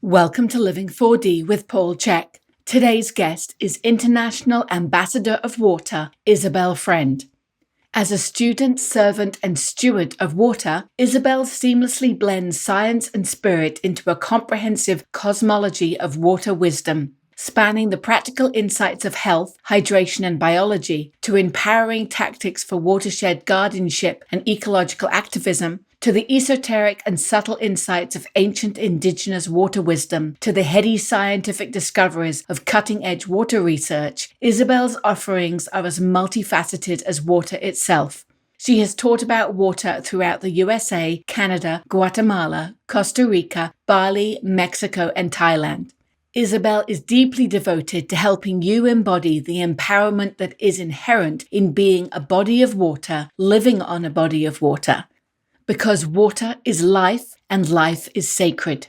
Welcome to Living 4D with Paul Chek. Today's guest is International Ambassador of Water, Isabel Friend. As a student, servant, and steward of water, Isabel seamlessly blends science and spirit into a comprehensive cosmology of water wisdom, spanning the practical insights of health, hydration, and biology, to empowering tactics for watershed guardianship and ecological activism, to the esoteric and subtle insights of ancient indigenous water wisdom, to the heady scientific discoveries of cutting-edge water research. Isabel's offerings are as multifaceted as water itself. She has taught about water throughout the USA, Canada, Guatemala, Costa Rica, Bali, Mexico, and Thailand. Isabel is deeply devoted to helping you embody the empowerment that is inherent in being a body of water, living on a body of water. Because water is life and life is sacred.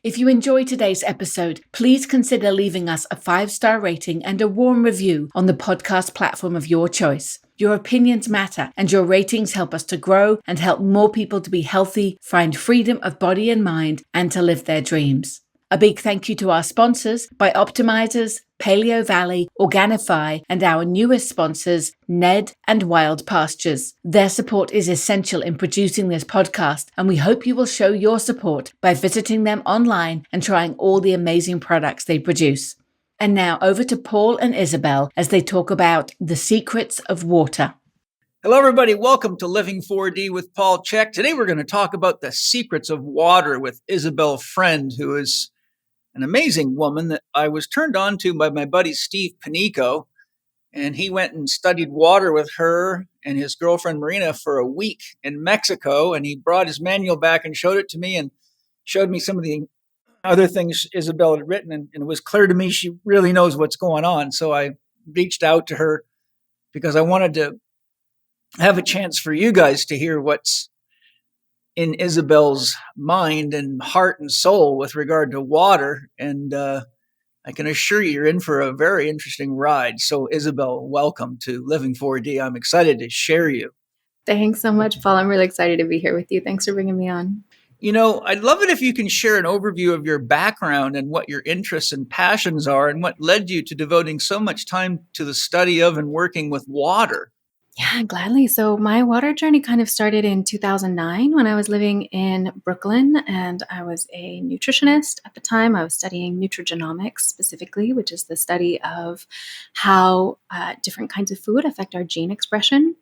If you enjoyed today's episode, please consider leaving us a 5-star rating and a warm review on the podcast platform of your choice. Your opinions matter, and your ratings help us to grow and help more people to be healthy, find freedom of body and mind, and to live their dreams. A big thank you to our sponsors, Bioptimizers, Paleo Valley, Organifi, and our newest sponsors, Ned and Wild Pastures. Their support is essential in producing this podcast, and we hope you will show your support by visiting them online and trying all the amazing products they produce. And now over to Paul and Isabel as they talk about the secrets of water. Hello, everybody. Welcome to Living 4D with Paul Chek. Today, we're going to talk about the secrets of water with Isabel Friend, who is an amazing woman that I was turned on to by my buddy Steve Panico, and he went and studied water with her and his girlfriend Marina for a week in Mexico, and he brought his manual back and showed it to me and showed me some of the other things Isabel had written, and it was clear to me she really knows what's going on. So I reached out to her because I wanted to have a chance for you guys to hear what's in Isabel's mind and heart and soul with regard to water. And I can assure you're in for a very interesting ride. So Isabel, welcome to Living 4D. I'm excited to share you. Thanks so much, Paul. I'm really excited to be here with you. Thanks for bringing me on. You know, I'd love it if you can share an overview of your background and what your interests and passions are and what led you to devoting so much time to the study of and working with water. Yeah, gladly. So my water journey kind of started in 2009 when I was living in Brooklyn, and I was a nutritionist at the time. I was studying nutrigenomics specifically, which is the study of how different kinds of food affect our gene expression.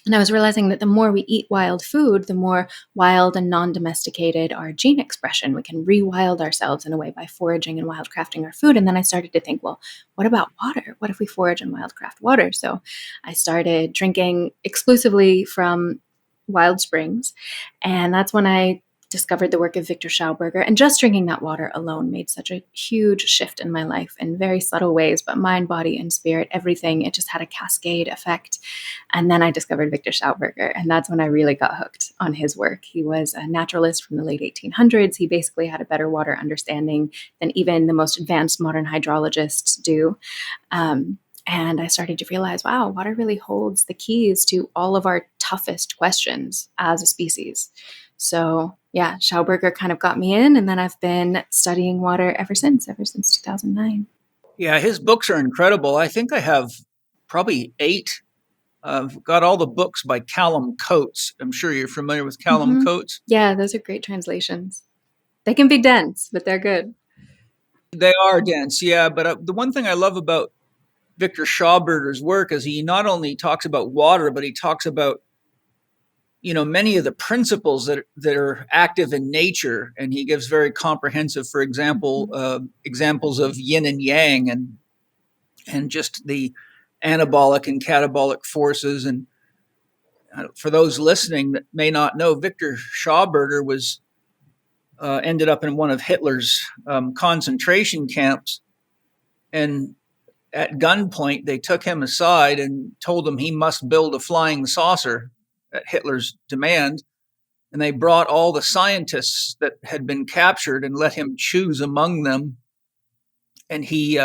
And I was realizing that the more we eat wild food, the more wild and non-domesticated our gene expression. We can rewild ourselves in a way by foraging and wildcrafting our food. And then I started to think, well, what about water? What if we forage and wildcraft water? So I started drinking exclusively from wild springs. And that's when I discovered the work of Viktor Schauberger. And just drinking that water alone made such a huge shift in my life in very subtle ways, but mind, body, and spirit, everything. It just had a cascade effect. And then I discovered Viktor Schauberger, and that's when I really got hooked on his work. He was a naturalist from the late 1800s. He basically had a better water understanding than even the most advanced modern hydrologists do. And I started to realize, wow, water really holds the keys to all of our toughest questions as a species. So yeah, Schauberger kind of got me in, and then I've been studying water ever since 2009. Yeah, his books are incredible. I think I have probably 8. I've got all the books by Callum Coates. I'm sure you're familiar with Callum Coates. Yeah, those are great translations. They can be dense, but they're good. They are dense, yeah. But the one thing I love about Viktor Schauberger's work is he not only talks about water, but he talks about, you know, many of the principles that are active in nature, and he gives very comprehensive, for example, examples of yin and yang, and just the anabolic and catabolic forces. And for those listening that may not know, Viktor Schauberger was ended up in one of Hitler's concentration camps, and at gunpoint they took him aside and told him he must build a flying saucer at Hitler's demand. And they brought all the scientists that had been captured and let him choose among them. And he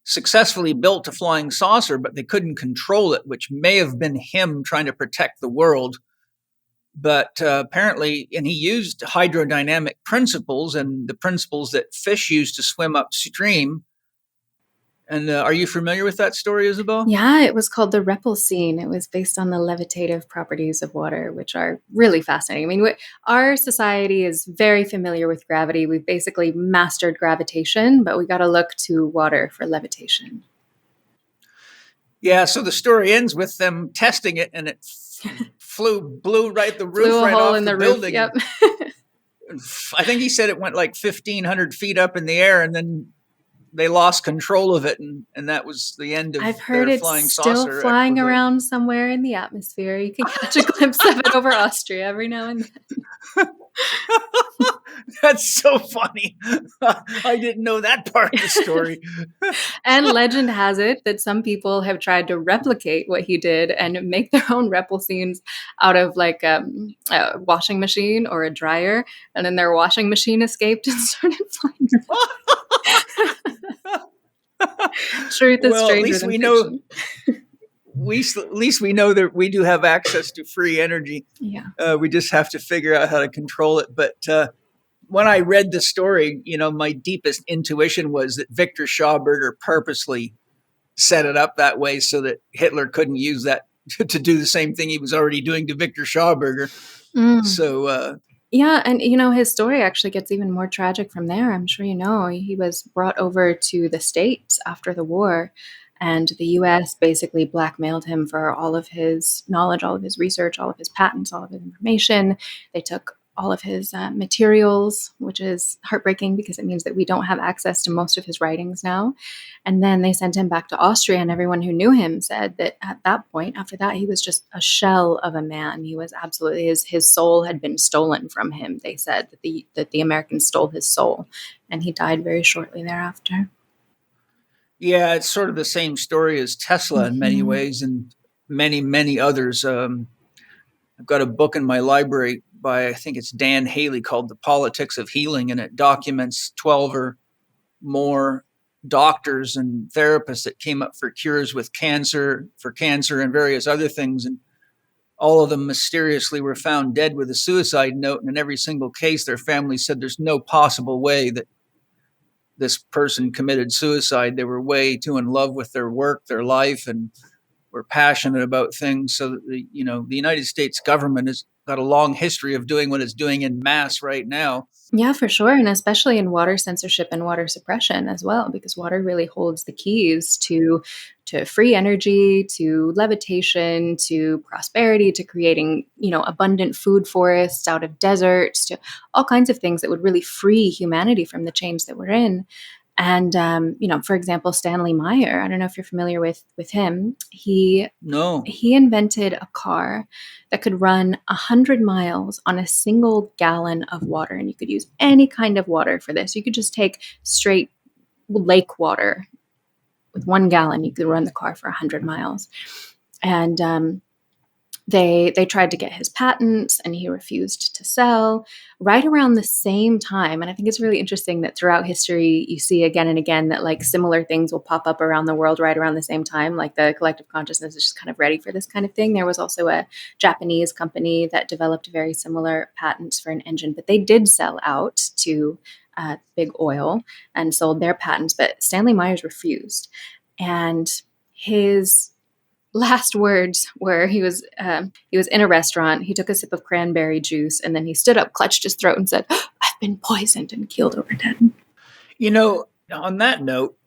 successfully built a flying saucer, but they couldn't control it, which may have been him trying to protect the world. But apparently, and he used hydrodynamic principles and the principles that fish use to swim upstream. And are you familiar with that story, Isabel? Yeah, it was called the Repulsine. It was based on the levitative properties of water, which are really fascinating. I mean, our society is very familiar with gravity. We've basically mastered gravitation, but we got to look to water for levitation. Yeah, so the story ends with them testing it, and it blew right the roof right off the building. Yep. I think he said it went like 1,500 feet up in the air, and then they lost control of it, and that was the end of I've heard their it's flying still saucer flying experiment. around somewhere in the atmosphere. You can catch a glimpse of it over Austria every now and then. That's so funny. I didn't know that part of the story. And legend has it that some people have tried to replicate what he did and make their own repulsines out of like a washing machine or a dryer. And then their washing machine escaped and started flying. Truth is Well, stranger at least than we fiction. at least we know that we do have access to free energy. Yeah. We just have to figure out how to control it. But when I read the story, my deepest intuition was that Viktor Schauberger purposely set it up that way so that Hitler couldn't use that to do the same thing he was already doing to Viktor Schauberger. So yeah, and his story actually gets even more tragic from there. I'm sure he was brought over to the States after the war, and the US basically blackmailed him for all of his knowledge, all of his research, all of his patents, all of his information. They took all of his materials, which is heartbreaking because it means that we don't have access to most of his writings now. And then they sent him back to Austria, and everyone who knew him said that at that point, after that, he was just a shell of a man. He was absolutely, his soul had been stolen from him. They said that the Americans stole his soul, and he died very shortly thereafter. Yeah, it's sort of the same story as Tesla in many ways, and many, many others. I've got a book in my library by, I think it's Dan Haley, called The Politics of Healing, and it documents 12 or more doctors and therapists that came up for cures with cancer and various other things. And all of them mysteriously were found dead with a suicide note. And in every single case, their family said there's no possible way that this person committed suicide. They were way too in love with their work, their life, and were passionate about things. So that the United States government has got a long history of doing what it's doing in mass right now. Yeah, for sure. And especially in water censorship and water suppression as well, because water really holds the keys to free energy, to levitation, to prosperity, to creating, abundant food forests out of deserts, to all kinds of things that would really free humanity from the chains that we're in. And, for example, Stanley Meyer, I don't know if you're familiar with him. No. He invented a car that could run 100 miles on a single gallon of water. And you could use any kind of water for this. You could just take straight lake water. With 1 gallon, you could run the car for 100 miles. And they tried to get his patents, and he refused to sell right around the same time. And I think it's really interesting that throughout history, you see again and again that like similar things will pop up around the world right around the same time. Like the collective consciousness is just kind of ready for this kind of thing. There was also a Japanese company that developed very similar patents for an engine, but they did sell out to big oil and sold their patents, but Stanley Myers refused. And his last words were he was in a restaurant. He took a sip of cranberry juice, and then he stood up, clutched his throat, and said, "I've been poisoned," and keeled over dead. On that note,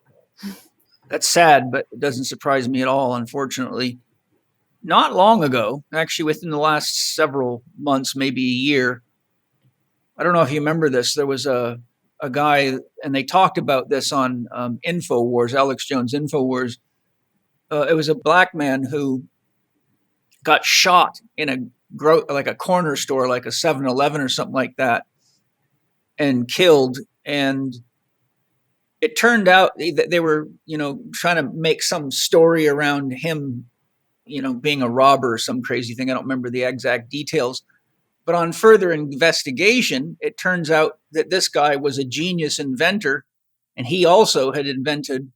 that's sad, but it doesn't surprise me at all, unfortunately. Not long ago, actually within the last several months, maybe a year, I don't know if you remember this, there was a guy, and they talked about this on InfoWars, Alex Jones' InfoWars. It was a black man who got shot in like a corner store, like a 7-Eleven or something like that, and killed. And it turned out that they were, trying to make some story around him, being a robber or some crazy thing. I don't remember the exact details. But on further investigation, it turns out that this guy was a genius inventor, and he also had invented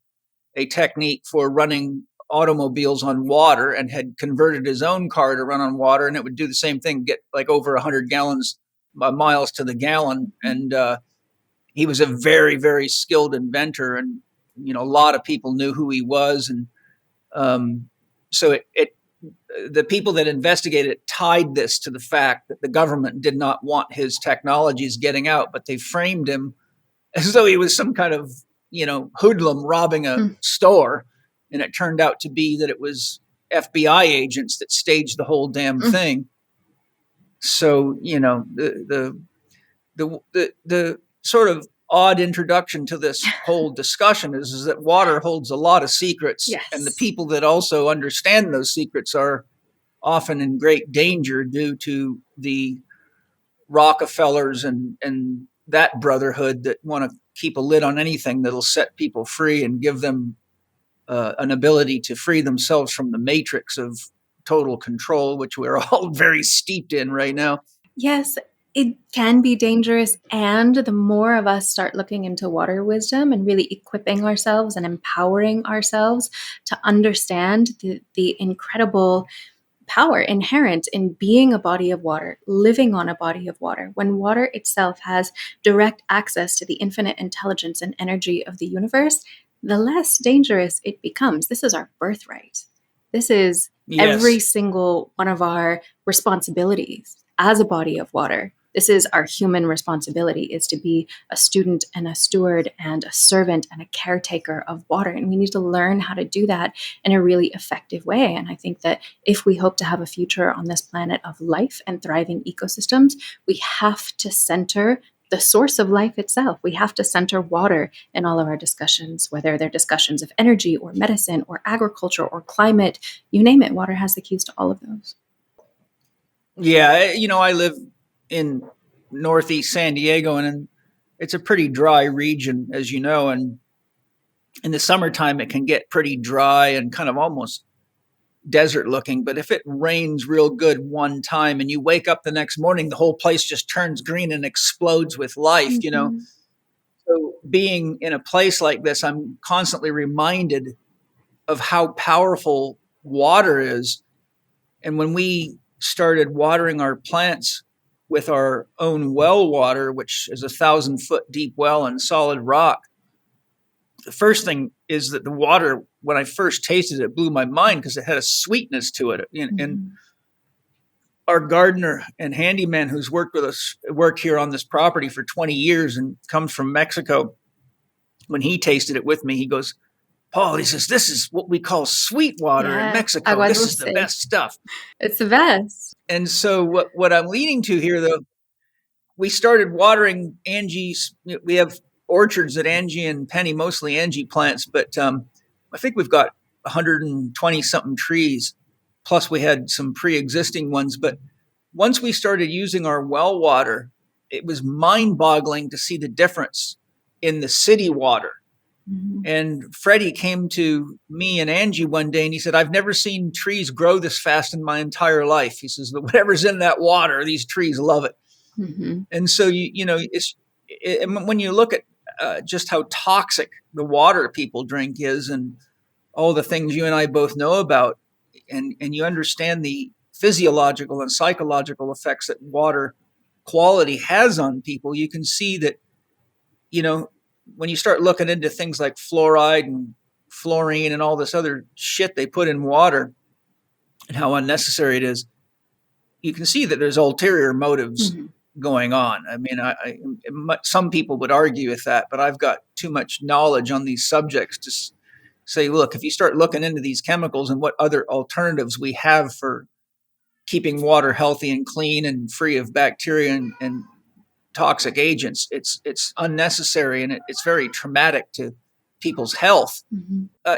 a technique for running automobiles on water and had converted his own car to run on water, and it would do the same thing, get like over 100 miles to the gallon. And he was a very, very skilled inventor, and a lot of people knew who he was. And so the people that investigated it tied this to the fact that the government did not want his technologies getting out, but they framed him as though he was some kind of hoodlum robbing a store. And it turned out to be that it was FBI agents that staged the whole damn thing. So, the sort of odd introduction to this whole discussion is that water holds a lot of secrets. Yes. And the people that also understand those secrets are often in great danger due to the Rockefellers and that brotherhood that want to keep a lid on anything that'll set people free and give them an ability to free themselves from the matrix of total control, which we're all very steeped in right now. Yes, it can be dangerous. And the more of us start looking into water wisdom and really equipping ourselves and empowering ourselves to understand the incredible power inherent in being a body of water, living on a body of water, when water itself has direct access to the infinite intelligence and energy of the universe, the less dangerous it becomes. This is our birthright. This is every single one of our responsibilities as a body of water. This is our human responsibility, is to be a student and a steward and a servant and a caretaker of water. And we need to learn how to do that in a really effective way. And I think that if we hope to have a future on this planet of life and thriving ecosystems, we have to center the source of life itself. We have to center water in all of our discussions, whether they're discussions of energy or medicine or agriculture or climate, you name it. Water has the keys to all of those. Yeah, I live in Northeast San Diego, and it's a pretty dry region, as you know, and in the summertime it can get pretty dry and kind of almost desert looking. But if it rains real good one time and you wake up the next morning, the whole place just turns green and explodes with life, So being in a place like this, I'm constantly reminded of how powerful water is. And when we started watering our plants with our own well water, which is 1,000-foot deep well in solid rock, the first thing is that the water, when I first tasted it, blew my mind because it had a sweetness to it. And our gardener and handyman who's worked here on this property for 20 years and comes from Mexico, when he tasted it with me, he goes, Paul, he says, this is what we call sweet water in Mexico. This is the best stuff. It's the best. And so what I'm leading to here, though, we started watering Angie's. We have orchards at Angie and Penny, mostly Angie plants, but I think we've got 120 something trees. Plus we had some pre-existing ones. But once we started using our well water, it was mind-boggling to see the difference in the city water. And Freddie came to me and Angie one day and he said, I've never seen trees grow this fast in my entire life. He says, whatever's in that water, these trees love it. And so, when you look at just how toxic the water people drink is and all the things you and I both know about, and you understand the physiological and psychological effects that water quality has on people, you can see that, when you start looking into things like fluoride and fluorine and all this other shit they put in water and how unnecessary it is, you can see that there's ulterior motives going on. I mean, some people would argue with that, but I've got too much knowledge on these subjects to say, look, if you start looking into these chemicals and what other alternatives we have for keeping water healthy and clean and free of bacteria and toxic agents, it's unnecessary and it's very traumatic to people's health.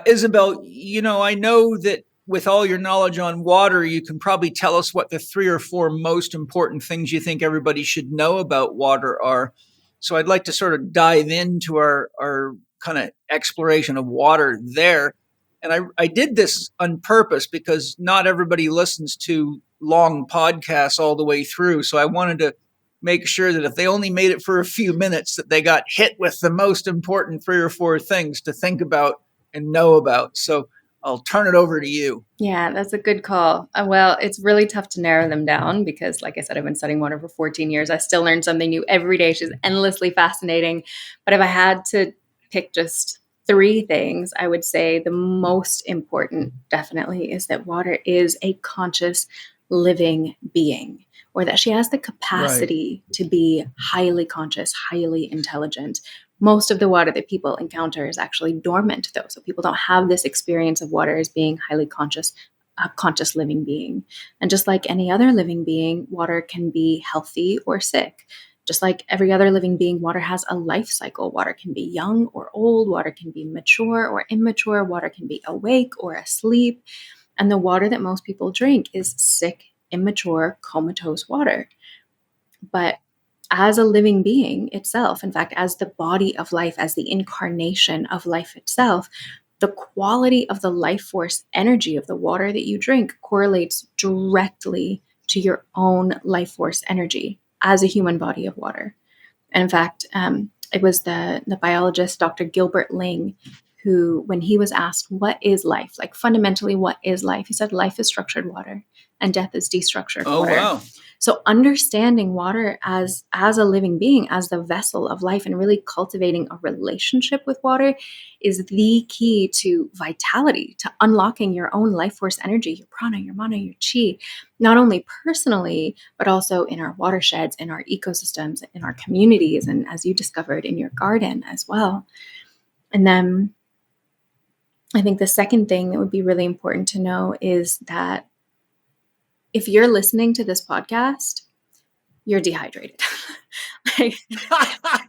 Isabel, I know that with all your knowledge on water, you can probably tell us what the 3 or 4 most important things you think everybody should know about water are. So I'd like to sort of dive into our kind of exploration of water there. And I did this on purpose because not everybody listens to long podcasts all the way through. So I wanted to make sure that if they only made it for a few minutes, that they got hit with the most important 3 or 4 things to think about and know about. So I'll turn it over to you. Yeah, that's a good call. Well, it's really tough to narrow them down because, like I said, I've been studying water for 14 years. I still learn something new every day. She's endlessly fascinating. But if I had to pick just three things, I would say the most important definitely is that water is a conscious living being, or that she has the capacity to be highly conscious, highly intelligent. Most of the water that people encounter is actually dormant, though. So people don't have this experience of water as being highly conscious, a conscious living being. And just like any other living being, water can be healthy or sick. Just like every other living being, water has a life cycle. Water can be young or old. Water can be mature or immature. Water can be awake or asleep. And the water that most people drink is sick, immature, comatose water. But as a living being itself, in fact, as the body of life, as the incarnation of life itself, the quality of the life force energy of the water that you drink correlates directly to your own life force energy as a human body of water. And in fact, it was the biologist, Dr. Gilbert Ling, who, when he was asked, what is life? Like fundamentally, what is life? He said, life is structured water and death is destructured water. Wow. So understanding water as a living being, as the vessel of life, and really cultivating a relationship with water is the key to vitality, to unlocking your own life force energy, your prana, your mana, your chi, not only personally, but also in our watersheds, in our ecosystems, in our communities, and as you discovered in your garden as well. And then I think the second thing that would be really important to know is that if you're listening to this podcast, you're dehydrated. Like,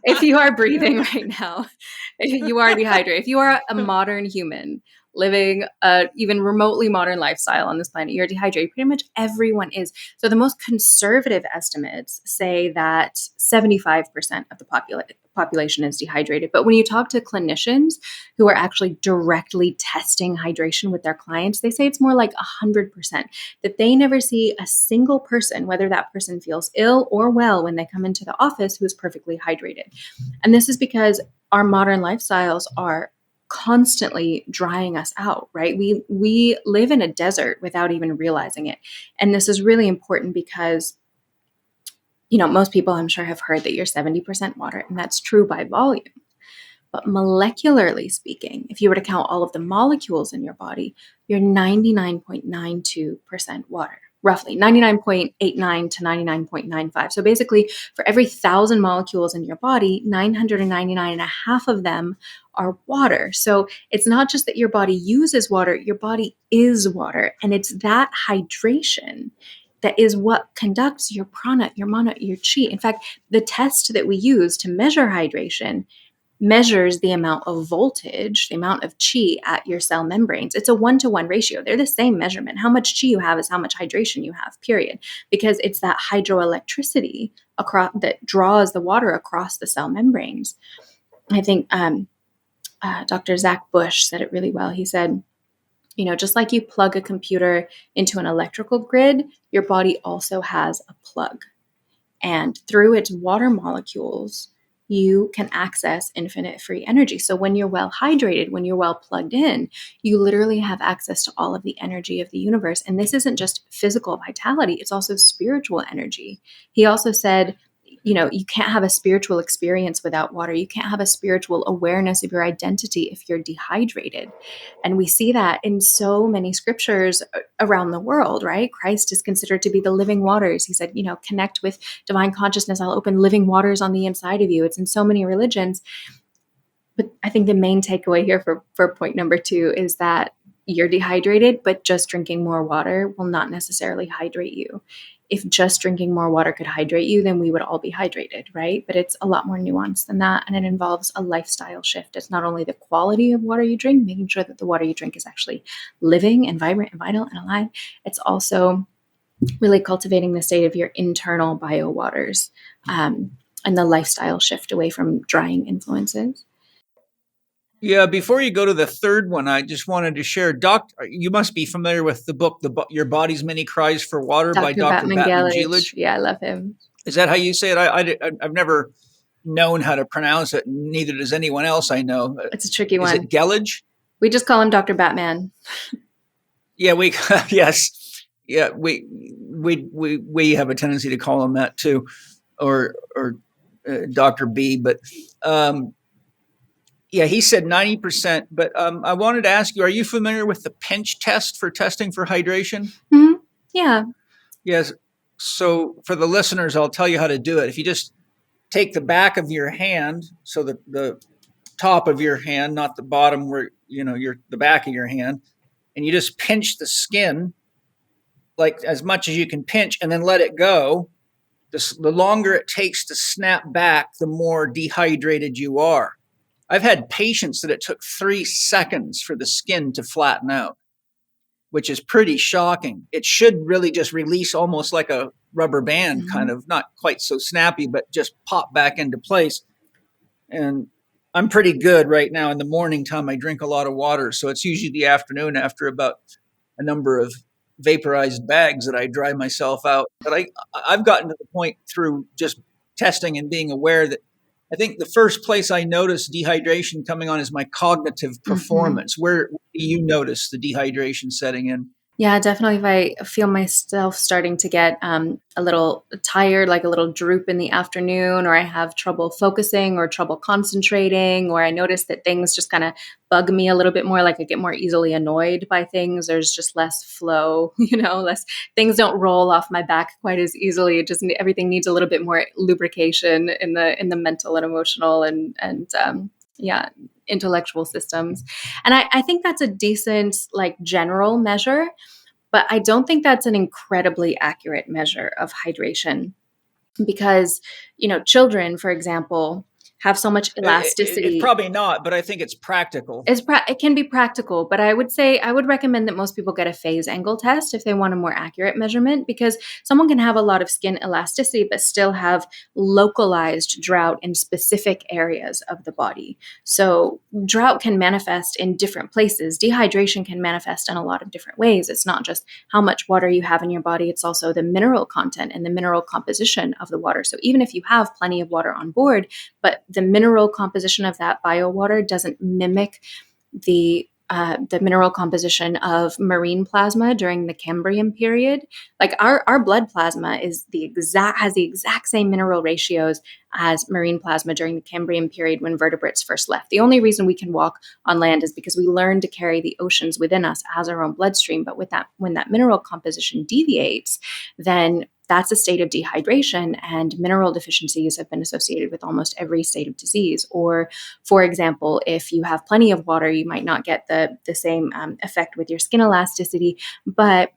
if you are breathing right now, you are dehydrated. If you are a modern human living a even remotely modern lifestyle on this planet, you're dehydrated. Pretty much everyone is. So the most conservative estimates say that 75% of the population is dehydrated. But when you talk to clinicians who are actually directly testing hydration with their clients, they say it's more like 100%, that they never see a single person, whether that person feels ill or well when they come into the office, who is perfectly hydrated. And this is because our modern lifestyles are constantly drying us out, right? We live in a desert without even realizing it. And this is really important because, you know, most people I'm sure have heard that you're 70% water, and that's true by volume. But molecularly speaking, if you were to count all of the molecules in your body, you're 99.92% water, roughly 99.89 to 99.95. So basically, for every 1,000 molecules in your body, 999 and a half of them are water. So it's not just that your body uses water, your body is water. And it's that hydration that is what conducts your prana, your mana, your chi. In fact, the test that we use to measure hydration measures the amount of voltage, the amount of chi at your cell membranes. It's a 1-to-1 ratio. They're the same measurement. How much chi you have is how much hydration you have, period. Because it's that hydroelectricity that draws the water across the cell membranes. I think Dr. Zach Bush said it really well. He said, you know, just like you plug a computer into an electrical grid, your body also has a plug. And through its water molecules, you can access infinite free energy. So when you're well hydrated, when you're well plugged in, you literally have access to all of the energy of the universe. And this isn't just physical vitality, it's also spiritual energy. He also said, you know, you can't have a spiritual experience without water. You can't have a spiritual awareness of your identity if you're dehydrated. And we see that in so many scriptures around the world, right? Christ is considered to be the living waters. He said, you know, connect with divine consciousness. I'll open living waters on the inside of you. It's in so many religions. But I think the main takeaway here for point number 2 is that you're dehydrated, but just drinking more water will not necessarily hydrate you. If just drinking more water could hydrate you, then we would all be hydrated, right? But it's a lot more nuanced than that. And it involves a lifestyle shift. It's not only the quality of water you drink, making sure that the water you drink is actually living and vibrant and vital and alive. It's also really cultivating the state of your internal bio waters, and the lifestyle shift away from drying influences. Yeah, before you go to the third one, I just wanted to share, you must be familiar with the book, Your Body's Many Cries for Water by Dr. Batman Gillich. Yeah, I love him. Is that how you say it? I've never known how to pronounce it. Neither does anyone else I know. It's a tricky one. Is it Gillich? We just call him Dr. Batman. Yeah, we yes, yeah, we have a tendency to call him that too, or Dr. B. But yeah, he said 90%. But I wanted to ask you: are you familiar with the pinch test for testing for hydration? Mm-hmm. Yeah. Yes. So for the listeners, I'll tell you how to do it. If you just take the back of your hand, so the top of your hand, not the bottom where the back of your hand, and you just pinch the skin like as much as you can pinch, and then let it go. The longer it takes to snap back, the more dehydrated you are. I've had patients that it took 3 seconds for the skin to flatten out, which is pretty shocking. It should really just release almost like a rubber band, Mm-hmm. kind of, not quite so snappy, but just pop back into place. And I'm pretty good right now. In the morning time, I drink a lot of water. So it's usually the afternoon after about a number of vaporized bags that I dry myself out. But I've gotten to the point through just testing and being aware that I think the first place I notice dehydration coming on is my cognitive performance. Mm-hmm. Where do you notice the dehydration setting in? Yeah, definitely. If I feel myself starting to get a little tired, like a little droop in the afternoon, or I have trouble focusing or trouble concentrating, or I notice that things just kind of bug me a little bit more, like I get more easily annoyed by things. There's just less flow, less things don't roll off my back quite as easily. It just everything needs a little bit more lubrication in the mental and emotional and yeah, intellectual systems. And I think that's a decent, like, general measure, but I don't think that's an incredibly accurate measure of hydration because, children, for example, have so much It's elasticity. probably not, but I think it's practical. It can be practical, but I would recommend that most people get a phase angle test if they want a more accurate measurement, because someone can have a lot of skin elasticity but still have localized drought in specific areas of the body. So drought can manifest in different places. Dehydration can manifest in a lot of different ways. It's not just how much water you have in your body, it's also the mineral content and the mineral composition of the water. So even if you have plenty of water on board, but the mineral composition of that bio water doesn't mimic the mineral composition of marine plasma during the Cambrian period. Like our blood plasma has the exact same mineral ratios as marine plasma during the Cambrian period when vertebrates first left. The only reason we can walk on land is because we learned to carry the oceans within us as our own bloodstream. But when that mineral composition deviates, then that's a state of dehydration, and mineral deficiencies have been associated with almost every state of disease. Or, for example, if you have plenty of water, you might not get the same effect with your skin elasticity. But,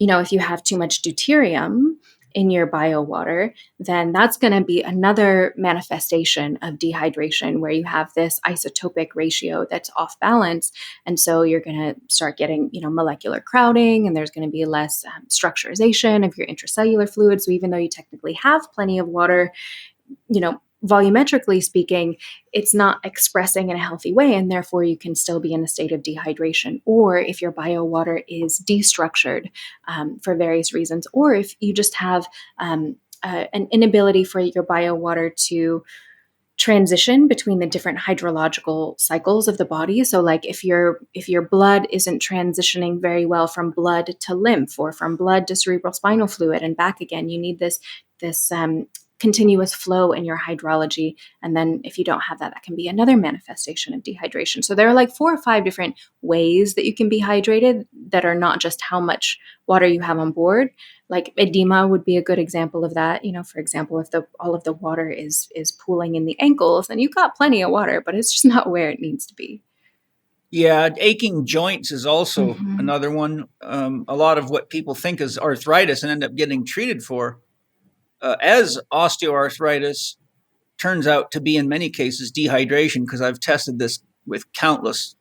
if you have too much deuterium in your bio water, then that's going to be another manifestation of dehydration where you have this isotopic ratio that's off balance. And so you're going to start getting, molecular crowding, and there's going to be less structurization of your intracellular fluid. So even though you technically have plenty of water, volumetrically speaking, it's not expressing in a healthy way, and therefore you can still be in a state of dehydration. Or if your bio water is destructured for various reasons, or if you just have an inability for your bio water to transition between the different hydrological cycles of the body. So like if your blood isn't transitioning very well from blood to lymph, or from blood to cerebral spinal fluid and back again, you need this continuous flow in your hydrology. And then if you don't have that, that can be another manifestation of dehydration. So there are like 4 or 5 different ways that you can be hydrated that are not just how much water you have on board. Like edema would be a good example of that. For example, if all of the water is pooling in the ankles, then you've got plenty of water, but it's just not where it needs to be. Yeah, aching joints is also Mm-hmm. another one. A lot of what people think is arthritis and end up getting treated for as osteoarthritis turns out to be, in many cases, dehydration, because I've tested this with countless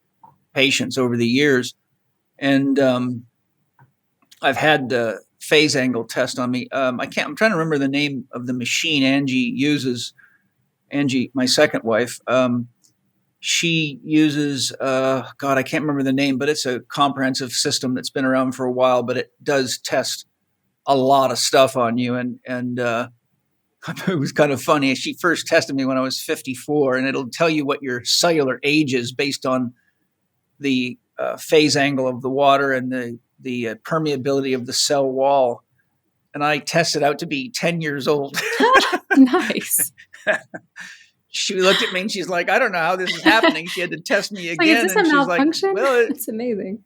patients over the years. And I've had the phase angle test on me. I'm trying to remember the name of the machine Angie uses. Angie, my second wife, she uses, God, I can't remember the name, but it's a comprehensive system that's been around for a while, but it does test a lot of stuff on you. And it was kind of funny. She first tested me when I was 54, and it'll tell you what your cellular age is based on the phase angle of the water and the permeability of the cell wall. And I tested out to be 10 years old. Nice. She looked at me and she's like, I don't know how this is happening. She had to test me again. Like, is this and a she's malfunction? like, well, it's amazing.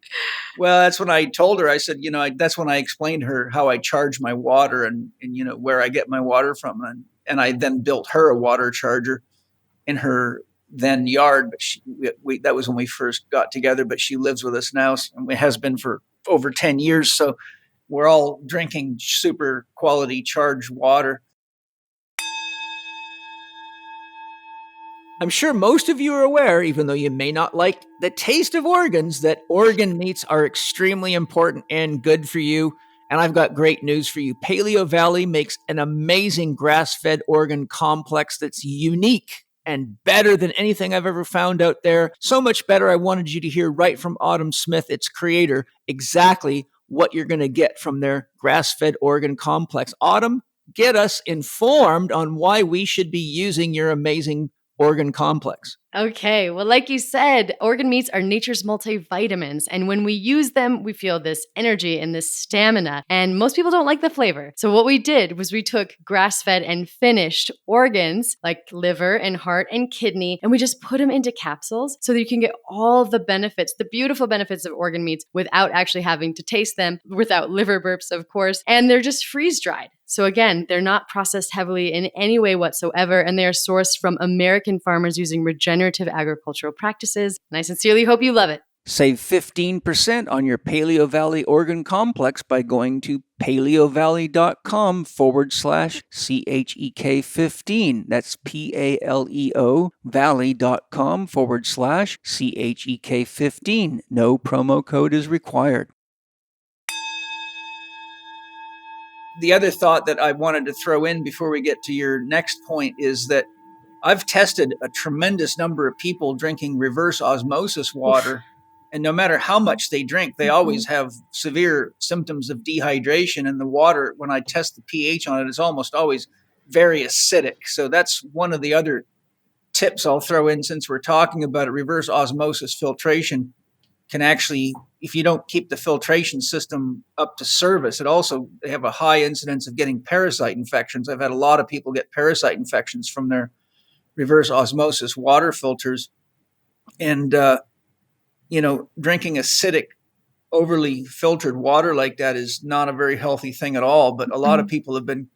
Well, that's when I told her, I said, that's when I explained her how I charge my water and where I get my water from. And I then built her a water charger in her then yard. But that was when we first got together, but she lives with us now and it has been for over 10 years. So we're all drinking super quality charged water. I'm sure most of you are aware, even though you may not like the taste of organs, that organ meats are extremely important and good for you. And I've got great news for you. Paleo Valley makes an amazing grass-fed organ complex that's unique and better than anything I've ever found out there. So much better, I wanted you to hear right from Autumn Smith, its creator, exactly what you're going to get from their grass-fed organ complex. Autumn, get us informed on why we should be using your amazing organ complex. Okay, well, like you said, organ meats are nature's multivitamins. And when we use them, we feel this energy and this stamina. And most people don't like the flavor. So what we did was we took grass-fed and finished organs like liver and heart and kidney, and we just put them into capsules so that you can get all the benefits, the beautiful benefits of organ meats without actually having to taste them, without liver burps, of course. And they're just freeze-dried. So again, they're not processed heavily in any way whatsoever, and they are sourced from American farmers using regenerative agricultural practices. And I sincerely hope you love it. Save 15% on your Paleo Valley organ complex by going to paleovalley.com/CHEK15. That's PALEO valley.com/CHEK15. No promo code is required. The other thought that I wanted to throw in before we get to your next point is that I've tested a tremendous number of people drinking reverse osmosis water. And no matter how much they drink, they always have severe symptoms of dehydration. And the water, when I test the pH on it, is almost always very acidic. So that's one of the other tips I'll throw in since we're talking about it. Reverse osmosis filtration can actually, if you don't keep the filtration system up to service, they have a high incidence of getting parasite infections. I've had a lot of people get parasite infections from their reverse osmosis water filters. And, drinking acidic, overly filtered water like that is not a very healthy thing at all. But a lot of people have been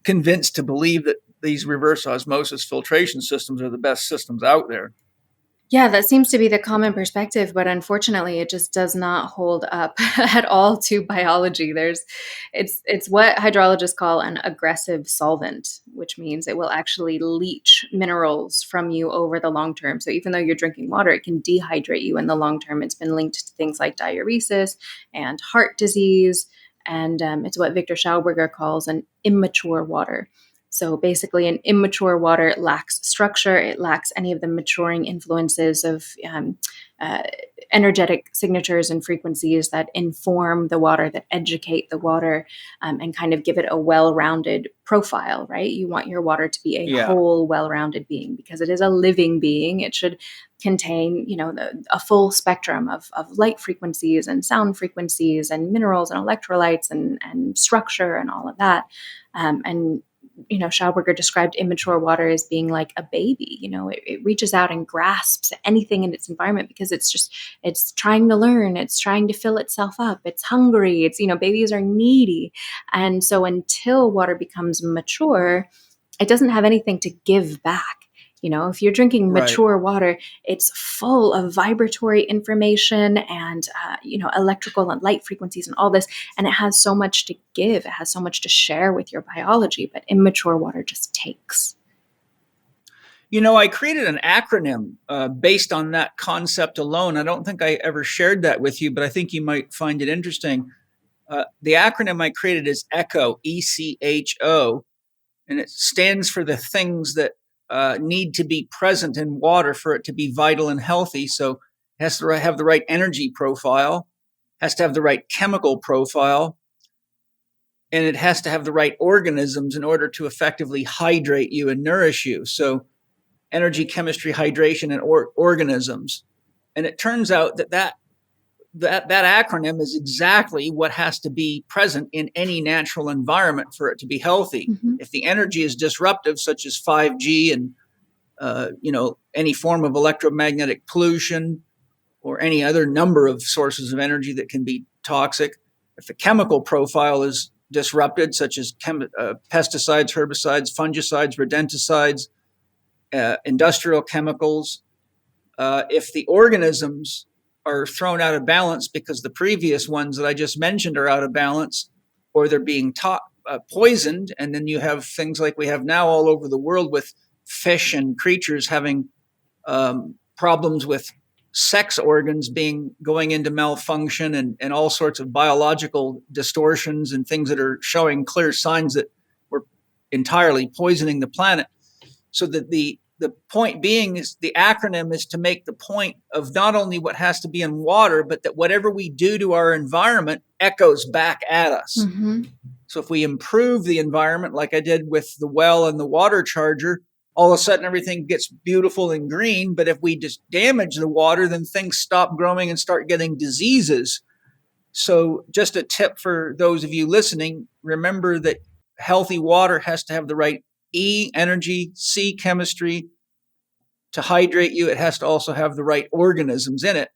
convinced to believe that these reverse osmosis filtration systems are the best systems out there. Yeah, that seems to be the common perspective, but unfortunately, it just does not hold up at all to biology. It's what hydrologists call an aggressive solvent, which means it will actually leach minerals from you over the long term. So even though you're drinking water, it can dehydrate you in the long term. It's been linked to things like diuresis and heart disease, and it's what Viktor Schauberger calls an immature water. So basically, an immature water lacks structure. It lacks any of the maturing influences of energetic signatures and frequencies that inform the water, that educate the water, and kind of give it a well-rounded profile, right? You want your water to be a whole, well-rounded being because it is a living being. It should contain, a full spectrum of light frequencies and sound frequencies and minerals and electrolytes and structure and all of that. Schauberger described immature water as being like a baby. It reaches out and grasps anything in its environment because it's trying to learn. It's trying to fill itself up. It's hungry. Babies are needy. And so until water becomes mature, it doesn't have anything to give back. If you're drinking mature water, it's full of vibratory information and, electrical and light frequencies and all this. And it has so much to give. It has so much to share with your biology, but immature water just takes. I created an acronym based on that concept alone. I don't think I ever shared that with you, but I think you might find it interesting. The acronym I created is ECHO, ECHO, and it stands for the things that need to be present in water for it to be vital and healthy. So it has to have the right energy profile, has to have the right chemical profile, and it has to have the right organisms in order to effectively hydrate you and nourish you. So energy, chemistry, hydration, and organisms. And it turns out that acronym is exactly what has to be present in any natural environment for it to be healthy. Mm-hmm. If the energy is disruptive, such as 5G and any form of electromagnetic pollution or any other number of sources of energy that can be toxic, if the chemical profile is disrupted, such as pesticides, herbicides, fungicides, rodenticides, industrial chemicals, if the organisms are thrown out of balance because the previous ones that I just mentioned are out of balance, or they're being poisoned, and then you have things like we have now all over the world with fish and creatures having problems with sex organs going into malfunction and all sorts of biological distortions and things that are showing clear signs that we're entirely poisoning the planet. So that the point being is the acronym is to make the point of not only what has to be in water, but that whatever we do to our environment echoes back at us. Mm-hmm. So if we improve the environment, like I did with the well and the water charger, all of a sudden everything gets beautiful and green. But if we just damage the water, then things stop growing and start getting diseases. So just a tip for those of you listening, remember that healthy water has to have the right E, energy, C, chemistry to hydrate you. It has to also have the right organisms in it.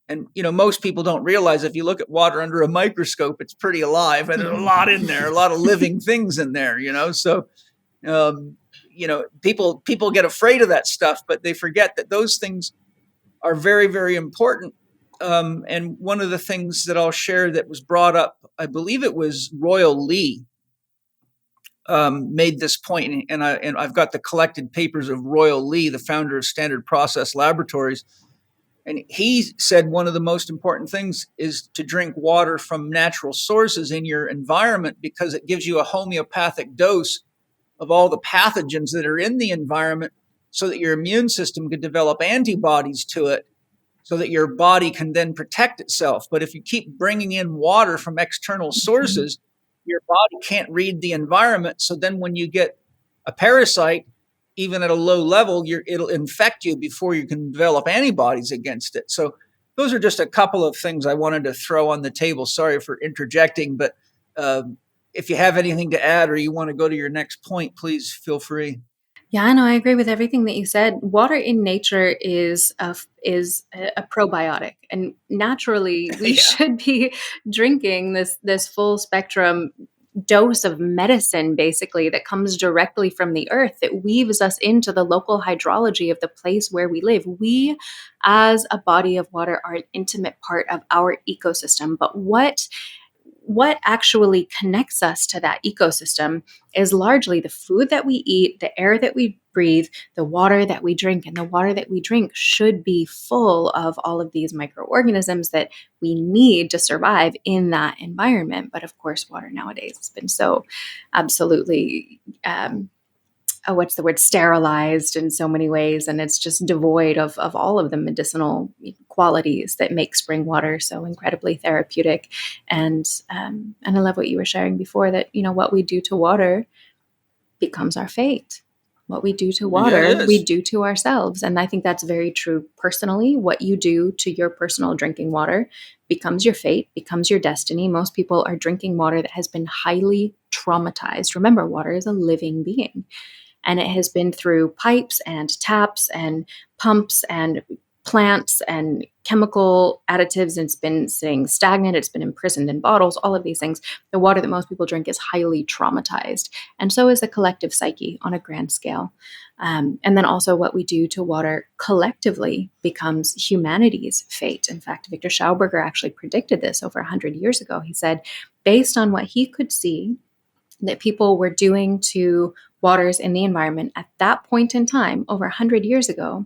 And, most people don't realize if you look at water under a microscope, it's pretty alive and there's a lot in there, a lot of living things in there, So, people get afraid of that stuff, but they forget that those things are very, very important. And one of the things that I'll share that was brought up, I believe it was Royal Lee, made this point, and I've got the collected papers of Royal Lee, the founder of Standard Process Laboratories. And he said one of the most important things is to drink water from natural sources in your environment because it gives you a homeopathic dose of all the pathogens that are in the environment so that your immune system could develop antibodies to it so that your body can then protect itself. But if you keep bringing in water from external sources, your body can't read the environment. So then when you get a parasite, even at a low level, it'll infect you before you can develop antibodies against it. So those are just a couple of things I wanted to throw on the table. Sorry for interjecting, but if you have anything to add or you want to go to your next point, please feel free. Yeah, no, I agree with everything that you said. Water in nature is a probiotic, and naturally we should be drinking this full spectrum dose of medicine, basically, that comes directly from the earth, that weaves us into the local hydrology of the place where we live. We, as a body of water, are an intimate part of our ecosystem. But what actually connects us to that ecosystem is largely the food that we eat, the air that we breathe, the water that we drink. And the water that we drink should be full of all of these microorganisms that we need to survive in that environment. But of course, water nowadays has been so absolutely sterilized in so many ways, and it's just devoid of all of the medicinal qualities that make spring water so incredibly therapeutic. And I love what you were sharing before, that what we do to water becomes our fate. What we do to water, we do to ourselves. And I think that's very true personally. What you do to your personal drinking water becomes your fate, becomes your destiny. Most people are drinking water that has been highly traumatized. Remember, water is a living being. And it has been through pipes and taps and pumps and plants and chemical additives. And it's been sitting stagnant. It's been imprisoned in bottles, all of these things. The water that most people drink is highly traumatized. And so is the collective psyche on a grand scale. And then also what we do to water collectively becomes humanity's fate. In fact, Viktor Schauberger actually predicted this over 100 years ago. He said, based on what he could see that people were doing to waters in the environment at that point in time, over 100 years ago,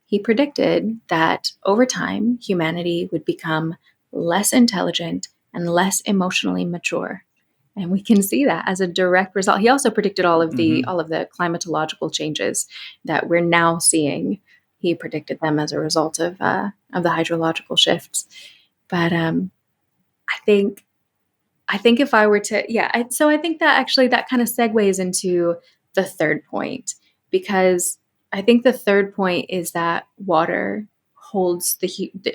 he predicted that over time, humanity would become less intelligent and less emotionally mature. And we can see that as a direct result. He also predicted all of the climatological changes that we're now seeing. He predicted them as a result of the hydrological shifts. But I think if I were to, so I think that actually that kind of segues into the third point, because I think the third point is that water holds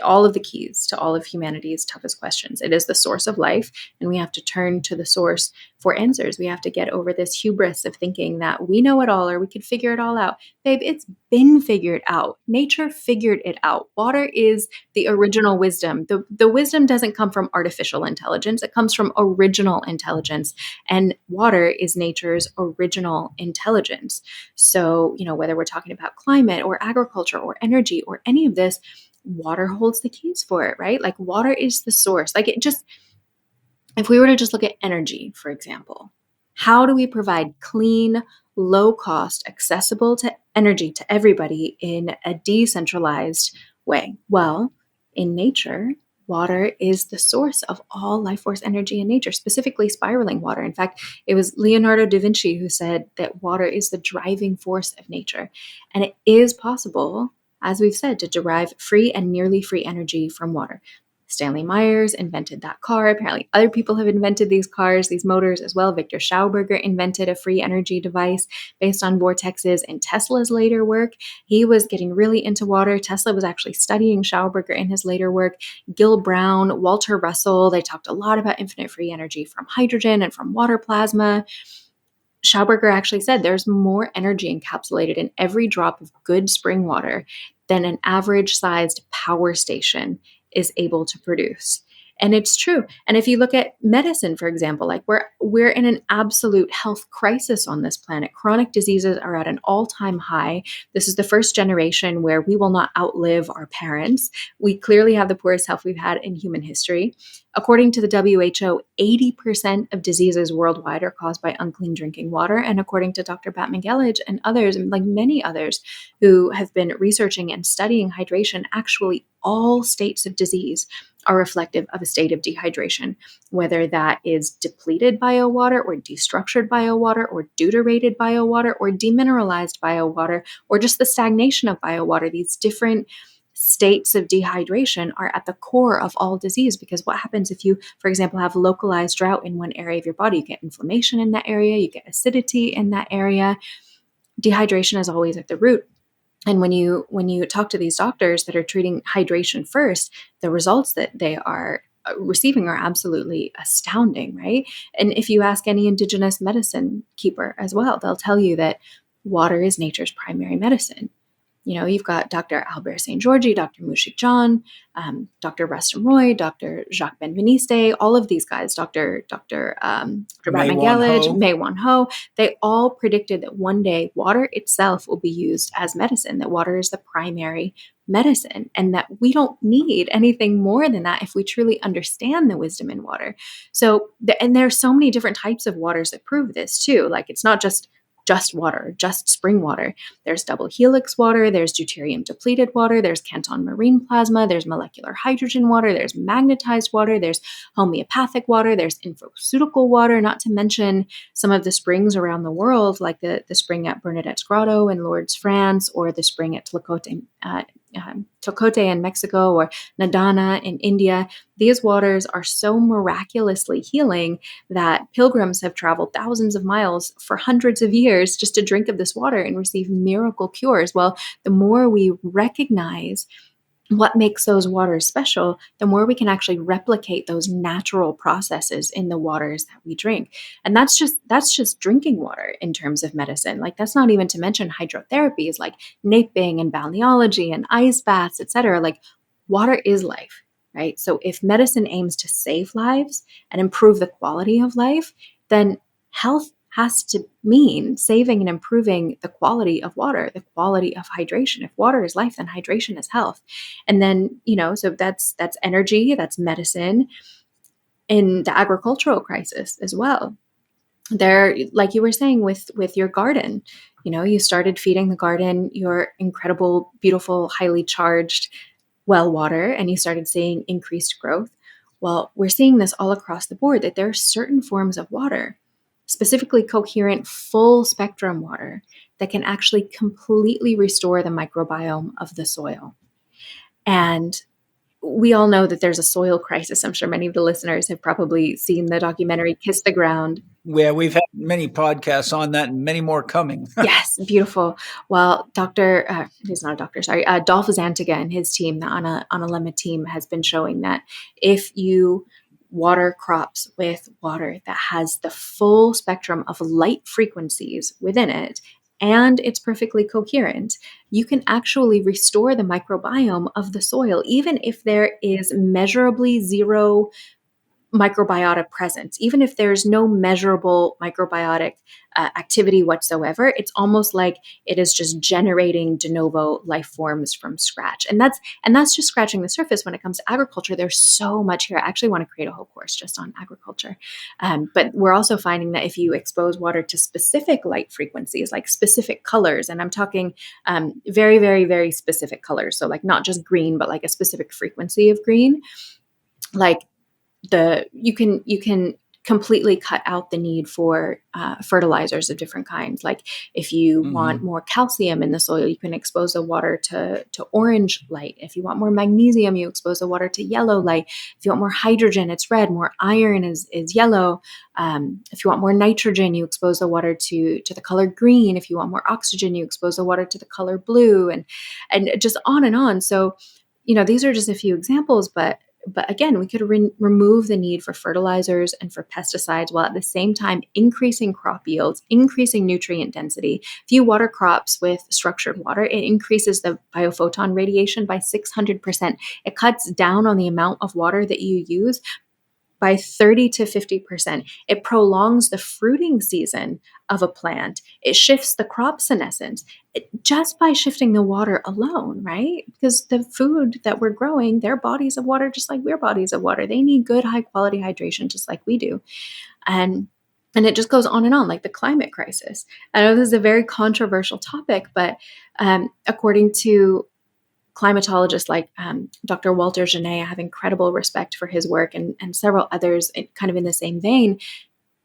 all of the keys to all of humanity's toughest questions. It is the source of life, and we have to turn to the source for answers. We have to get over this hubris of thinking that we know it all or we could figure it all out. Babe, it's been figured out. Nature figured it out. Water is the original wisdom. The wisdom doesn't come from artificial intelligence. It comes from original intelligence. And water is nature's original intelligence. So, whether we're talking about climate or agriculture or energy or any of this, water holds the keys for it, right? Like water is the source. Like if we were to just look at energy, for example, how do we provide clean, low cost, accessible to energy to everybody in a decentralized way? Well, in nature, water is the source of all life force energy in nature, specifically spiraling water. In fact, it was Leonardo da Vinci who said that water is the driving force of nature. And it is possible, as we've said, to derive free and nearly free energy from water. Stanley Myers invented that car. Apparently, other people have invented these cars, these motors as well. Viktor Schauberger invented a free energy device based on vortexes in Tesla's later work. He was getting really into water. Tesla was actually studying Schauberger in his later work. Gil Brown, Walter Russell, they talked a lot about infinite free energy from hydrogen and from water plasma. Schauberger actually said there's more energy encapsulated in every drop of good spring water than an average sized power station is able to produce. And it's true. And if you look at medicine, for example, like we're in an absolute health crisis on this planet. Chronic diseases are at an all-time high. This is the first generation where we will not outlive our parents. We clearly have the poorest health we've had in human history. According to the WHO, 80% of diseases worldwide are caused by unclean drinking water. And according to Dr. Bat Miguelage and others, and like many others who have been researching and studying hydration, actually all states of disease are reflective of a state of dehydration, whether that is depleted biowater or destructured biowater or deuterated biowater or demineralized biowater or just the stagnation of biowater. These different states of dehydration are at the core of all disease, because what happens if you, for example, have localized drought in one area of your body? You get inflammation in that area, you get acidity in that area. Dehydration is always at the root. And when you talk to these doctors that are treating hydration first, the results that they are receiving are absolutely astounding, right? And if you ask any indigenous medicine keeper as well, they'll tell you that water is nature's primary medicine. You've got Dr. Albert St. Georgi, Dr. Mushik John, Dr. Rustum Roy, Dr. Jacques Benveniste, all of these guys, Dr. Bat Miguelage, May Wan Ho, they all predicted that one day water itself will be used as medicine, that water is the primary medicine, and that we don't need anything more than that if we truly understand the wisdom in water. So, and there are so many different types of waters that prove this too. Like it's not just water, just spring water. There's double helix water, there's deuterium depleted water, there's Canton marine plasma, there's molecular hydrogen water, there's magnetized water, there's homeopathic water, there's infoceutical water, not to mention some of the springs around the world, like the spring at Bernadette's Grotto in Lourdes, France, or the spring at Tlacote in Mexico, or Nadana in India. These waters are so miraculously healing that pilgrims have traveled thousands of miles for hundreds of years just to drink of this water and receive miracle cures. Well, the more we recognize what makes those waters special, the more we can actually replicate those natural processes in the waters that we drink. And that's just drinking water in terms of medicine. Like that's not even to mention hydrotherapies like naping and balneology and ice baths, etc. Like water is life, right? So if medicine aims to save lives and improve the quality of life, then health has to mean saving and improving the quality of water, the quality of hydration. If water is life, then hydration is health. And then, so that's energy, that's medicine. In the agricultural crisis as well, there, like you were saying with your garden, you started feeding the garden your incredible, beautiful, highly charged well water, and you started seeing increased growth. Well, we're seeing this all across the board, that there are certain forms of water, specifically coherent full spectrum water, that can actually completely restore the microbiome of the soil. And we all know that there's a soil crisis. I'm sure many of the listeners have probably seen the documentary Kiss the Ground. Yeah, we've had many podcasts on that and many more coming. Yes, beautiful. Well, he's not a doctor, sorry, Dolph Zantiga and his team, the Ana Lema team, has been showing that if you water crops with water that has the full spectrum of light frequencies within it, and it's perfectly coherent, you can actually restore the microbiome of the soil, even if there is measurably zero microbiota presence. Even if there's no measurable microbiotic activity whatsoever, it's almost like it is just generating de novo life forms from scratch. And that's just scratching the surface. When it comes to agriculture, there's so much here. I actually want to create a whole course just on agriculture. But we're also finding that if you expose water to specific light frequencies, like specific colors, and I'm talking very, very, very specific colors, so like not just green, but like a specific frequency of green, like you can completely cut out the need for fertilizers of different kinds. Like if you want more calcium in the soil, you can expose the water to orange light. If you want more magnesium, you expose the water to yellow light. If you want more hydrogen, it's red. More iron is yellow. If you want more nitrogen, you expose the water to the color green. If you want more oxygen, you expose the water to the color blue, and just on and on. So, these are just a few examples, but again, we could remove the need for fertilizers and for pesticides while at the same time increasing crop yields, increasing nutrient density. If you water crops with structured water, it increases the biophoton radiation by 600%. It cuts down on the amount of water that you use by 30 to 50%. It prolongs the fruiting season of a plant. It shifts the crop senescence just by shifting the water alone, right? Because the food that we're growing, they're bodies of water just like we're bodies of water. They need good, high quality hydration just like we do. And it just goes on and on, like the climate crisis. I know this is a very controversial topic, but according to climatologists like Dr. Walter Genet, I have incredible respect for his work, and several others kind of in the same vein.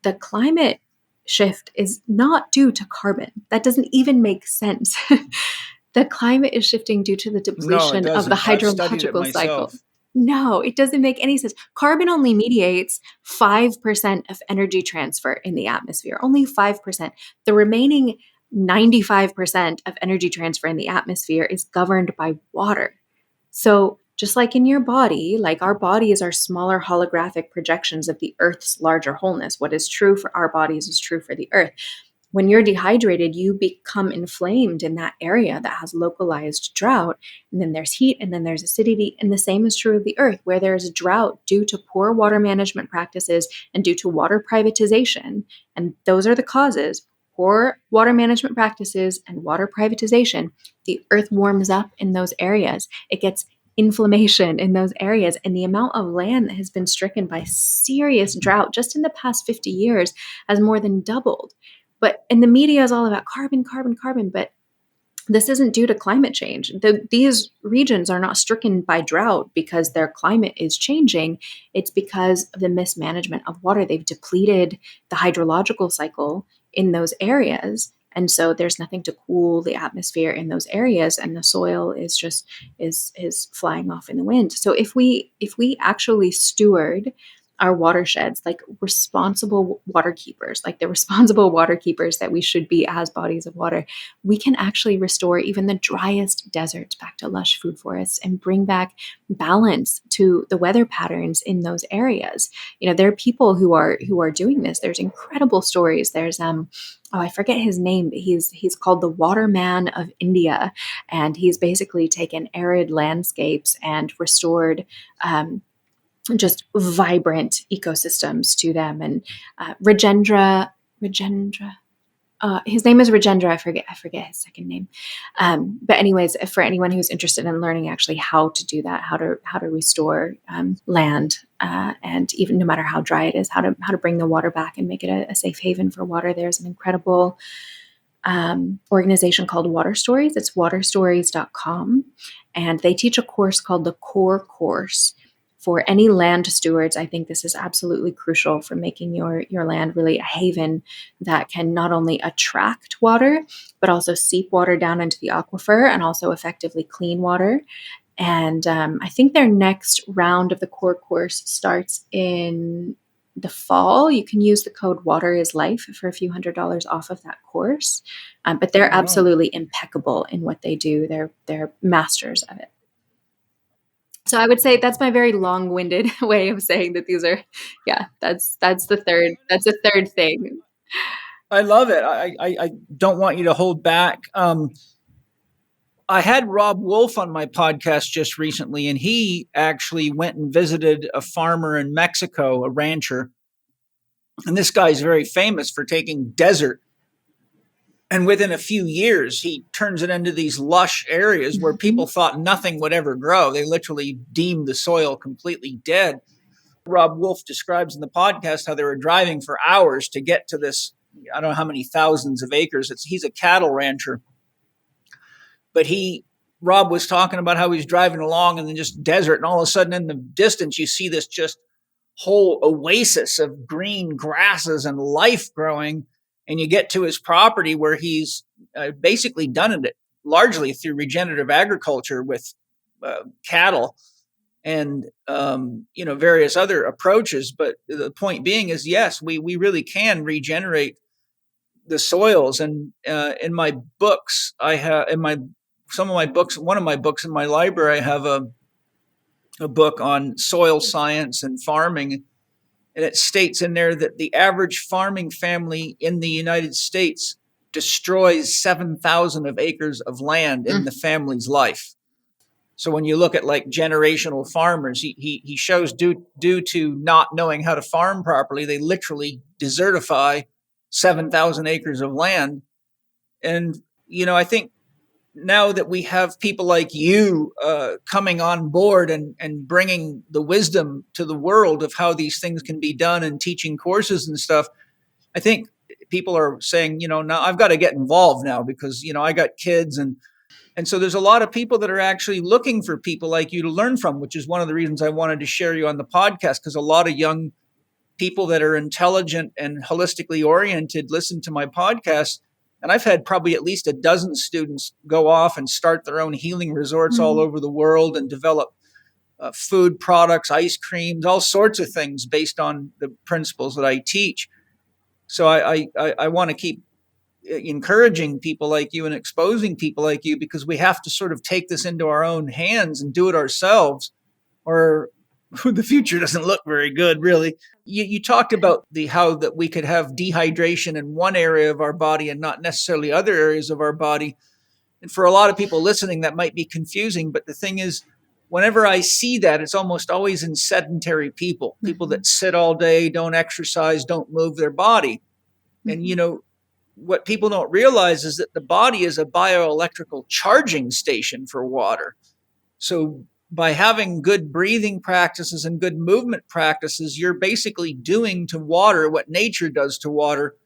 The climate shift is not due to carbon. That doesn't even make sense. The climate is shifting due to the No, it depletion of the doesn't. I've studied it hydrological cycle. myself. No, it doesn't make any sense. Carbon only mediates 5% of energy transfer in the atmosphere, only 5%. The remaining 95% of energy transfer in the atmosphere is governed by water. So, just like in your body, like our bodies are smaller holographic projections of the Earth's larger wholeness. What is true for our bodies is true for the Earth. When you're dehydrated, you become inflamed in that area that has localized drought. And then there's heat, and then there's acidity. And the same is true of the earth, where there's drought due to poor water management practices and due to water privatization. And those are the causes: poor water management practices and water privatization. The earth warms up in those areas. It gets inflammation in those areas. And the amount of land that has been stricken by serious drought just in the past 50 years has more than doubled. And the media is all about carbon, carbon, carbon, but this isn't due to climate change. These regions are not stricken by drought because their climate is changing. It's because of the mismanagement of water. They've depleted the hydrological cycle in those areas. And so there's nothing to cool the atmosphere in those areas, and the soil is just is flying off in the wind. So if we actually steward our watersheds like responsible water keepers, like the responsible water keepers that we should be as bodies of water, we can actually restore even the driest deserts back to lush food forests and bring back balance to the weather patterns in those areas. There are people who are doing this. There's incredible stories. There's I forget his name, but he's called the Waterman of India, and he's basically taken arid landscapes and restored just vibrant ecosystems to them. And Rajendra, his name is Rajendra. I forget his second name. But anyways, for anyone who's interested in learning actually how to do that, how to restore land, and even no matter how dry it is, how to bring the water back and make it a safe haven for water, there's an incredible organization called Water Stories. It's waterstories.com, and they teach a course called the Core Course. For any land stewards, I think this is absolutely crucial for making your land really a haven that can not only attract water, but also seep water down into the aquifer and also effectively clean water. And I think their next round of the core course starts in the fall, you can use the code Water is Life for a few $100s off of that course. But they're Wow. absolutely impeccable in what they do. They're masters of it. So I would say that's my very long-winded way of saying that these are, that's a third thing. I love it. I don't want you to hold back. I had Rob Wolf on my podcast just recently, and he actually went and visited a farmer in Mexico, a rancher. And this guy's very famous for taking desert. And within a few years, he turns it into these lush areas where people thought nothing would ever grow. They literally deemed the soil completely dead. Rob Wolf describes in the podcast how they were driving for hours to get to this, I don't know how many thousands of acres. He's a cattle rancher. But Rob was talking about how he's driving along and then just desert. And all of a sudden in the distance, you see this just whole oasis of green grasses and life growing. And you get to his property where he's basically done it largely through regenerative agriculture with cattle and, various other approaches. But the point being is, yes, we really can regenerate the soils. And in my books, one of my books in my library, I have a book on soil science and farming. And it states in there that the average farming family in the United States destroys 7,000 of acres of land in the family's life. So when you look at like generational farmers, he shows due to not knowing how to farm properly, they literally desertify 7,000 acres of land. And, I think now that we have people like you coming on board and bringing the wisdom to the world of how these things can be done and teaching courses and stuff, I think people are saying, now I've got to get involved now because, I got kids. And so there's a lot of people that are actually looking for people like you to learn from, which is one of the reasons I wanted to share you on the podcast, because a lot of young people that are intelligent and holistically oriented listen to my podcast. And I've had probably at least a dozen students go off and start their own healing resorts all over the world and develop food products, ice creams, all sorts of things based on the principles that I teach. So I want to keep encouraging people like you and exposing people like you, because we have to sort of take this into our own hands and do it ourselves, or the future doesn't look very good, really. You talked about how that we could have dehydration in one area of our body and not necessarily other areas of our body. And for a lot of people listening, that might be confusing. But the thing is, whenever I see that, it's almost always in sedentary people that sit all day, don't exercise, don't move their body. And, what people don't realize is that the body is a bioelectrical charging station for water. So by having good breathing practices and good movement practices, you're basically doing to water what nature does to water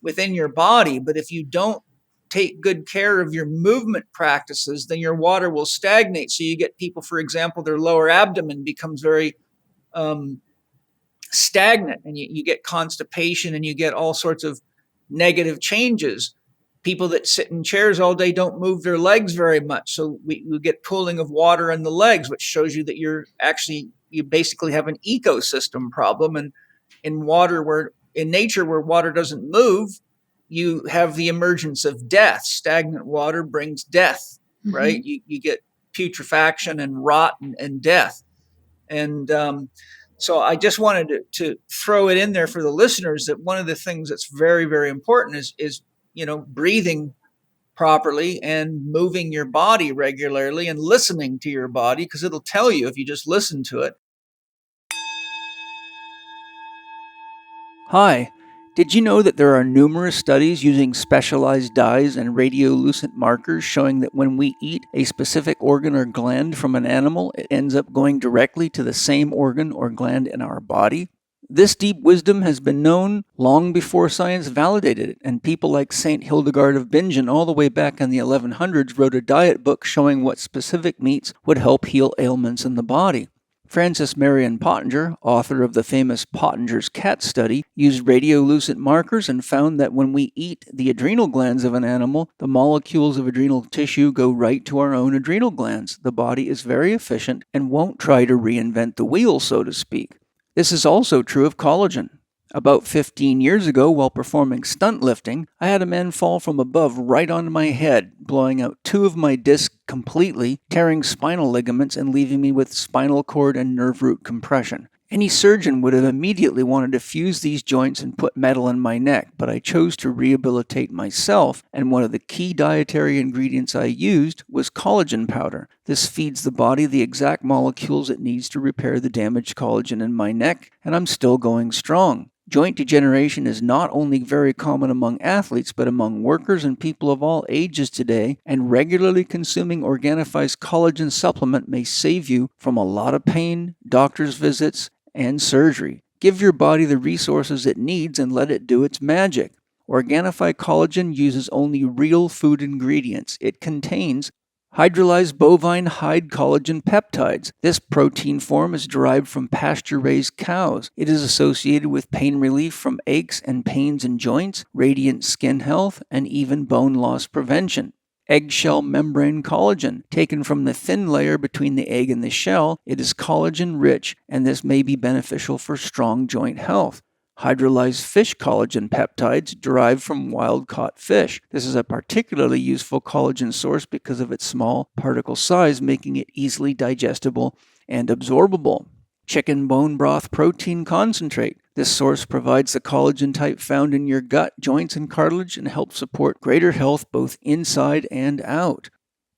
within your body. But if you don't take good care of your movement practices, then your water will stagnate. So you get people, for example, their lower abdomen becomes very stagnant, and you get constipation and you get all sorts of negative changes. People that sit in chairs all day don't move their legs very much. So we get pooling of water in the legs, which shows you that you basically have an ecosystem problem. And in nature where water doesn't move, you have the emergence of death. Stagnant water brings death, right? You get putrefaction and rot and death. And so I just wanted to throw it in there for the listeners that one of the things that's very, very important is breathing properly and moving your body regularly and listening to your body, because it'll tell you if you just listen to it. Hi. Did you know that there are numerous studies using specialized dyes and radiolucent markers showing that when we eat a specific organ or gland from an animal, it ends up going directly to the same organ or gland in our body? This deep wisdom has been known long before science validated it, and people like Saint Hildegard of Bingen all the way back in the 1100s wrote a diet book showing what specific meats would help heal ailments in the body. Frances Marion Pottenger, author of the famous Pottenger's cat study, used radiolucent markers and found that when we eat the adrenal glands of an animal, the molecules of adrenal tissue go right to our own adrenal glands. The body is very efficient and won't try to reinvent the wheel, so to speak. This is also true of collagen. About 15 years ago, while performing stunt lifting, I had a man fall from above right onto my head, blowing out 2 of my discs completely, tearing spinal ligaments and leaving me with spinal cord and nerve root compression. Any surgeon would have immediately wanted to fuse these joints and put metal in my neck, but I chose to rehabilitate myself, and one of the key dietary ingredients I used was collagen powder. This feeds the body the exact molecules it needs to repair the damaged collagen in my neck, and I'm still going strong. Joint degeneration is not only very common among athletes, but among workers and people of all ages today, and regularly consuming Organifi's collagen supplement may save you from a lot of pain, doctor's visits, and surgery. Give your body the resources it needs and let it do its magic. Organifi collagen uses only real food ingredients. It contains hydrolyzed bovine hide collagen peptides. This protein form is derived from pasture-raised cows. It is associated with pain relief from aches and pains in joints, radiant skin health, and even bone loss prevention. Eggshell membrane collagen. Taken from the thin layer between the egg and the shell, it is collagen-rich, and this may be beneficial for strong joint health. Hydrolyzed fish collagen peptides derived from wild-caught fish. This is a particularly useful collagen source because of its small particle size, making it easily digestible and absorbable. Chicken bone broth protein concentrate. This source provides the collagen type found in your gut, joints, and cartilage and helps support greater health both inside and out.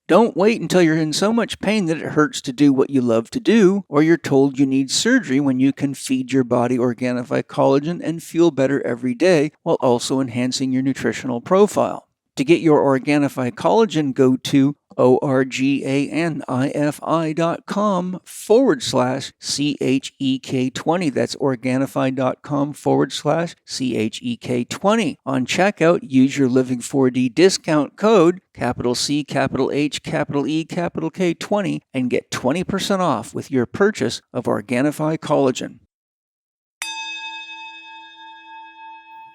Don't wait until you're in so much pain that it hurts to do what you love to do, or you're told you need surgery when you can feed your body Organifi collagen and feel better every day while also enhancing your nutritional profile. To get your Organifi collagen, go to organifi.com/CHEK20. That's Organifi.com/CHEK20. On checkout, use your Living 4D discount code, capital C, capital H, capital E, capital K 20, and get 20% off with your purchase of Organifi collagen.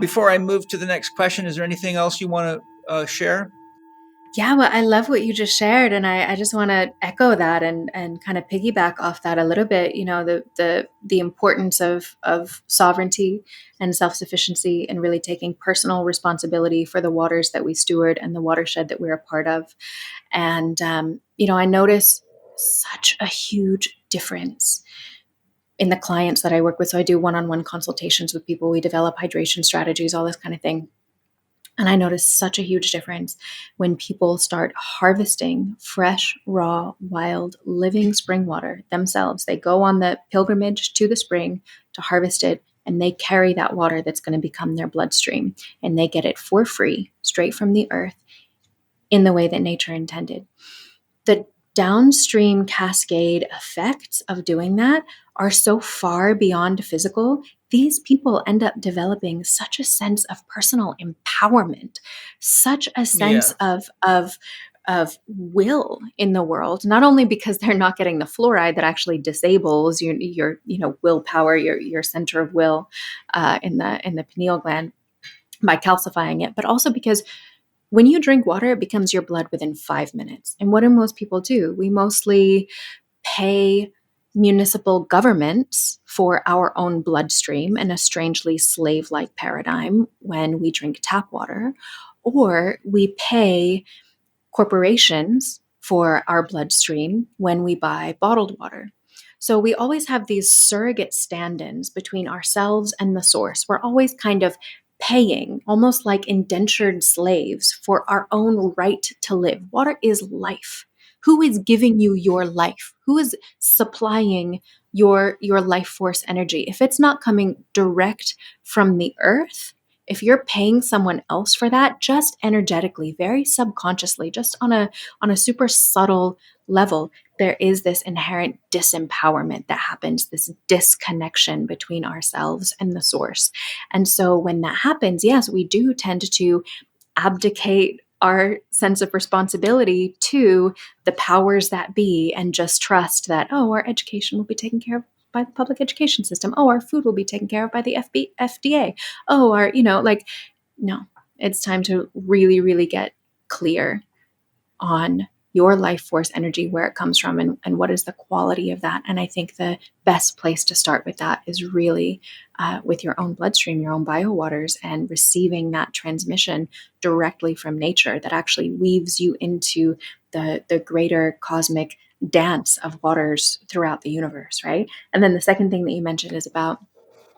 Before I move to the next question, is there anything else you want to share? Yeah, well, I love what you just shared, and I just want to echo that and kind of piggyback off that a little bit. You know, the importance of sovereignty and self-sufficiency, and really taking personal responsibility for the waters that we steward and the watershed that we're a part of. And you know, I notice such a huge difference in the clients that I work with. So I do one-on-one consultations with people. We develop hydration strategies, all this kind of thing. And I notice such a huge difference when people start harvesting fresh, raw, wild, living spring water themselves. They go on the pilgrimage to the spring to harvest it, and they carry that water that's going to become their bloodstream, and they get it for free, straight from the earth, in the way that nature intended. The downstream cascade effects of doing that are so far beyond physical. These people end up developing such a sense of personal empowerment, such a sense of will in the world, not only because they're not getting the fluoride that actually disables your willpower, your center of will in the pineal gland by calcifying it, but also because when you drink water, it becomes your blood within 5 minutes. And what do most people do? We mostly pay municipal governments for our own bloodstream in a strangely slave-like paradigm when we drink tap water, or we pay corporations for our bloodstream when we buy bottled water. So we always have these surrogate stand-ins between ourselves and the source. We're always kind of paying, almost like indentured slaves, for our own right to live. Water is life. Who is giving you your life? Who is supplying your life force energy? If it's not coming direct from the earth, if you're paying someone else for that, just energetically, very subconsciously, just on a super subtle level, there is this inherent disempowerment that happens, this disconnection between ourselves and the source. And so when that happens, yes, we do tend to abdicate our sense of responsibility to the powers that be and just trust that, oh, our education will be taken care of by the public education system. Oh, our food will be taken care of by the FDA. Oh, no, it's time to really, really get clear on your life force energy, where it comes from, and what is the quality of that. And I think the best place to start with that is really with your own bloodstream, your own biowaters, and receiving that transmission directly from nature that actually weaves you into the greater cosmic dance of waters throughout the universe, right? And then the second thing that you mentioned is about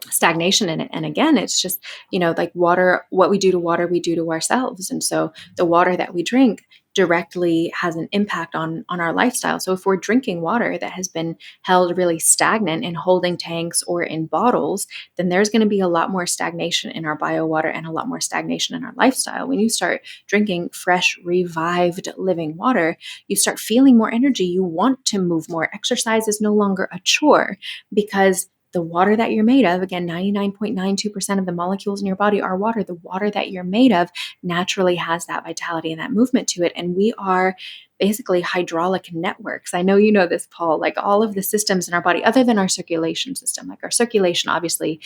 stagnation in it. And again, it's just, like water, what we do to water, we do to ourselves. And so the water that we drink directly has an impact on our lifestyle. So if we're drinking water that has been held really stagnant in holding tanks or in bottles, then there's going to be a lot more stagnation in our biowater and a lot more stagnation in our lifestyle. When you start drinking fresh, revived, living water, you start feeling more energy. You want to move more. Exercise is no longer a chore because the water that you're made of, again, 99.92% of the molecules in your body are water. The water that you're made of naturally has that vitality and that movement to it. And we are basically hydraulic networks. I know you know this, Paul, like all of the systems in our body, other than our circulation system, like our circulation obviously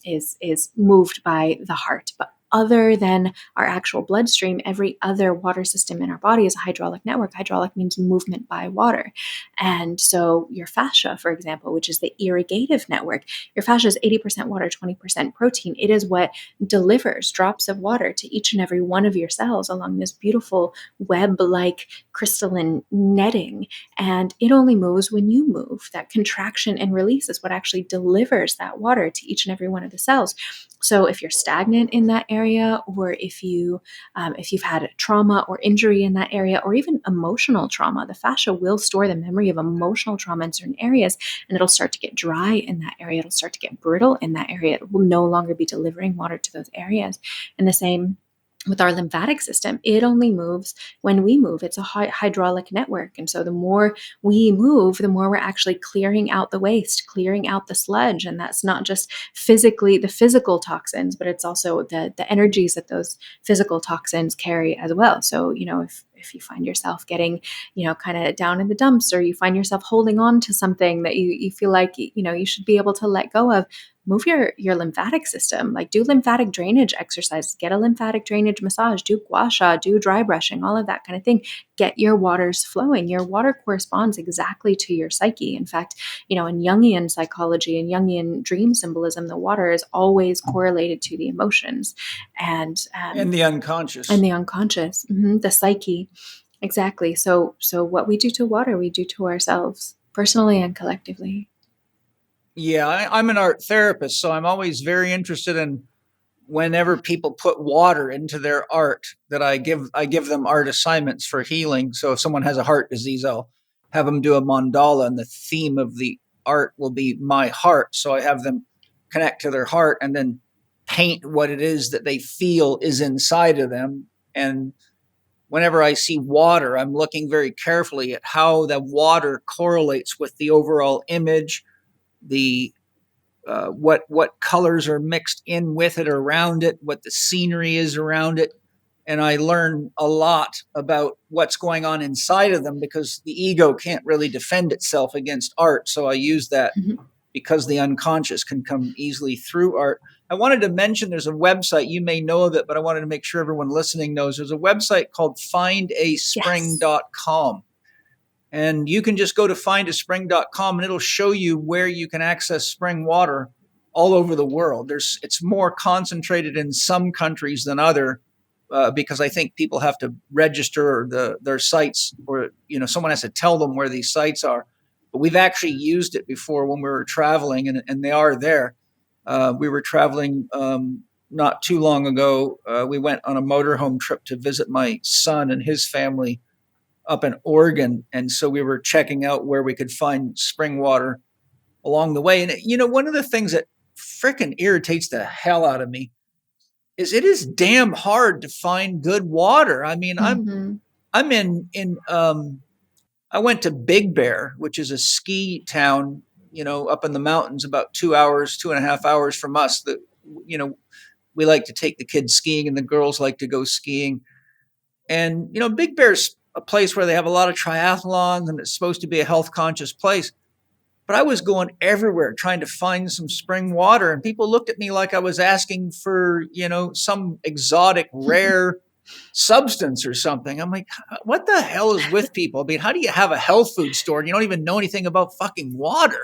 is moved by the heart, but other than our actual bloodstream, every other water system in our body is a hydraulic network. Hydraulic means movement by water. And so your fascia, for example, which is the irrigative network, your fascia is 80% water, 20% protein. It is what delivers drops of water to each and every one of your cells along this beautiful web-like crystalline netting. And it only moves when you move. That contraction and release is what actually delivers that water to each and every one of the cells. So if you're stagnant in that area, or if you've had trauma or injury in that area, or even emotional trauma, the fascia will store the memory of emotional trauma in certain areas, and it'll start to get dry in that area. It'll start to get brittle in that area. It will no longer be delivering water to those areas. And the same with our lymphatic system, it only moves when we move. It's a hydraulic network. And so the more we move, the more we're actually clearing out the waste, clearing out the sludge. And that's not just physically the physical toxins, but it's also the energies that those physical toxins carry as well. So, if you find yourself getting, kind of down in the dumps, or you find yourself holding on to something that you feel like, you should be able to let go of, move your lymphatic system. Like, do lymphatic drainage exercises, get a lymphatic drainage massage, do gua sha, do dry brushing, all of that kind of thing. Get your waters flowing. Your water corresponds exactly to your psyche. In fact, in Jungian psychology and Jungian dream symbolism, the water is always correlated to the emotions and the unconscious. The psyche. Exactly. So what we do to water, we do to ourselves, personally and collectively. Yeah, I'm an art therapist, so I'm always very interested in whenever people put water into their art, that I give them art assignments for healing. So if someone has a heart disease, I'll have them do a mandala, and the theme of the art will be my heart. So I have them connect to their heart and then paint what it is that they feel is inside of them. And whenever I see water, I'm looking very carefully at how the water correlates with the overall image, the what colors are mixed in with it, around it, what the scenery is around it. And I learn a lot about what's going on inside of them, because the ego can't really defend itself against art. So I use that because the unconscious can come easily through art. I wanted to mention there's a website, you may know of it, but I wanted to make sure everyone listening knows. There's a website called findaspring.com. Yes. And you can just go to findaspring.com and it'll show you where you can access spring water all over the world. It's more concentrated in some countries than other, because I think people have to register their sites, or someone has to tell them where these sites are. But we've actually used it before when we were traveling, and they are there. We were traveling not too long ago. We went on a motorhome trip to visit my son and his family up in Oregon. And so we were checking out where we could find spring water along the way. And, one of the things that frickin' irritates the hell out of me is it is damn hard to find good water. I mean, I'm I went to Big Bear, which is a ski town, up in the mountains, about 2.5 hours from us. That, we like to take the kids skiing and the girls like to go skiing. And, Big Bear's a place where they have a lot of triathlons, and it's supposed to be a health conscious place. But I was going everywhere trying to find some spring water, and people looked at me like I was asking for, some exotic, rare substance or something. I'm like, what the hell is with people? I mean, how do you have a health food store and you don't even know anything about fucking water?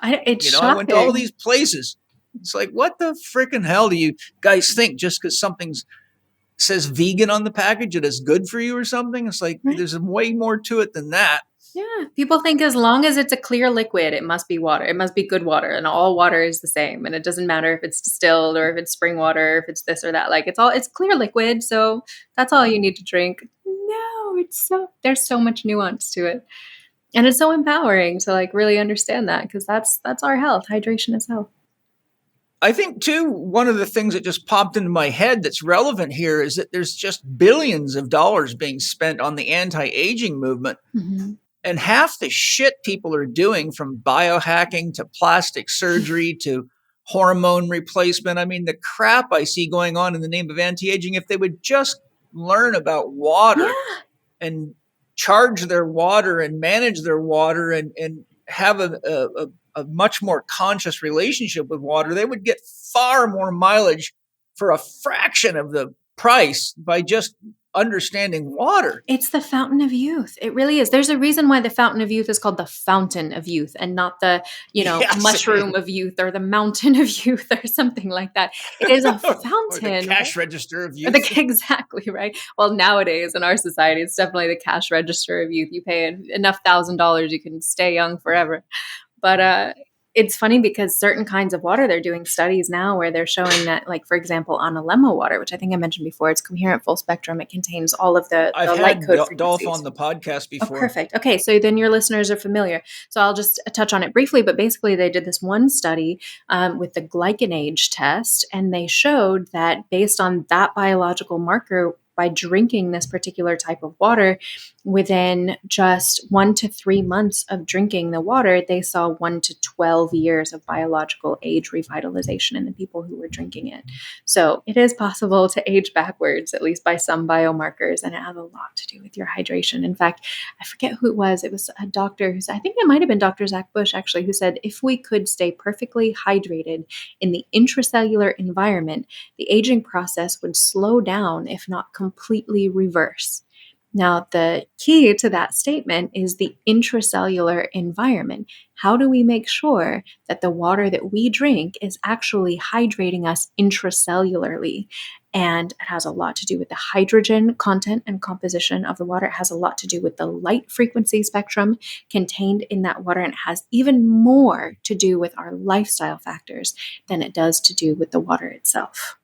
It's I went to all these places. It's like, what the freaking hell do you guys think? Just because something's says vegan on the package, it is good for you or something? It's like, Right. there's way more to it than that. Yeah, people think as long as it's a clear liquid, it must be water. It must be good water, and all water is the same. And it doesn't matter if it's distilled or if it's spring water, if it's this or that. Like it's clear liquid, so that's all you need to drink. No, there's so much nuance to it, and it's so empowering to like really understand that because that's our health. Hydration is health. I think, too, one of the things that just popped into my head that's relevant here is that there's just billions of dollars being spent on the anti-aging movement. Mm-hmm. And half the shit people are doing, from biohacking to plastic surgery to hormone replacement. I mean, the crap I see going on in the name of anti-aging, if they would just learn about water and charge their water and manage their water and have a much more conscious relationship with water, they would get far more mileage for a fraction of the price by just understanding water. It's the fountain of youth. It really is. There's a reason why the fountain of youth is called the fountain of youth and not the, Yes. mushroom of youth or the mountain of youth or something like that. It is a Or fountain. the cash register of youth. Exactly, right? Well, nowadays in our society, it's definitely the cash register of youth. You pay enough $1,000, you can stay young forever. But it's funny because certain kinds of water, they're doing studies now where they're showing that, like, for example, Analemo water, which I think I mentioned before, it's coherent full spectrum. It contains all of the I've light had code Dolph frequencies. on the podcast Oh, before. perfect. Okay, so then your listeners are familiar. So I'll just touch on it briefly, but basically they did this one study with the glycanage test, and they showed that based on that biological marker, by drinking this particular type of water, within just 1 to 3 months of drinking the water, they saw 1 to 12 years of biological age revitalization in the people who were drinking it. So it is possible to age backwards, at least by some biomarkers, and it has a lot to do with your hydration. In fact, I forget who it was. It was a doctor who said, I think it might have been Dr. Zach Bush actually, who said, if we could stay perfectly hydrated in the intracellular environment, the aging process would slow down, if not completely reverse. Now, the key to that statement is the intracellular environment. How do we make sure that the water that we drink is actually hydrating us intracellularly? And it has a lot to do with the hydrogen content and composition of the water. It has a lot to do with the light frequency spectrum contained in that water. And it has even more to do with our lifestyle factors than it does to do with the water itself.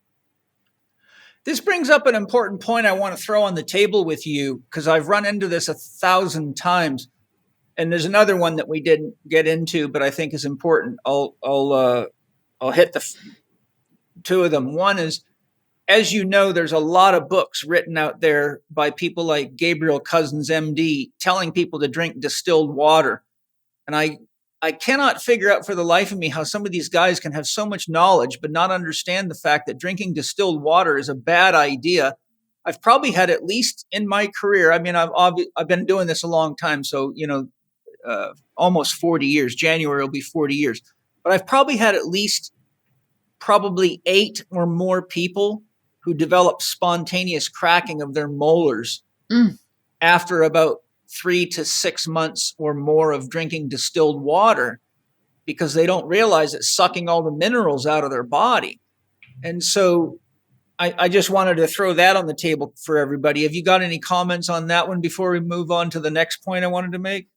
This brings up an important point I want to throw on the table with you, because I've run into this 1,000 times. And there's another one that we didn't get into, but I think is important. I'll hit the two of them. One is, as you know, there's a lot of books written out there by people like Gabriel Cousens, MD, telling people to drink distilled water. And I cannot figure out for the life of me how some of these guys can have so much knowledge but not understand the fact that drinking distilled water is a bad idea. I've probably had, at least in my career, I mean, I've been doing this a long time, so, almost 40 years. January will be 40 years. But I've probably had at least probably 8 or more people who develop spontaneous cracking of their molars after about 3 to 6 months or more of drinking distilled water, because they don't realize it's sucking all the minerals out of their body. And so I just wanted to throw that on the table for everybody. Have you got any comments on that one before we move on to the next point I wanted to make?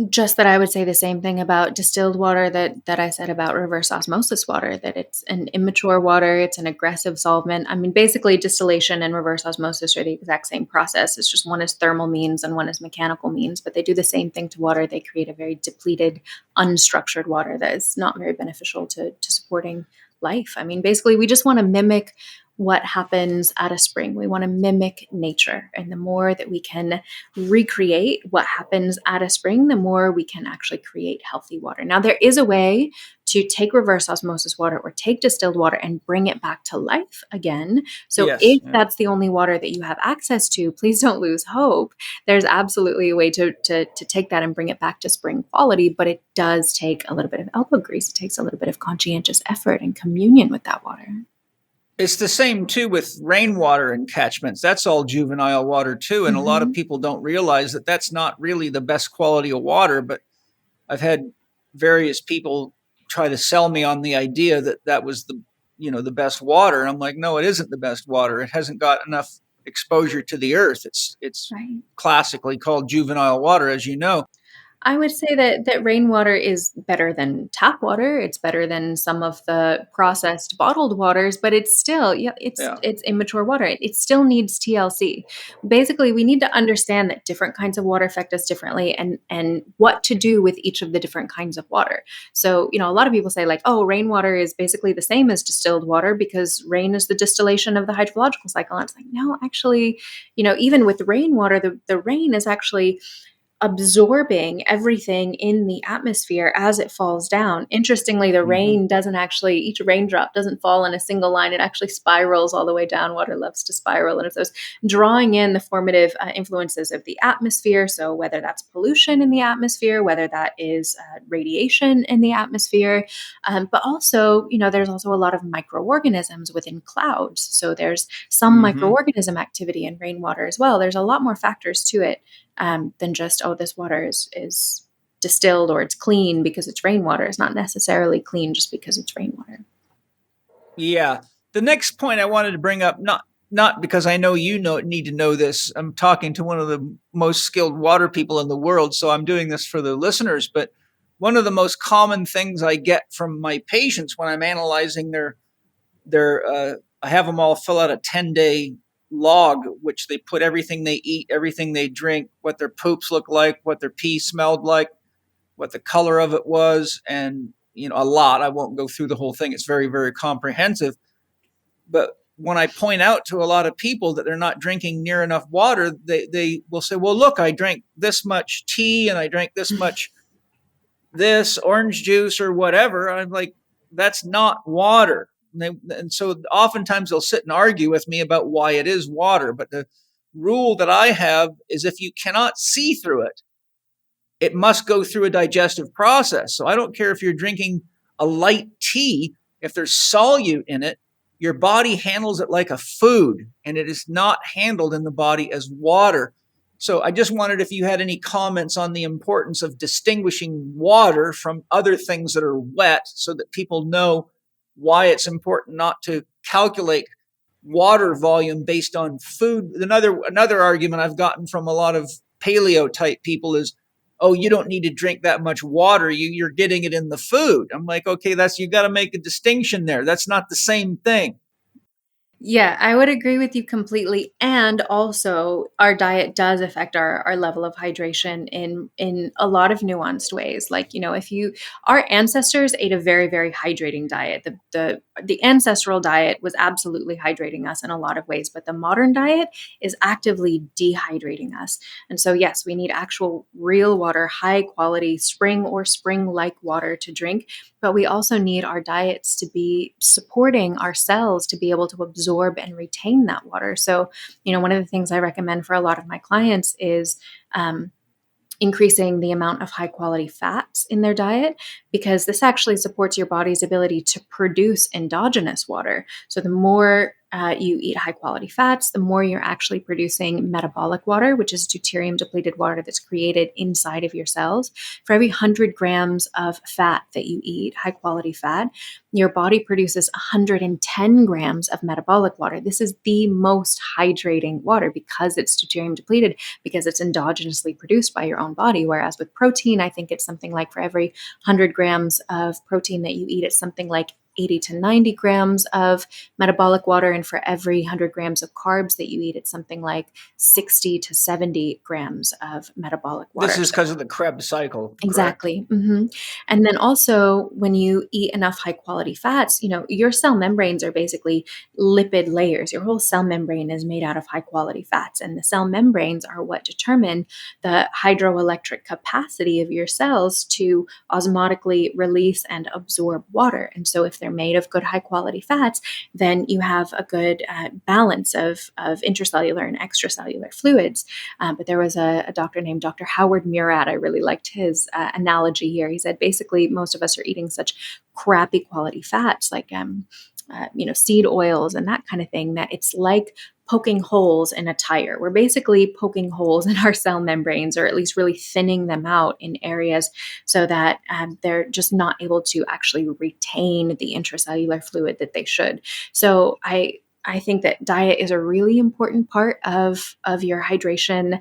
Just that I would say the same thing about distilled water that I said about reverse osmosis water, that it's an immature water, it's an aggressive solvent. I mean, basically distillation and reverse osmosis are the exact same process. It's just one is thermal means and one is mechanical means, but they do the same thing to water. They create a very depleted, unstructured water that is not very beneficial to supporting life. I mean, basically we just want to mimic what happens at a spring. We want to mimic nature. And the more that we can recreate what happens at a spring, the more we can actually create healthy water. Now, there is a way to take reverse osmosis water or take distilled water and bring it back to life again. So if that's the only water that you have access to, please don't lose hope. There's absolutely a way to take that and bring it back to spring quality, but it does take a little bit of elbow grease. It takes a little bit of conscientious effort and communion with that water. It's the same, too, with rainwater and catchments. That's all juvenile water, too. And a lot of people don't realize that that's not really the best quality of water. But I've had various people try to sell me on the idea that that was the best water. And I'm like, no, it isn't the best water. It hasn't got enough exposure to the earth. It's Right. classically called juvenile water, as you know. I would say that rainwater is better than tap water. It's better than some of the processed bottled waters, but it's still, Yeah. it's immature water. It still needs TLC. Basically, we need to understand that different kinds of water affect us differently, and what to do with each of the different kinds of water. So, a lot of people say like, oh, rainwater is basically the same as distilled water because rain is the distillation of the hydrological cycle. And it's like, no, actually, even with rainwater, the rain is actually absorbing everything in the atmosphere as it falls down. Interestingly, the rain doesn't actually, each raindrop doesn't fall in a single line. It actually spirals all the way down. Water loves to spiral. And it's drawing in the formative influences of the atmosphere. So whether that's pollution in the atmosphere, whether that is radiation in the atmosphere, but also, there's also a lot of microorganisms within clouds. So there's some microorganism activity in rainwater as well. There's a lot more factors to it than just, oh, this water is distilled or it's clean because it's rainwater. It's not necessarily clean just because it's rainwater. Yeah. The next point I wanted to bring up, not because I know need to know this. I'm talking to one of the most skilled water people in the world, so I'm doing this for the listeners. But one of the most common things I get from my patients when I'm analyzing I have them all fill out a 10-day log, which they put everything they eat, everything they drink, what their poops look like, what their pee smelled like, what the color of it was, and a lot. I won't go through the whole thing. It's very, very comprehensive. But when I point out to a lot of people that they're not drinking near enough water, they will say, well, look, I drank this much tea and I drank this much this orange juice or whatever. I'm like, that's not water. And so oftentimes they'll sit and argue with me about why it is water. But the rule that I have is if you cannot see through it, it must go through a digestive process. So I don't care if you're drinking a light tea, if there's solute in it, your body handles it like a food, and it is not handled in the body as water. So I just wondered if you had any comments on the importance of distinguishing water from other things that are wet so that people know why it's important not to calculate water volume based on food. Another argument I've gotten from a lot of paleo type people is, oh, you don't need to drink that much water. You're getting it in the food. I'm like, okay, you got to make a distinction there. That's not the same thing. Yeah, I would agree with you completely. And also, our diet does affect our level of hydration in a lot of nuanced ways. Like, our ancestors ate a very, very hydrating diet. The ancestral diet was absolutely hydrating us in a lot of ways, but the modern diet is actively dehydrating us. And so, yes, we need actual real water, high quality spring or spring-like water to drink. But we also need our diets to be supporting our cells to be able to absorb and retain that water. So, one of the things I recommend for a lot of my clients is increasing the amount of high quality fats in their diet, because this actually supports your body's ability to produce endogenous water. So the more you eat high quality fats, the more you're actually producing metabolic water, which is deuterium depleted water that's created inside of your cells. For every 100 grams of fat that you eat, high quality fat, your body produces 110 grams of metabolic water. This is the most hydrating water because it's deuterium depleted, because it's endogenously produced by your own body. Whereas with protein, I think it's something like for every 100 grams of protein that you eat, it's something like 80 to 90 grams of metabolic water. And for every 100 grams of carbs that you eat, it's something like 60 to 70 grams of metabolic water. This is because of the Krebs cycle. Exactly. Mm-hmm. And then also when you eat enough high quality fats, your cell membranes are basically lipid layers. Your whole cell membrane is made out of high quality fats. And the cell membranes are what determine the hydroelectric capacity of your cells to osmotically release and absorb water. And so if they're made of good high quality fats, then you have a good balance of intracellular and extracellular fluids. But there was a doctor named Dr. Howard Murat. I really liked his analogy here. He said basically most of us are eating such crappy quality fats like seed oils and that kind of thing, that it's like poking holes in a tire. We're basically poking holes in our cell membranes, or at least really thinning them out in areas so that they're just not able to actually retain the intracellular fluid that they should. So I think that diet is a really important part of your hydration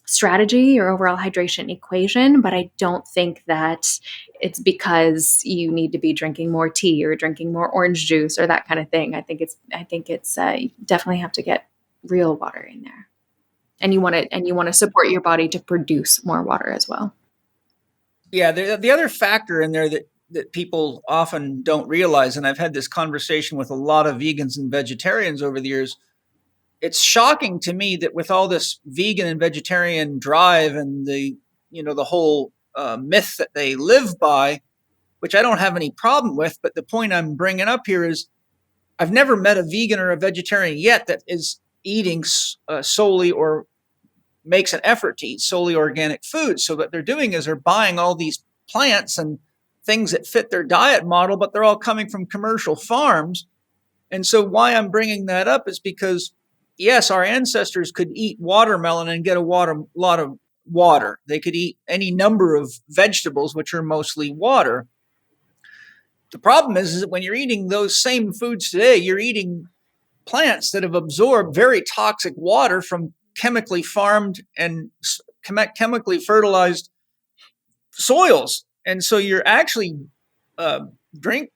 strategy, your overall hydration equation. But I don't think that it's because you need to be drinking more tea or drinking more orange juice or that kind of thing. I think it's you definitely have to get real water in there, and you want to support your body to produce more water as well. Yeah, the other factor in there that people often don't realize, and I've had this conversation with a lot of vegans and vegetarians over the years, it's shocking to me that with all this vegan and vegetarian drive and the whole myth that they live by, which I don't have any problem with, but the point I'm bringing up here is I've never met a vegan or a vegetarian yet that is eating solely or makes an effort to eat solely organic food. So what they're doing is they're buying all these plants and things that fit their diet model, but they're all coming from commercial farms. And so why I'm bringing that up is because, yes, our ancestors could eat watermelon and get a lot of water. They could eat any number of vegetables, which are mostly water. The problem is that when you're eating those same foods today, you're eating plants that have absorbed very toxic water from chemically farmed and chemically fertilized soils. And so you're actually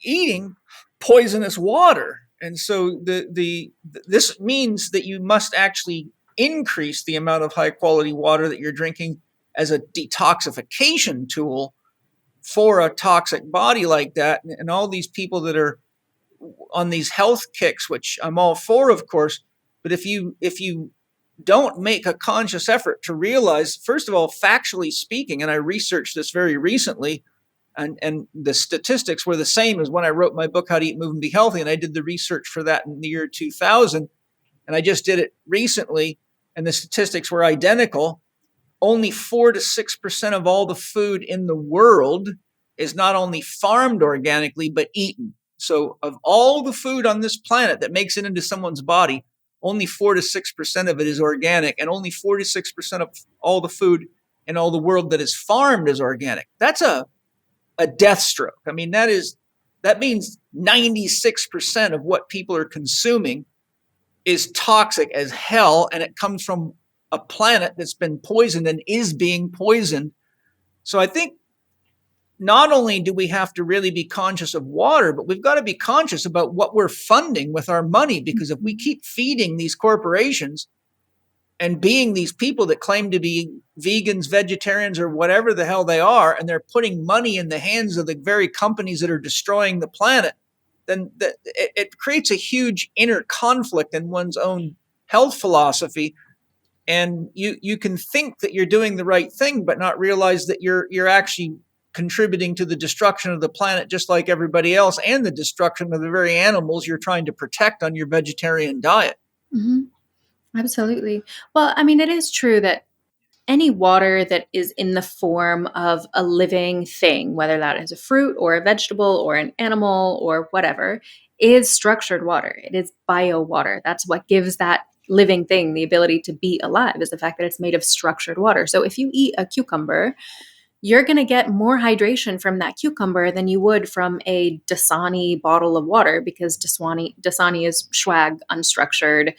eating poisonous water. And so this means that you must actually increase the amount of high quality water that you're drinking as a detoxification tool for a toxic body like that. And all these people that are on these health kicks, which I'm all for, of course, but if you don't make a conscious effort to realize, first of all, factually speaking, and I researched this very recently, and the statistics were the same as when I wrote my book, How to Eat, Move, and Be Healthy, and I did the research for that in the year 2000, and I just did it recently, and the statistics were identical. Only 4 to 6% of all the food in the world is not only farmed organically, but eaten. So of all the food on this planet that makes it into someone's body, only 4 to 6% of it is organic, and only 4 to 6% of all the food in all the world that is farmed is organic. That's a death stroke. I mean, that means 96% of what people are consuming is toxic as hell, and it comes from a planet that's been poisoned and is being poisoned. So I think not only do we have to really be conscious of water, but we've got to be conscious about what we're funding with our money, because if we keep feeding these corporations and being these people that claim to be vegans, vegetarians, or whatever the hell they are, and they're putting money in the hands of the very companies that are destroying the planet, then it creates a huge inner conflict in one's own health philosophy. And you can think that you're doing the right thing, but not realize that you're actually contributing to the destruction of the planet, just like everybody else, and the destruction of the very animals you're trying to protect on your vegetarian diet. Mm-hmm. Absolutely. Well, I mean, it is true that any water that is in the form of a living thing, whether that is a fruit or a vegetable or an animal or whatever, is structured water. It is bio water. That's what gives that living thing the ability to be alive, is the fact that it's made of structured water. So if you eat a cucumber, you're going to get more hydration from that cucumber than you would from a Dasani bottle of water, because Dasani is swag, unstructured,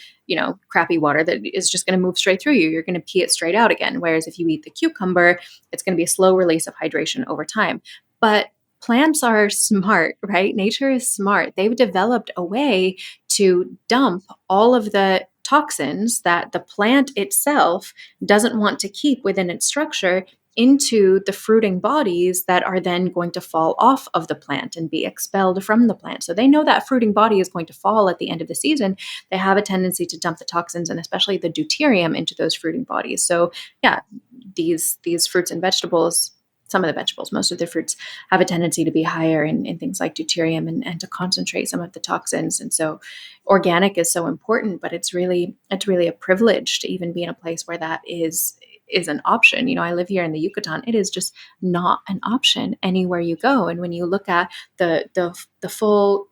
crappy water that is just going to move straight through you. You're going to pee it straight out again. Whereas if you eat the cucumber, it's going to be a slow release of hydration over time. But plants are smart, right? Nature is smart. They've developed a way to dump all of the toxins that the plant itself doesn't want to keep within its structure into the fruiting bodies that are then going to fall off of the plant and be expelled from the plant. So they know that fruiting body is going to fall at the end of the season. They have a tendency to dump the toxins and especially the deuterium into those fruiting bodies. So yeah, these fruits and vegetables, some of the vegetables, most of the fruits, have a tendency to be higher in things like deuterium and to concentrate some of the toxins. And so organic is so important, but it's really a privilege to even be in a place where that is an option. I live here in the Yucatan. It is just not an option anywhere you go. And when you look at the full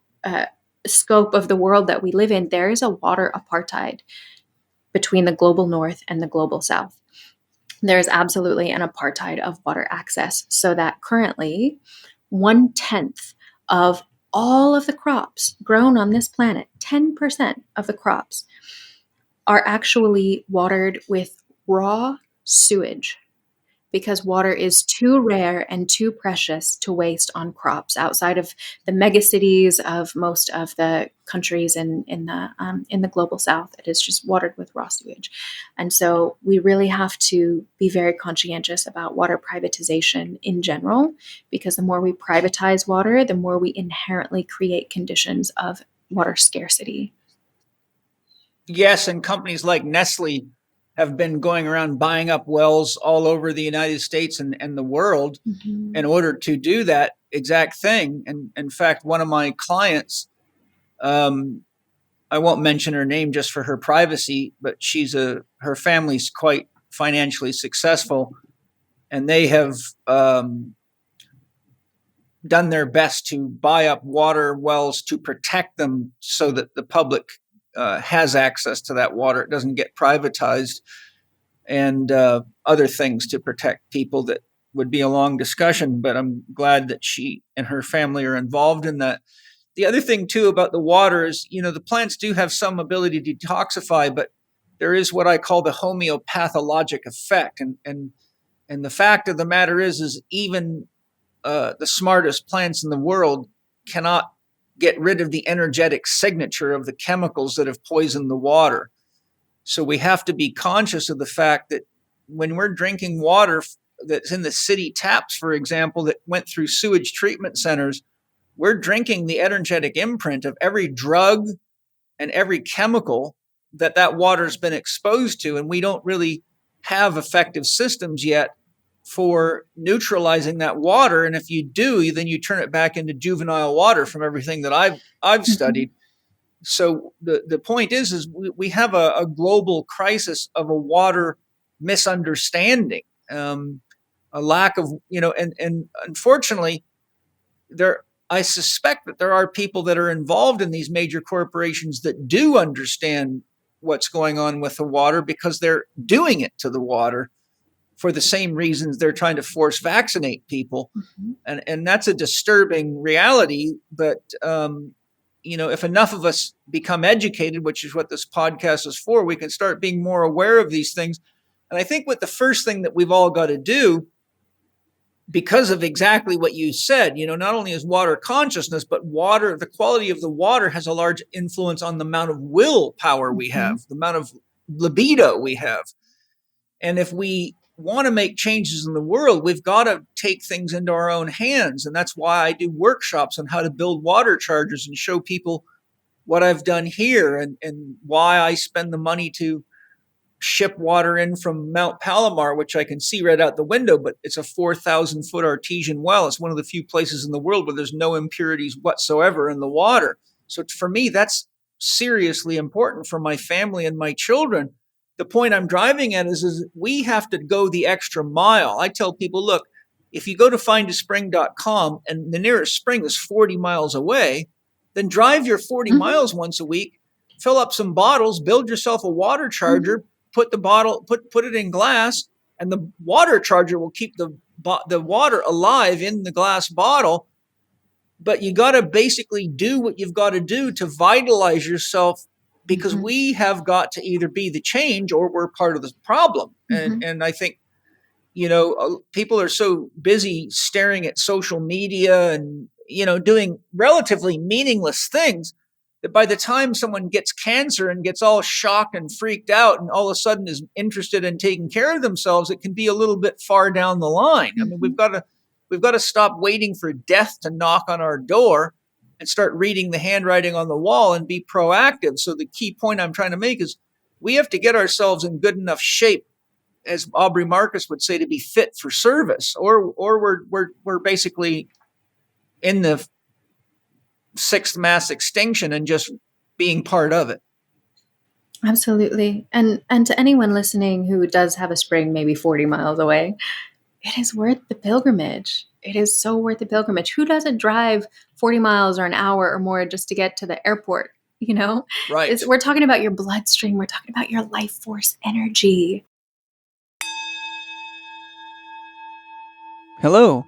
scope of the world that we live in, there is a water apartheid between the global north and the global south. There is absolutely an apartheid of water access, so that currently 1/10 of all of the crops grown on this planet, 10% of the crops, are actually watered with raw sewage, because water is too rare and too precious to waste on crops outside of the megacities of most of the countries in the global south. It is just watered with raw sewage. And so we really have to be very conscientious about water privatization in general, because the more we privatize water, the more we inherently create conditions of water scarcity. Yes, and companies like Nestle have been going around buying up wells all over the United States and the world in order to do that exact thing. And in fact, one of my clients, I won't mention her name just for her privacy, but her family's quite financially successful, and they have done their best to buy up water wells to protect them so that the public has access to that water. It doesn't get privatized, and other things to protect people that would be a long discussion, but I'm glad that she and her family are involved in that. The other thing too about the water is, the plants do have some ability to detoxify, but there is what I call the homeopathologic effect. And the fact of the matter is even the smartest plants in the world cannot get rid of the energetic signature of the chemicals that have poisoned the water. So we have to be conscious of the fact that when we're drinking water that's in the city taps, for example, that went through sewage treatment centers, we're drinking the energetic imprint of every drug and every chemical that water's been exposed to. And we don't really have effective systems yet for neutralizing that water. And if you do, then you turn it back into juvenile water from everything that I've studied. So the point is we have a global crisis of a water misunderstanding, a lack of, and unfortunately, I suspect that there are people that are involved in these major corporations that do understand what's going on with the water, because they're doing it to the water for the same reasons they're trying to force vaccinate people. And that's a disturbing reality. But, if enough of us become educated, which is what this podcast is for, we can start being more aware of these things. And I think what the first thing that we've all got to do, because of exactly what you said, not only is water consciousness, but the quality of the water has a large influence on the amount of willpower we have, the amount of libido we have. And if we want to make changes in the world, we've got to take things into our own hands. And that's why I do workshops on how to build water chargers and show people what I've done here and why I spend the money to ship water in from Mount Palomar, which I can see right out the window, but it's a 4,000-foot artesian well. It's one of the few places in the world where there's no impurities whatsoever in the water. So for me, that's seriously important for my family and my children. The point I'm driving at is we have to go the extra mile. I tell people, look, if you go to findaspring.com and the nearest spring is 40 miles away, then drive your 40 miles once a week, fill up some bottles, build yourself a water charger, put the bottle, put it in glass, and the water charger will keep the water alive in the glass bottle. But you got to basically do what you've got to do to vitalize yourself, because we have got to either be the change or we're part of the problem. And I think, people are so busy staring at social media and, doing relatively meaningless things that by the time someone gets cancer and gets all shocked and freaked out and all of a sudden is interested in taking care of themselves, it can be a little bit far down the line. I mean, we've got to stop waiting for death to knock on our door and start reading the handwriting on the wall and be proactive. So the key point I'm trying to make is we have to get ourselves in good enough shape, as Aubrey Marcus would say, to be fit for service, or we're basically in the sixth mass extinction and just being part of it. Absolutely. And to anyone listening who does have a spring maybe 40 miles away, it is worth the pilgrimage. it is so worth the pilgrimage. Who doesn't drive 40 miles or an hour or more just to get to the airport? Right. We're talking about your bloodstream. We're talking about your life force energy. Hello.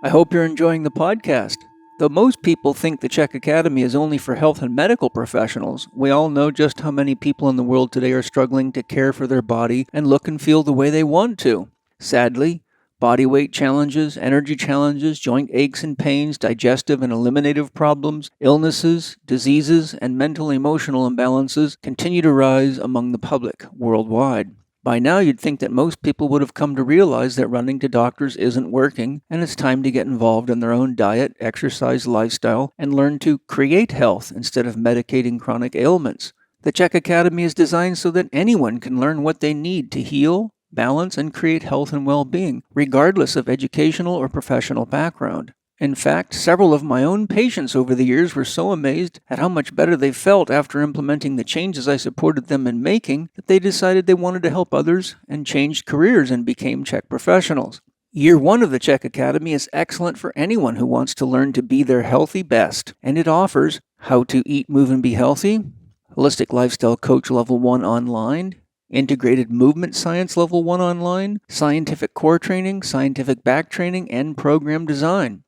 I hope you're enjoying the podcast. Though most people think the Chek Academy is only for health and medical professionals, we all know just how many people in the world today are struggling to care for their body and look and feel the way they want to. Sadly, body weight challenges, energy challenges, joint aches and pains, digestive and eliminative problems, illnesses, diseases, and mental emotional imbalances continue to rise among the public worldwide. By now, you'd think that most people would have come to realize that running to doctors isn't working, and it's time to get involved in their own diet, exercise, lifestyle, and learn to create health instead of medicating chronic ailments. The Chek Academy is designed so that anyone can learn what they need to heal, balance, and create health and well-being, regardless of educational or professional background. In fact, several of my own patients over the years were so amazed at how much better they felt after implementing the changes I supported them in making that they decided they wanted to help others and changed careers and became Chek professionals. Year 1 of the Chek Academy is excellent for anyone who wants to learn to be their healthy best, and it offers How to Eat, Move, and Be Healthy, Holistic Lifestyle Coach Level 1 online, Integrated Movement Science Level 1 online, Scientific Core Training, Scientific Back Training, and Program Design.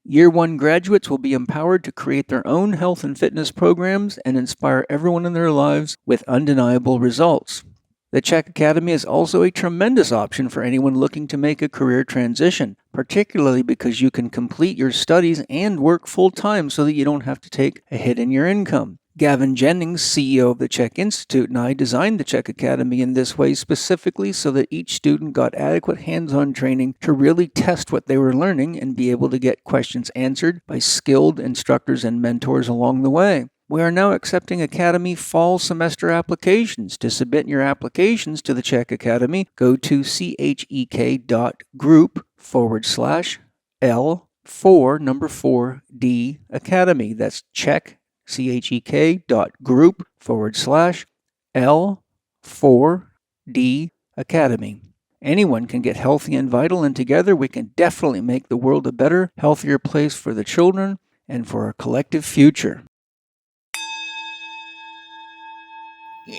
Year 1 graduates will be empowered to create their own health and fitness programs and inspire everyone in their lives with undeniable results. The Chek Academy is also a tremendous option for anyone looking to make a career transition, particularly because you can complete your studies and work full-time so that you don't have to take a hit in your income. Gavin Jennings, CEO of the Chek Institute, and I designed the Chek Academy in this way specifically so that each student got adequate hands-on training to really test what they were learning and be able to get questions answered by skilled instructors and mentors along the way. We are now accepting Academy fall semester applications. To submit your applications to the Chek Academy, go to chek.group/L4 Academy. That's Chek chek.group/L4D Academy. Anyone can get healthy and vital, and together we can definitely make the world a better, healthier place for the children and for our collective future.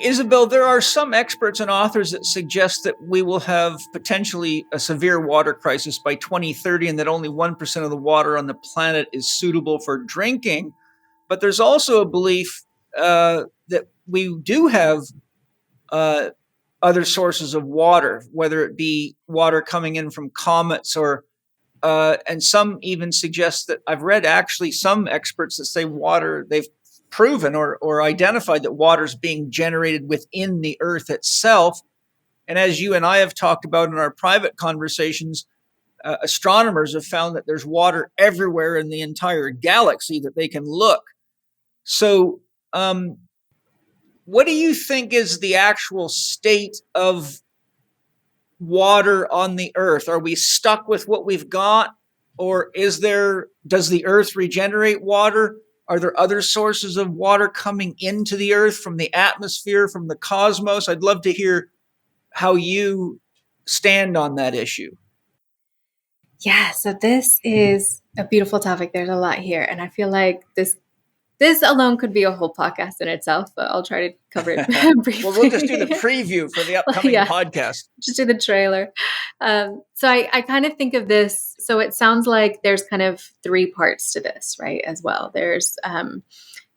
Isabel, there are some experts and authors that suggest that we will have potentially a severe water crisis by 2030 and that only 1% of the water on the planet is suitable for drinking. But there's also a belief that we do have other sources of water, whether it be water coming in from comets and some even suggest that I've read actually some experts that say water, they've proven or identified that water is being generated within the earth itself. And as you and I have talked about in our private conversations, astronomers have found that there's water everywhere in the entire galaxy that they can look. So, what do you think is the actual state of water on the earth? Are we stuck with what we've got? Or does the earth regenerate water? Are there other sources of water coming into the earth from the atmosphere, from the cosmos? I'd love to hear how you stand on that issue. Yeah, so this is a beautiful topic. There's a lot here. And I feel like this alone could be a whole podcast in itself, but I'll try to cover it briefly. Well, we'll just do the preview for the upcoming podcast. Just do the trailer. So I kind of think of this. So it sounds like there's kind of 3 parts to this, right, as well. There's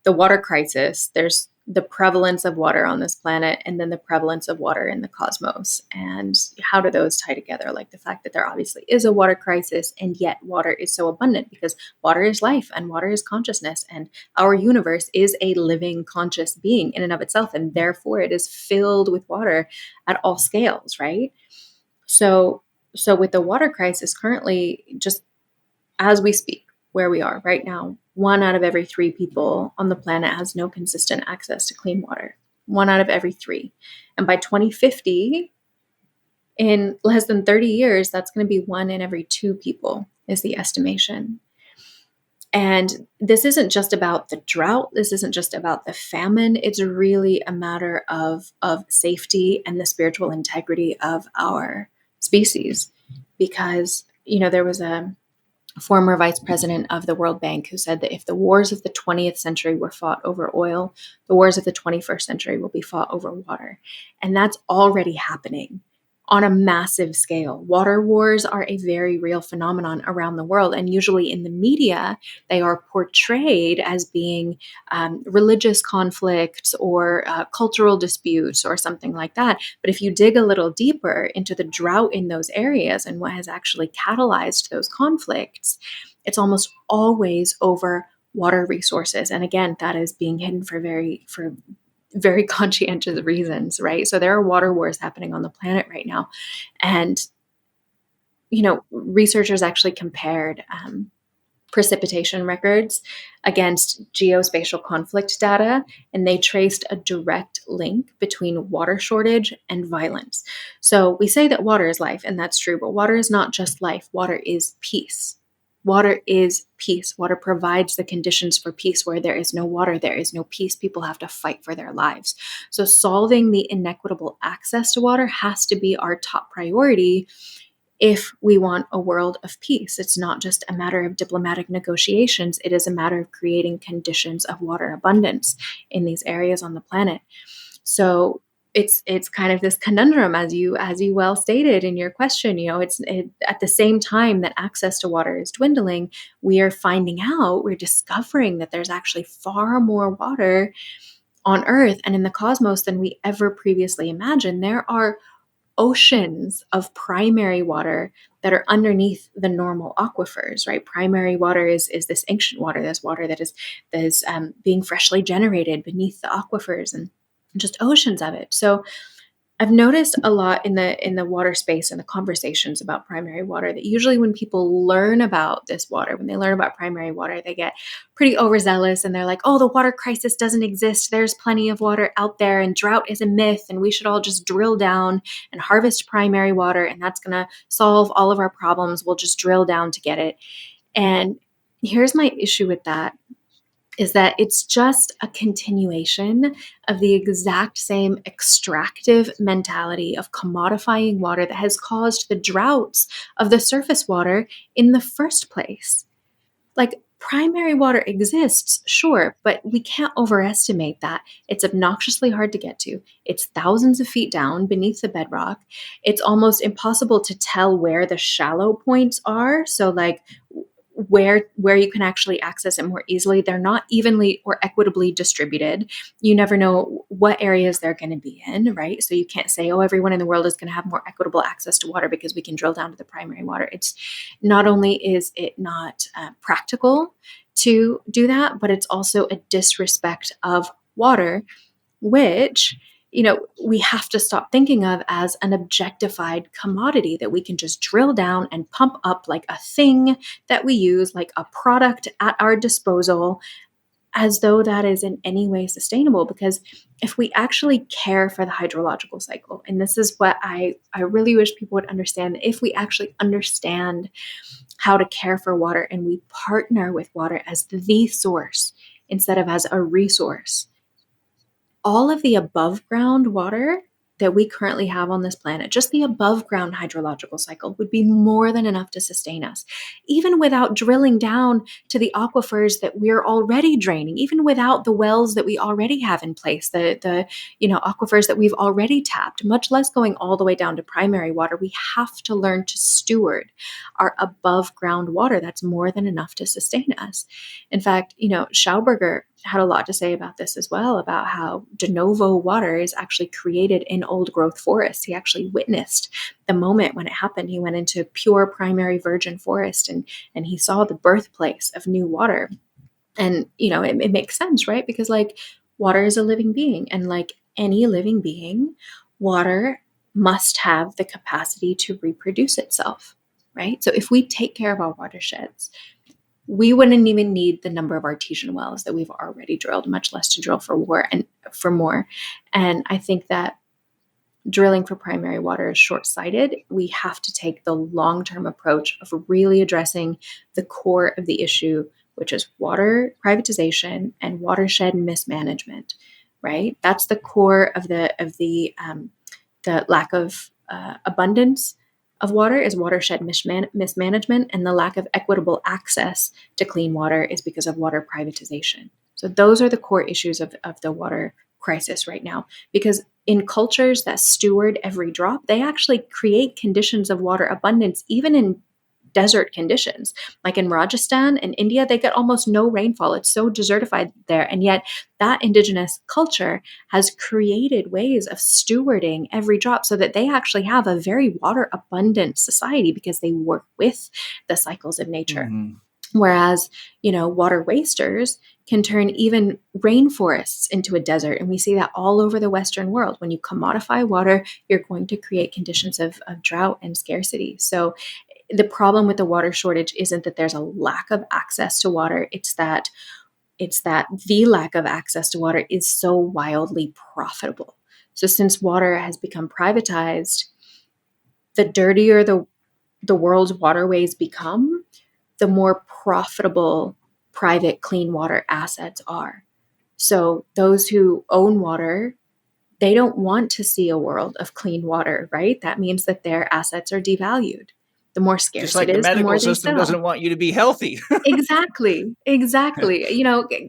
the water crisis. There's the prevalence of water on this planet, and then the prevalence of water in the cosmos. And how do those tie together? Like the fact that there obviously is a water crisis, and yet water is so abundant because water is life and water is consciousness, and our universe is a living conscious being in and of itself, and therefore it is filled with water at all scales, right? So with the water crisis currently, just as we speak, where we are right now, 1 out of every 3 people on the planet has no consistent access to clean water. 1 out of every 3. And by 2050, in less than 30 years, that's going to be 1 in every 2 people is the estimation. And this isn't just about the drought. This isn't just about the famine. It's really a matter of safety and the spiritual integrity of our species. Because, there was a former vice president of the World Bank, who said that if the wars of the 20th century were fought over oil, the wars of the 21st century will be fought over water. And that's already happening on a massive scale. Water wars are a very real phenomenon around the world. And usually in the media, they are portrayed as being religious conflicts or cultural disputes or something like that. But if you dig a little deeper into the drought in those areas and what has actually catalyzed those conflicts, it's almost always over water resources. And again, that is being hidden for very conscientious reasons, right? So there are water wars happening on the planet right now. And, researchers actually compared precipitation records against geospatial conflict data, and they traced a direct link between water shortage and violence. So we say that water is life, and that's true, but water is not just life. Water is peace. Water is peace. Water provides the conditions for peace. Where there is no water, there is no peace. People have to fight for their lives. So solving the inequitable access to water has to be our top priority if we want a world of peace. It's not just a matter of diplomatic negotiations. It is a matter of creating conditions of water abundance in these areas on the planet. So it's kind of this conundrum, as you well stated in your question. At the same time that access to water is dwindling, we're discovering that there's actually far more water on Earth and in the cosmos than we ever previously imagined. There are oceans of primary water that are underneath the normal aquifers, right? Primary water is this ancient water, this water that is being freshly generated beneath the aquifers, and just oceans of it. So I've noticed a lot in the water space and the conversations about primary water that usually when people learn about this water, when they learn about primary water, they get pretty overzealous and they're like, oh, the water crisis doesn't exist. There's plenty of water out there and drought is a myth and we should all just drill down and harvest primary water and that's going to solve all of our problems. We'll just drill down to get it. And here's my issue with that, is that it's just a continuation of the exact same extractive mentality of commodifying water that has caused the droughts of the surface water in the first place. Like, primary water exists, sure, but we can't overestimate that. It's obnoxiously hard to get to. It's thousands of feet down beneath the bedrock. It's almost impossible to tell where the shallow points are. So, like, where you can actually access it more easily. They're not evenly or equitably distributed. You never know what areas they're going to be in, right? So you can't say, oh, everyone in the world is going to have more equitable access to water because we can drill down to the primary water. It's not only is it not practical to do that, but it's also a disrespect of water, which we have to stop thinking of as an objectified commodity that we can just drill down and pump up like a thing that we use, like a product at our disposal, as though that is in any way sustainable. Because if we actually care for the hydrological cycle, and this is what I really wish people would understand, if we actually understand how to care for water and we partner with water as the source instead of as a resource, all of the above ground water that we currently have on this planet, just the above ground hydrological cycle, would be more than enough to sustain us, even without drilling down to the aquifers that we're already draining, even without the wells that we already have in place, the aquifers that we've already tapped, much less going all the way down to primary water. We have to learn to steward our above ground water. That's more than enough to sustain us. In fact, Schauberger had a lot to say about this as well, about how de novo water is actually created in old growth forests. He actually witnessed the moment when it happened. He went into pure primary virgin forest and he saw the birthplace of new water. And, it makes sense, right? Because like water is a living being, and like any living being, water must have the capacity to reproduce itself, right? So if we take care of our watersheds, we wouldn't even need the number of artesian wells that we've already drilled, much less to drill for more. And I think that drilling for primary water is short-sighted. We have to take the long-term approach of really addressing the core of the issue, which is water privatization and watershed mismanagement, right? That's the core of the lack of abundance of water is watershed mismanagement, and the lack of equitable access to clean water is because of water privatization. So those are the core issues of the water crisis right now. Because in cultures that steward every drop, they actually create conditions of water abundance, even in desert conditions. Like in Rajasthan and India, they get almost no rainfall. It's so desertified there. And yet that indigenous culture has created ways of stewarding every drop so that they actually have a very water abundant society because they work with the cycles of nature. Whereas, water wasters can turn even rainforests into a desert. And we see that all over the Western world. When you commodify water, you're going to create conditions of drought and scarcity. So the problem with the water shortage isn't that there's a lack of access to water. It's that the lack of access to water is so wildly profitable. So since water has become privatized, the dirtier the world's waterways become, the more profitable private clean water assets are. So those who own water, they don't want to see a world of clean water, right? That means that their assets are devalued. The more scarce Just like it the is, the more medical they system sell. doesn't want you to be healthy. Exactly.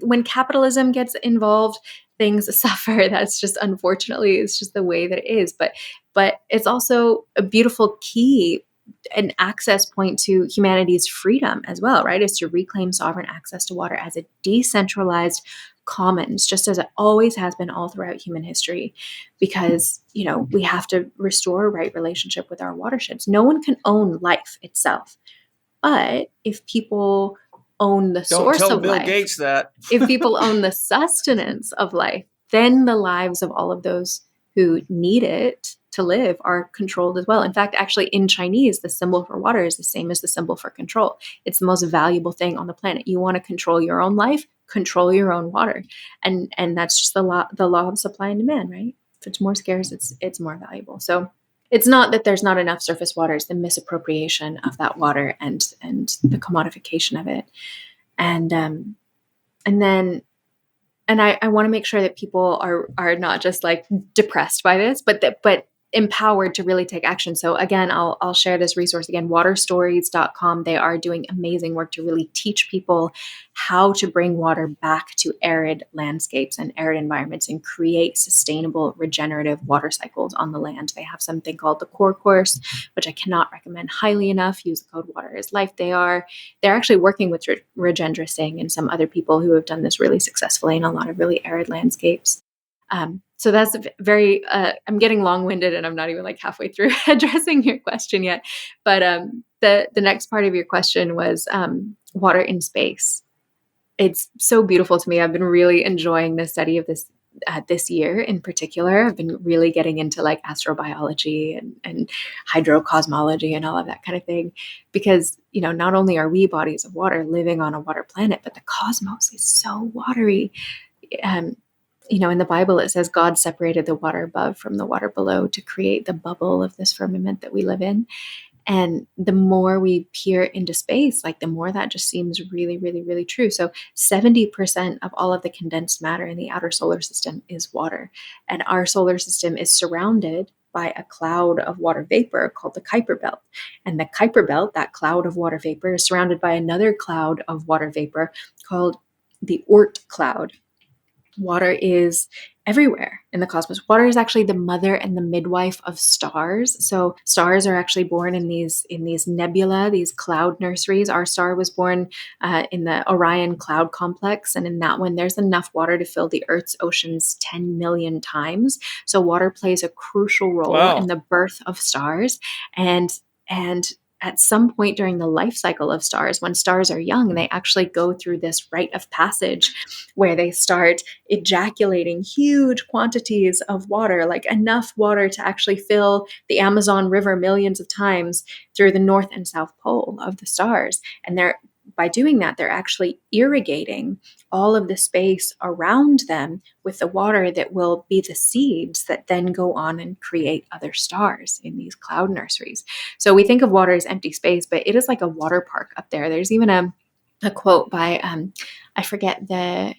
When capitalism gets involved, things suffer. That's just, unfortunately, it's just the way that it is. But it's also a beautiful key, an access point to humanity's freedom as well, right? Is to reclaim sovereign access to water as a decentralized commons, just as it always has been all throughout human history, because we have to restore a right relationship with our watersheds. No one can own life itself, but if people own the Don't source tell of Bill life, Gates that. if people own the sustenance of life, then the lives of all of those who need it to live are controlled as well. In fact, actually in Chinese, the symbol for water is the same as the symbol for control. It's the most valuable thing on the planet. You want to control your own life, control your own water. And that's just the law of supply and demand, right? If it's more scarce, it's more valuable. So it's not that there's not enough surface water, it's the misappropriation of that water and the commodification of it. And I want to make sure that people are not just like depressed by this, but empowered to really take action. So again, I'll share this resource again, waterstories.com. They are doing amazing work to really teach people how to bring water back to arid landscapes and arid environments and create sustainable regenerative water cycles on the land. They have something called the Core Course, which I cannot recommend highly enough. Use the code Water is Life. They're actually working with Rajendra Singh and some other people who have done this really successfully in a lot of really arid landscapes. So that's very, I'm getting long-winded and I'm not even like halfway through addressing your question yet. But the next part of your question was water in space. It's so beautiful to me. I've been really enjoying the study of this year in particular. I've been really getting into like astrobiology and hydrocosmology and all of that kind of thing, because, not only are we bodies of water living on a water planet, but the cosmos is so watery. In the Bible, it says God separated the water above from the water below to create the bubble of this firmament that we live in. And the more we peer into space, like the more that just seems really, really, really true. So 70% of all of the condensed matter in the outer solar system is water. And our solar system is surrounded by a cloud of water vapor called the Kuiper Belt. And the Kuiper Belt, that cloud of water vapor, is surrounded by another cloud of water vapor called the Oort cloud. Water is everywhere in the cosmos. Water is actually the mother and the midwife of stars. So stars are actually born in these nebula, these cloud nurseries. Our star was born in the Orion cloud complex, and in that one, there's enough water to fill the Earth's oceans 10 million times. So water plays a crucial role in the birth of stars, and at some point during the life cycle of stars, when stars are young, they actually go through this rite of passage where they start ejaculating huge quantities of water, like enough water to actually fill the Amazon River millions of times through the North and South Pole of the stars. And by doing that, they're actually irrigating all of the space around them with the water that will be the seeds that then go on and create other stars in these cloud nurseries. So we think of water as empty space, but it is like a water park up there. There's even a quote by, I forget the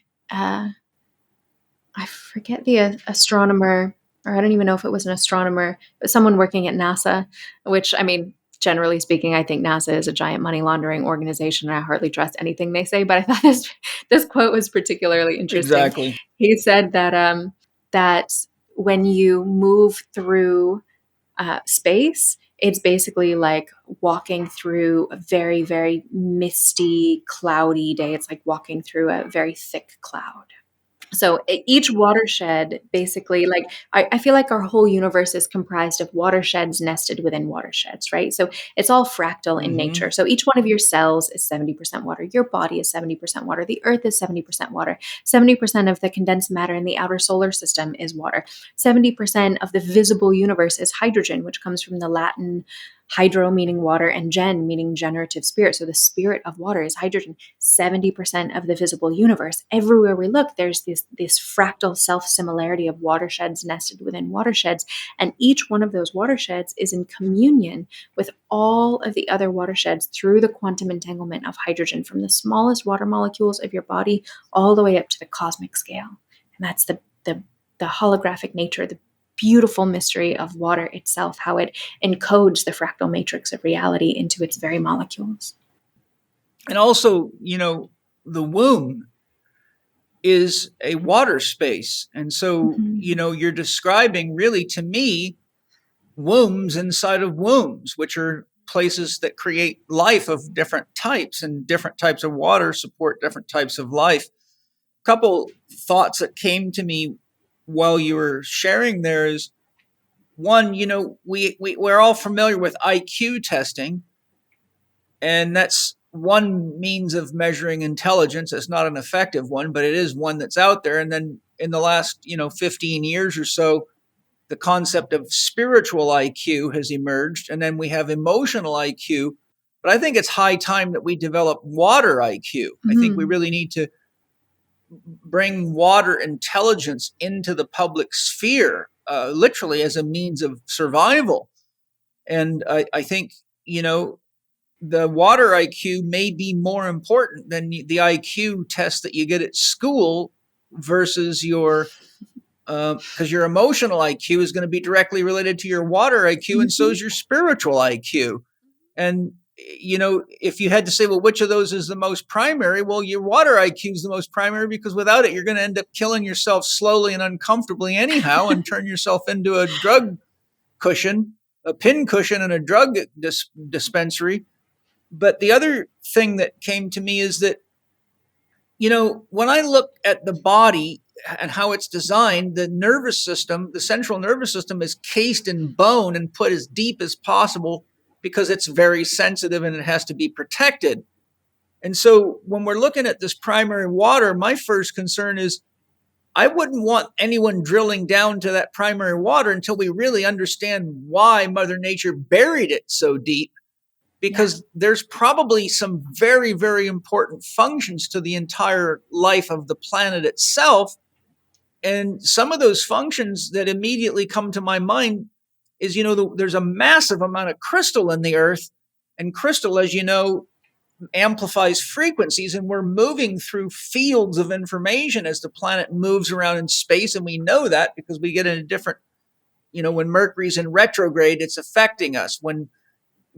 astronomer, or I don't even know if it was an astronomer, but someone working at NASA, which, I mean, generally speaking, I think NASA is a giant money laundering organization, and I hardly trust anything they say. But I thought this quote was particularly interesting. Exactly. He said that when you move through space, it's basically like walking through a very, very misty, cloudy day. It's like walking through a very thick cloud. So each watershed basically, like, I feel like our whole universe is comprised of watersheds nested within watersheds, right? So it's all fractal in nature. So each one of your cells is 70% water. Your body is 70% water. The earth is 70% water. 70% of the condensed matter in the outer solar system is water. 70% of the visible universe is hydrogen, which comes from the Latin hydro meaning water and gen meaning generative spirit. So the spirit of water is hydrogen. 70% of the visible universe. Everywhere we look, there's this fractal self-similarity of watersheds nested within watersheds. And each one of those watersheds is in communion with all of the other watersheds through the quantum entanglement of hydrogen, from the smallest water molecules of your body all the way up to the cosmic scale. And that's the holographic nature, the beautiful mystery of water itself, how it encodes the fractal matrix of reality into its very molecules. And also, the womb is a water space. And so, you're describing really, to me, wombs inside of wombs, which are places that create life of different types, and different types of water support different types of life. A couple thoughts that came to me while you were sharing there is, one, we're all familiar with IQ testing, and that's one means of measuring intelligence. It's not an effective one, but it is one that's out there. And then in the last, 15 years or so, the concept of spiritual IQ has emerged, and then we have emotional IQ. But I think it's high time that we develop water IQ. I think we really need to bring water intelligence into the public sphere, literally as a means of survival. And I think, the water IQ may be more important than the IQ test that you get at school versus your, because your emotional IQ is going to be directly related to your water IQ, and so is your spiritual IQ. And, if you had to say, well, which of those is the most primary? Well, your water IQ is the most primary, because without it, you're going to end up killing yourself slowly and uncomfortably anyhow, and turn yourself into a drug cushion, a pin cushion in a drug dispensary. But the other thing that came to me is that, when I look at the body and how it's designed, the nervous system, the central nervous system, is cased in bone and put as deep as possible because it's very sensitive and it has to be protected. And so when we're looking at this primary water, my first concern is, I wouldn't want anyone drilling down to that primary water until we really understand why Mother Nature buried it so deep. Because there's probably some very, very important functions to the entire life of the planet itself. And some of those functions that immediately come to my mind is, there's a massive amount of crystal in the earth. And crystal, as you know, amplifies frequencies. And we're moving through fields of information as the planet moves around in space. And we know that because we get in a different, when Mercury's in retrograde, it's affecting us. When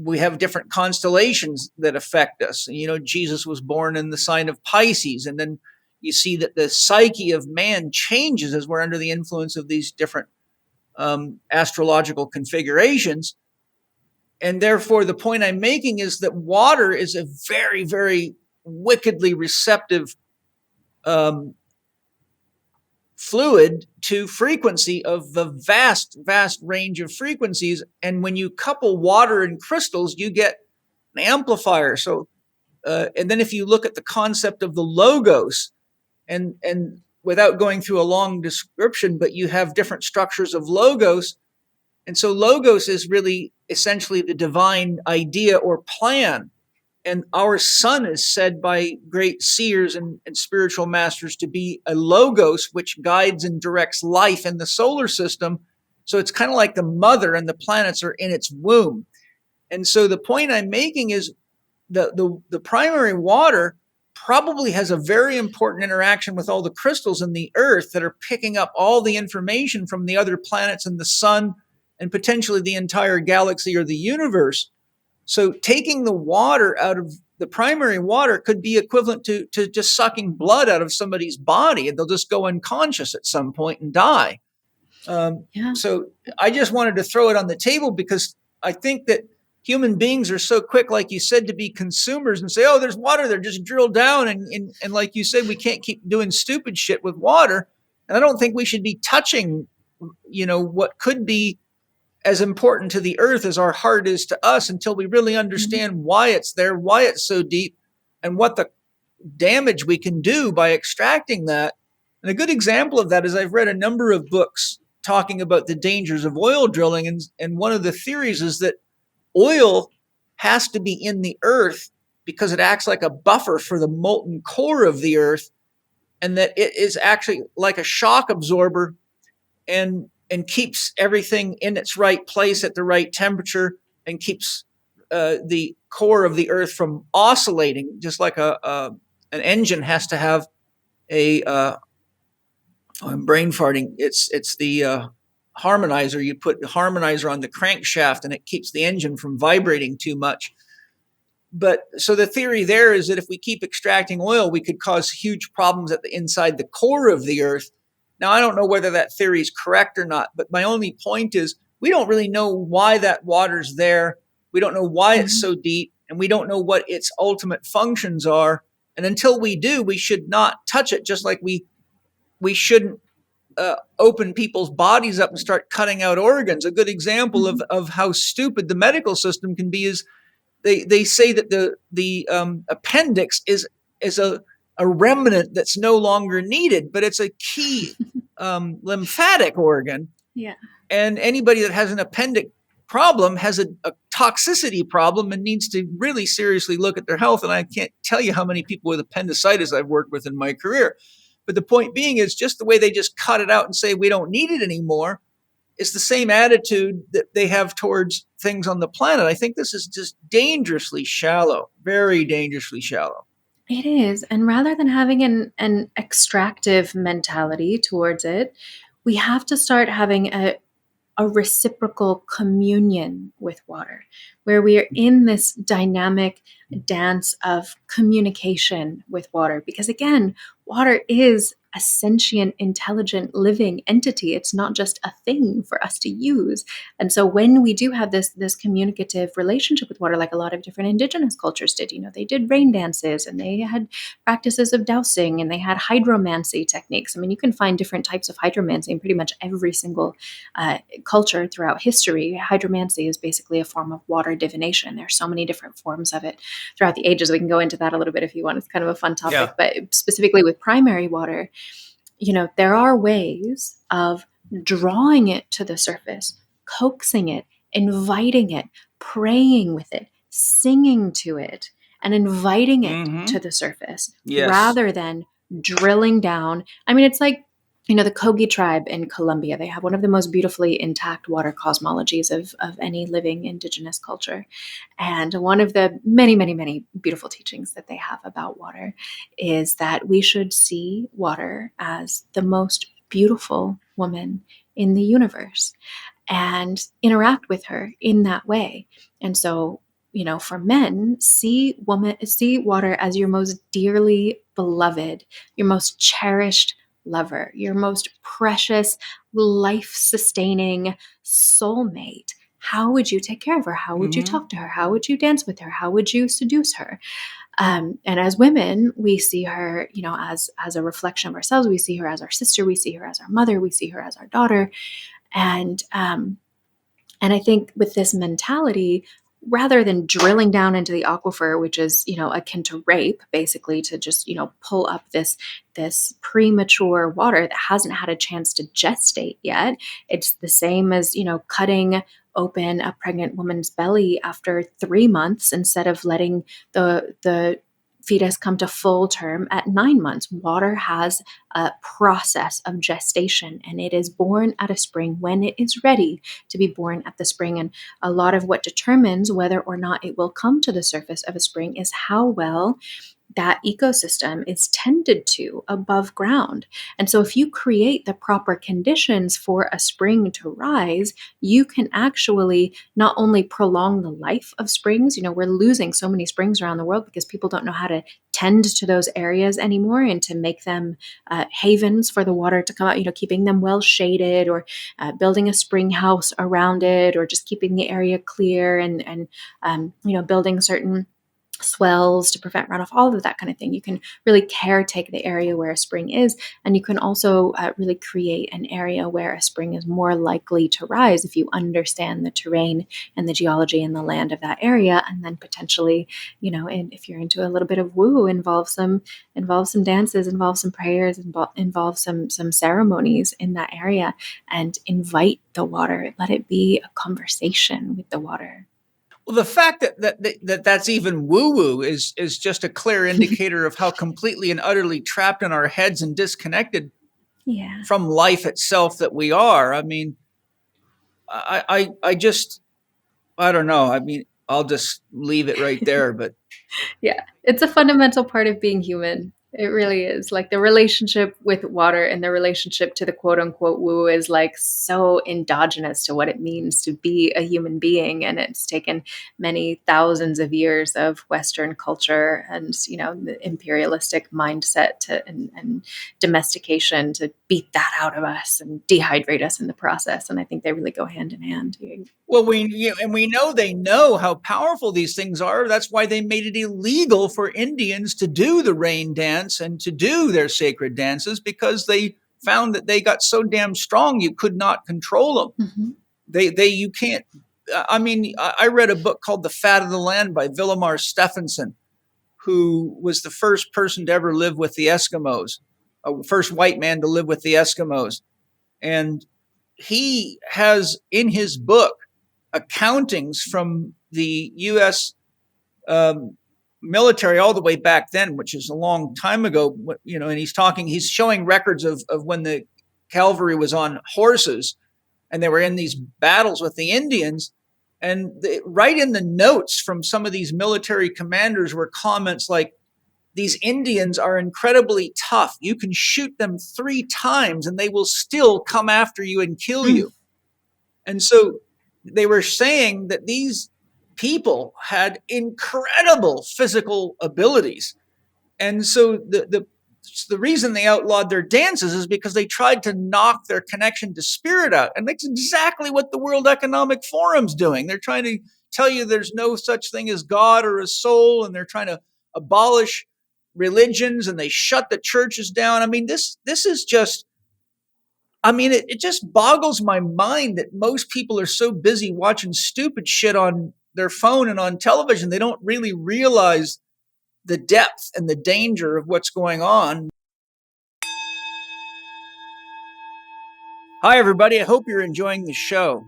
we have different constellations that affect us. Jesus was born in the sign of Pisces. And then you see that the psyche of man changes as we're under the influence of these different astrological configurations. And therefore, the point I'm making is that water is a very, very wickedly receptive fluid to frequency of the vast, vast range of frequencies. And when you couple water and crystals, you get an amplifier. So, and then if you look at the concept of the logos, and without going through a long description, but you have different structures of logos. And so logos is really essentially the divine idea or plan. And our sun is said by great seers and spiritual masters to be a logos, which guides and directs life in the solar system. So it's kind of like the mother, and the planets are in its womb. And so the point I'm making is the primary water probably has a very important interaction with all the crystals in the earth that are picking up all the information from the other planets and the sun, and potentially the entire galaxy or the universe. So taking the water out of the primary water could be equivalent to just sucking blood out of somebody's body, and they'll just go unconscious at some point and die. Yeah. So I just wanted to throw it on the table because I think that human beings are so quick, like you said, to be consumers and say, oh, there's water there, just drill down. And like you said, we can't keep doing stupid shit with water. And I don't think we should be touching, what could be as important to the earth as our heart is to us until we really understand why it's there, why it's so deep, and what the damage we can do by extracting that. And a good example of that is I've read a number of books talking about the dangers of oil drilling. And one of the theories is that oil has to be in the earth because it acts like a buffer for the molten core of the earth, and that it is actually like a shock absorber and keeps everything in its right place at the right temperature and keeps the core of the earth from oscillating, just like an engine has to have I'm brain farting. It's the harmonizer. You put the harmonizer on the crankshaft and it keeps the engine from vibrating too much. But so the theory there is that if we keep extracting oil, we could cause huge problems inside the core of the earth. Now, I don't know whether that theory is correct or not, but my only point is we don't really know why that water's there. We don't know why it's so deep, and we don't know what its ultimate functions are. And until we do, we should not touch it, just like we shouldn't open people's bodies up and start cutting out organs. A good example of how stupid the medical system can be is they say that the appendix is a remnant that's no longer needed, but it's a key lymphatic organ. Yeah. And anybody that has an appendix problem has a toxicity problem and needs to really seriously look at their health. And I can't tell you how many people with appendicitis I've worked with in my career. But the point being is just the way they just cut it out and say we don't need it anymore. It's the same attitude that they have towards things on the planet. I think this is just dangerously shallow, very dangerously shallow. It is. And rather than having an extractive mentality towards it, we have to start having a reciprocal communion with water, where we are in this dynamic dance of communication with water. Because again, water is a sentient, intelligent, living entity. It's not just a thing for us to use. And so when we do have this communicative relationship with water, like a lot of different indigenous cultures did, they did rain dances and they had practices of dowsing and they had hydromancy techniques. I mean, you can find different types of hydromancy in pretty much every single culture throughout history. Hydromancy is basically a form of water divination. There's so many different forms of it throughout the ages. We can go into that a little bit if you want. It's kind of a fun topic, Yeah. But specifically with primary water, there are ways of drawing it to the surface, coaxing it, inviting it, praying with it, singing to it, and inviting it to the surface rather than drilling down. I mean, it's like, the Kogi tribe in Colombia, they have one of the most beautifully intact water cosmologies of any living indigenous culture. And one of the many, many, many beautiful teachings that they have about water is that we should see water as the most beautiful woman in the universe and interact with her in that way. And so, for men, see water as your most dearly beloved, your most cherished lover, your most precious, life-sustaining soulmate. How would you take care of her? How would you talk to her? How would you dance with her? How would you seduce her? And as women, we see her, as a reflection of ourselves. We see her as our sister. We see her as our mother. We see her as our daughter. And I think with this mentality, rather than drilling down into the aquifer, which is, akin to rape, basically to just, pull up this premature water that hasn't had a chance to gestate yet. It's the same as, cutting open a pregnant woman's belly after 3 months instead of letting the fetus come to full term at 9 months. Water has a process of gestation, and it is born at a spring when it is ready to be born at the spring. And a lot of what determines whether or not it will come to the surface of a spring is how well that ecosystem is tended to above ground. And so, if you create the proper conditions for a spring to rise, you can actually not only prolong the life of springs. We're losing so many springs around the world because people don't know how to tend to those areas anymore and to make them havens for the water to come out, keeping them well shaded, or building a spring house around it, or just keeping the area clear, and building certain swells to prevent runoff, all of that kind of thing. You can really caretake the area where a spring is, and you can also really create an area where a spring is more likely to rise if you understand the terrain and the geology and the land of that area. And then potentially, and if you're into a little bit of woo, involve some dances, involve some prayers, involve some ceremonies in that area, and invite the water. Let it be a conversation with the water. Well, the fact that's even woo-woo is just a clear indicator of how completely and utterly trapped in our heads and disconnected from life itself that we are. I mean, I don't know. I mean, I'll just leave it right there. But yeah, it's a fundamental part of being human. It really is. Like, the relationship with water and the relationship to the quote unquote woo is like so endogenous to what it means to be a human being. And it's taken many thousands of years of Western culture and, the imperialistic mindset and domestication to beat that out of us and dehydrate us in the process. And I think they really go hand in hand. Well, we know they know how powerful these things are. That's why they made it illegal for Indians to do the rain dance and to do their sacred dances, because they found that they got so damn strong you could not control them. Mm-hmm. You can't. I mean, I read a book called The Fat of the Land by Villamar Stephenson, who was the first person to ever live with the Eskimos, first white man to live with the Eskimos, and he has in his book accountings from the U.S. Military all the way back then, which is a long time ago, and he's showing records of when the cavalry was on horses and they were in these battles with the Indians. And right in the notes from some of these military commanders were comments like, these Indians are incredibly tough. You can shoot them 3 times and they will still come after you and kill you. And so they were saying that these people had incredible physical abilities. And so the reason they outlawed their dances is because they tried to knock their connection to spirit out. And that's exactly what the World Economic Forum's doing. They're trying to tell you there's no such thing as God or a soul, and they're trying to abolish religions, and they shut the churches down. I mean, this is just, I mean, it just boggles my mind that most people are so busy watching stupid shit on their phone and on television. They don't really realize the depth and the danger of what's going on. Hi, everybody. I hope you're enjoying the show.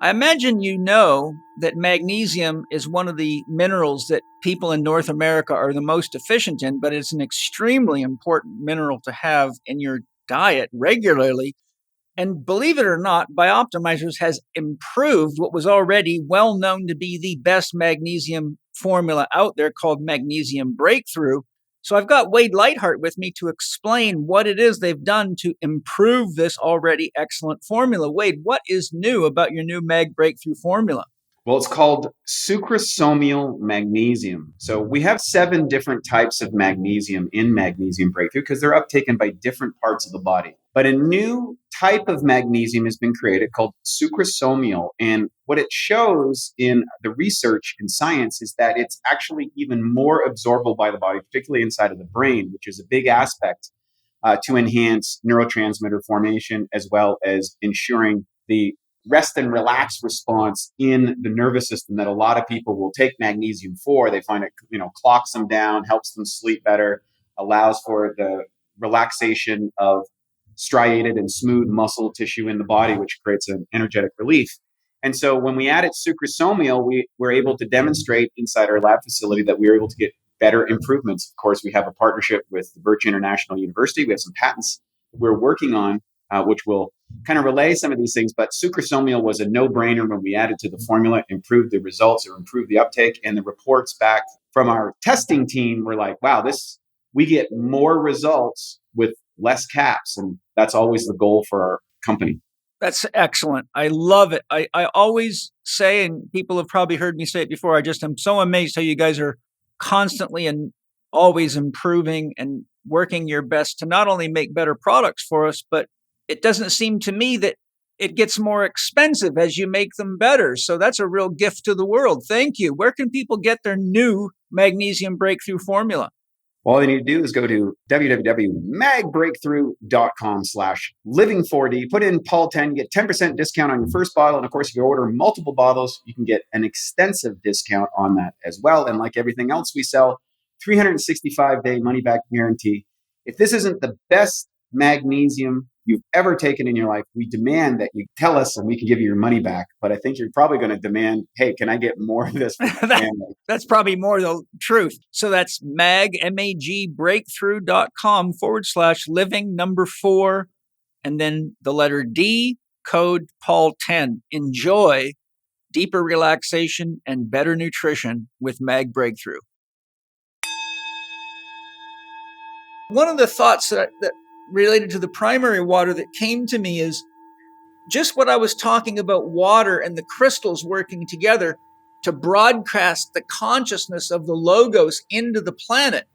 I imagine you know that magnesium is one of the minerals that people in North America are the most deficient in, but it's an extremely important mineral to have in your diet regularly. And believe it or not, Bioptimizers has improved what was already well known to be the best magnesium formula out there, called Magnesium Breakthrough. So I've got Wade Lightheart with me to explain what it is they've done to improve this already excellent formula. Wade, what is new about your new Mag Breakthrough formula? Well, it's called sucrosomial magnesium. So we have 7 different types of magnesium in Magnesium Breakthrough because they're uptaken by different parts of the body. But a new type of magnesium has been created called sucrosomial. And what it shows in the research in science is that it's actually even more absorbable by the body, particularly inside of the brain, which is a big aspect to enhance neurotransmitter formation, as well as ensuring the rest and relax response in the nervous system that a lot of people will take magnesium for. They find it, clocks them down, helps them sleep better, allows for the relaxation of striated and smooth muscle tissue in the body, which creates an energetic relief. And so when we added sucrosomial, we were able to demonstrate inside our lab facility that we were able to get better improvements. Of course, we have a partnership with the Birch International University. We have some patents we're working on, which will kind of relay some of these things, but sucrosomial was a no-brainer when we added to the formula, improved the results or improved the uptake. And the reports back from our testing team were like, wow, we get more results with less caps. And that's always the goal for our company. That's excellent. I love it. I always say, and people have probably heard me say it before, I just am so amazed how you guys are constantly and always improving and working your best to not only make better products for us, but it doesn't seem to me that it gets more expensive as you make them better. So that's a real gift to the world. Thank you. Where can people get their new magnesium breakthrough formula? All they need to do is go to www.magbreakthrough.com/living4D. Put in Paul10, get 10% discount on your first bottle. And of course, if you order multiple bottles, you can get an extensive discount on that as well. And like everything else we sell, 365-day money-back guarantee. If this isn't the best magnesium you've ever taken in your life, we demand that you tell us and we can give you your money back. But I think you're probably going to demand, hey, can I get more of this for my family? That's probably more the truth. So that's magbreakthrough.com/living4, and then the letter D, code Paul10. Enjoy deeper relaxation and better nutrition with Mag Breakthrough. One of the thoughts that related to the primary water that came to me is just what I was talking about, water and the crystals working together to broadcast the consciousness of the logos into the planet.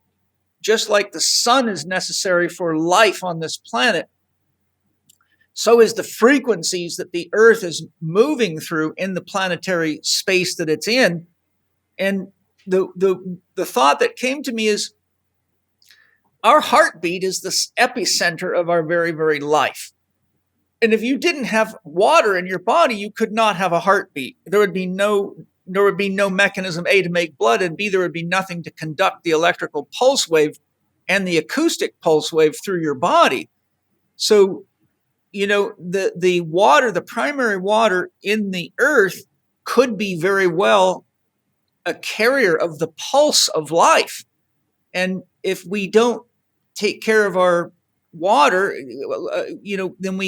Just like the sun is necessary for life on this planet, so is the frequencies that the earth is moving through in the planetary space that it's in. And the thought that came to me is our heartbeat is the epicenter of our very, very life. And if you didn't have water in your body, you could not have a heartbeat. There would be no mechanism, A, to make blood, and B, there would be nothing to conduct the electrical pulse wave and the acoustic pulse wave through your body. So, the water, the primary water in the earth could be very well a carrier of the pulse of life. And if we don't take care of our water, then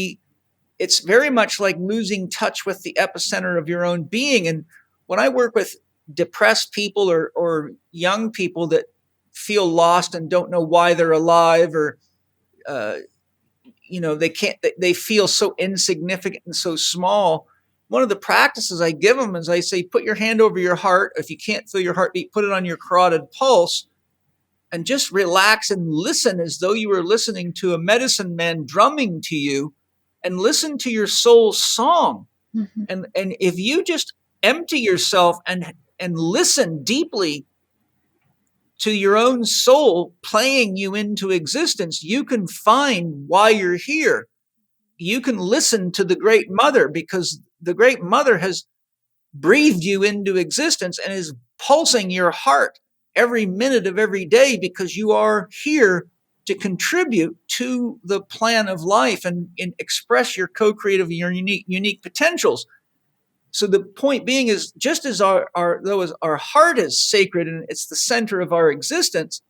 it's very much like losing touch with the epicenter of your own being. And when I work with depressed people or young people that feel lost and don't know why they're alive, or, they feel so insignificant and so small, one of the practices I give them is I say, put your hand over your heart. If you can't feel your heartbeat, put it on your carotid pulse and just relax and listen as though you were listening to a medicine man drumming to you, and listen to your soul's song. Mm-hmm. And if you just empty yourself and listen deeply to your own soul playing you into existence, you can find why you're here. You can listen to the Great Mother, because the Great Mother has breathed you into existence and is pulsing your heart every minute of every day, because you are here to contribute to the plan of life and express your co-creative, your unique potentials. So the point being is, just as our heart is sacred and it's the center of our existence,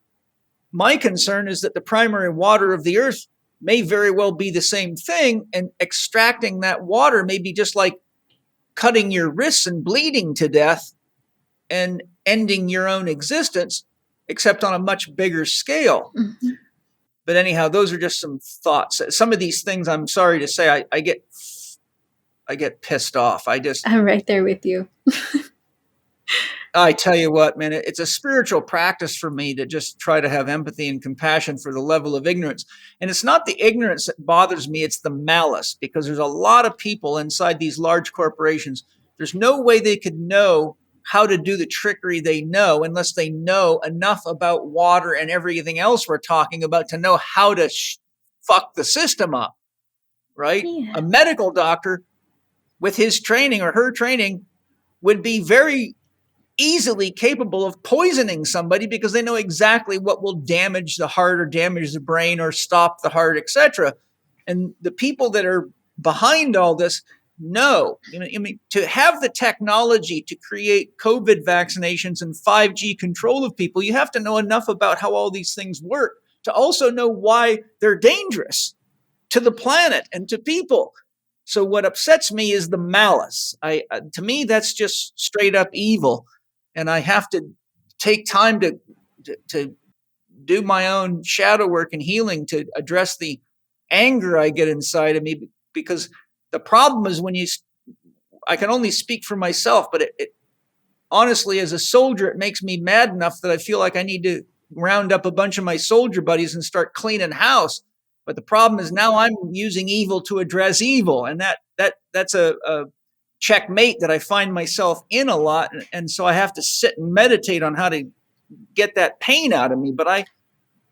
my concern is that the primary water of the earth may very well be the same thing, and extracting that water may be just like cutting your wrists and bleeding to death and ending your own existence, except on a much bigger scale. Mm-hmm. But anyhow, those are just some thoughts. Some of these things, I'm sorry to say, I get pissed off. I'm right there with you. I tell you what, man, it's a spiritual practice for me to just try to have empathy and compassion for the level of ignorance. And it's not the ignorance that bothers me, it's the malice, because there's a lot of people inside these large corporations. There's no way they could know how to do the trickery they know unless they know enough about water and everything else we're talking about to know how to fuck the system up, right? Yeah. A medical doctor with his training or her training would be very easily capable of poisoning somebody, because they know exactly what will damage the heart or damage the brain or stop the heart, etc. And the people that are behind all this know, to have the technology to create COVID vaccinations and 5G control of people, you have to know enough about how all these things work to also know why they're dangerous to the planet and to people. So what upsets me is the malice. To me, that's just straight up evil, and I have to take time to do my own shadow work and healing to address the anger I get inside of me. Because the problem is I can only speak for myself, but it honestly, as a soldier, it makes me mad enough that I feel like I need to round up a bunch of my soldier buddies and start cleaning house. But the problem is now I'm using evil to address evil, and that's a checkmate that I find myself in a lot, and so I have to sit and meditate on how to get that pain out of me. But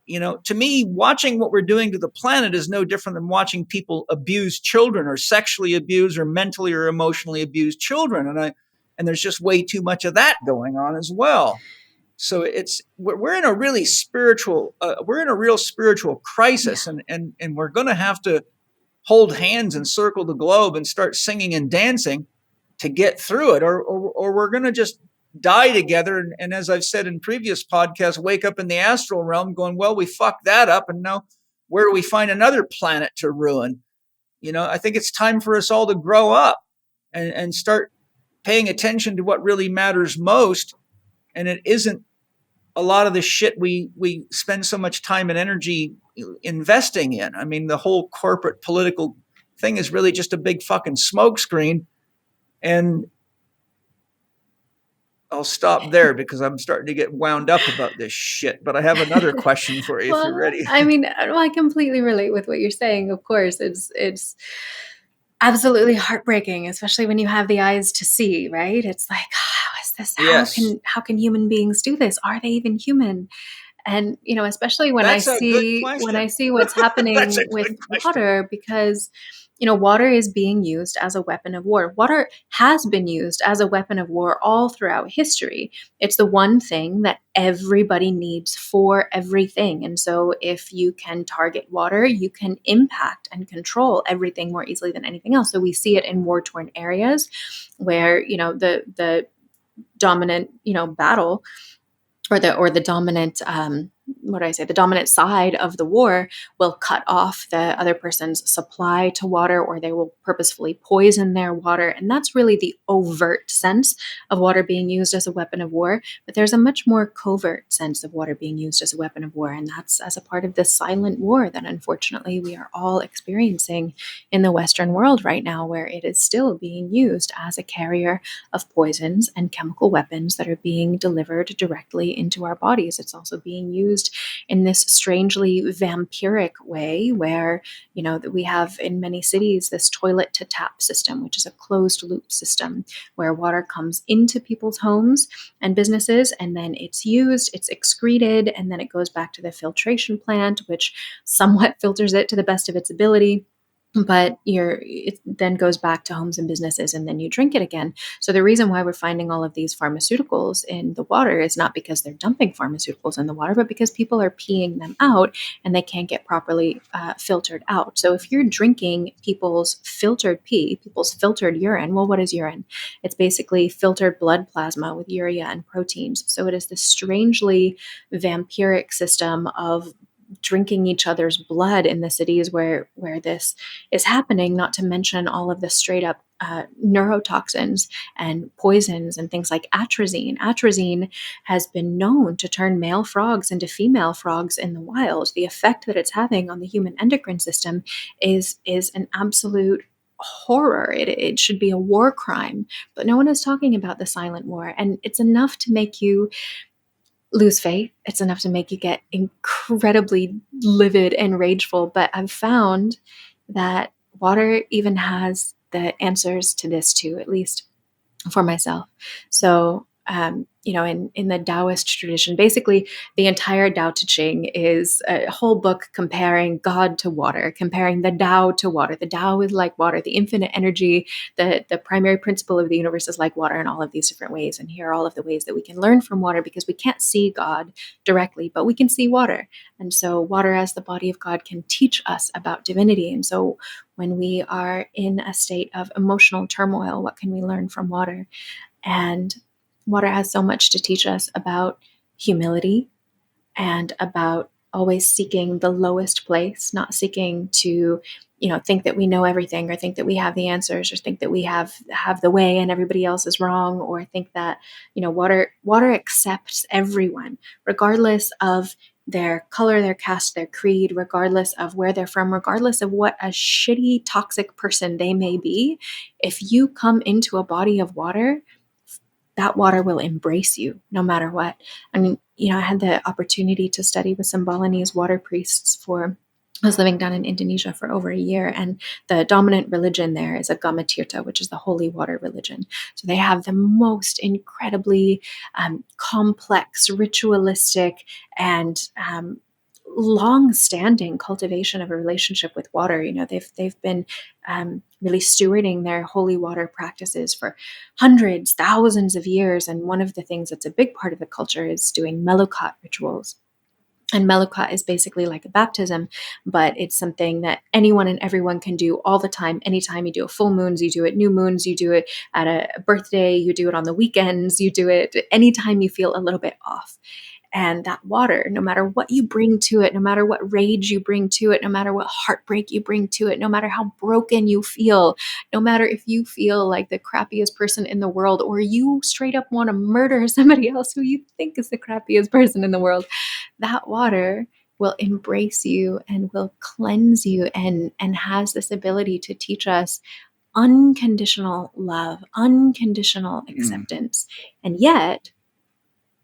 to me, watching what we're doing to the planet is no different than watching people abuse children, or sexually abuse, or mentally or emotionally abuse children, and there's just way too much of that going on as well. So we're in a really real spiritual crisis, and we're going to have to hold hands and circle the globe and start singing and dancing to get through it, or we're going to just die together. And as I've said in previous podcasts, wake up in the astral realm going, well, we fucked that up, and now where do we find another planet to ruin? I think it's time for us all to grow up and start paying attention to what really matters most. And it isn't a lot of the shit we spend so much time and energy investing in. I mean, the whole corporate political thing is really just a big fucking smokescreen. And I'll stop there because I'm starting to get wound up about this shit. But I have another question for you if you're ready. I mean, I completely relate with what you're saying. Of course, it's absolutely heartbreaking, especially when you have the eyes to see, right? It's like, how is this? Yes. How can human beings do this? Are they even human? And especially when That's I see what's happening with water, because water is being used as a weapon of war. Water has been used as a weapon of war all throughout history. It's the one thing that everybody needs for everything. And so if you can target water, you can impact and control everything more easily than anything else. So we see it in war-torn areas where, the dominant, battle, or the dominant, the dominant side of the war will cut off the other person's supply to water, or they will purposefully poison their water. And that's really the overt sense of water being used as a weapon of war. But there's a much more covert sense of water being used as a weapon of war. And that's as a part of this silent war that unfortunately we are all experiencing in the Western world right now, where it is still being used as a carrier of poisons and chemical weapons that are being delivered directly into our bodies. It's also being used in this strangely vampiric way where, that we have in many cities this toilet to tap system, which is a closed loop system where water comes into people's homes and businesses, and then it's used, it's excreted, and then it goes back to the filtration plant, which somewhat filters it to the best of its ability. But it then goes back to homes and businesses, and then you drink it again. So the reason why we're finding all of these pharmaceuticals in the water is not because they're dumping pharmaceuticals in the water, but because people are peeing them out and they can't get properly filtered out. So if you're drinking people's filtered pee, people's filtered urine, well, what is urine? It's basically filtered blood plasma with urea and proteins. So it is this strangely vampiric system of drinking each other's blood in the cities where this is happening, not to mention all of the straight up neurotoxins and poisons and things like atrazine. Atrazine has been known to turn male frogs into female frogs in the wild. The effect that it's having on the human endocrine system is an absolute horror. It should be a war crime, but no one is talking about the silent war. And it's enough to make you lose faith. It's enough to make you get incredibly livid and rageful. But I've found that water even has the answers to this too, at least for myself. So, in the Taoist tradition, basically the entire Tao Te Ching is a whole book comparing God to water, comparing the Tao to water. The Tao is like water, the infinite energy, the primary principle of the universe is like water in all of these different ways. And here are all of the ways that we can learn from water, because we can't see God directly, but we can see water. And so water as the body of God can teach us about divinity. And so when we are in a state of emotional turmoil, what can we learn from water? And water has so much to teach us about humility and about always seeking the lowest place, not seeking to, think that we know everything, or think that we have the answers, or think that we have the way and everybody else is wrong, or think that, water accepts everyone, regardless of their color, their caste, their creed, regardless of where they're from, regardless of what a shitty, toxic person they may be. If you come into a body of water, that water will embrace you no matter what. I mean, I had the opportunity to study with some Balinese water priests I was living down in Indonesia for over a year, and the dominant religion there is Agama Tirta, which is the holy water religion. So they have the most incredibly complex, ritualistic, and long-standing cultivation of a relationship with water. They've been really stewarding their holy water practices for hundreds, thousands of years. And one of the things that's a big part of the culture is doing melukat rituals. And melukat is basically like a baptism, but it's something that anyone and everyone can do all the time, anytime. You do it full moons, you do it new moons, you do it at a birthday, you do it on the weekends, you do it anytime you feel a little bit off. And that water, no matter what you bring to it, no matter what rage you bring to it, no matter what heartbreak you bring to it, no matter how broken you feel, no matter if you feel like the crappiest person in the world, or you straight up want to murder somebody else who you think is the crappiest person in the world, that water will embrace you and will cleanse you, and has this ability to teach us unconditional love, unconditional acceptance. And yet,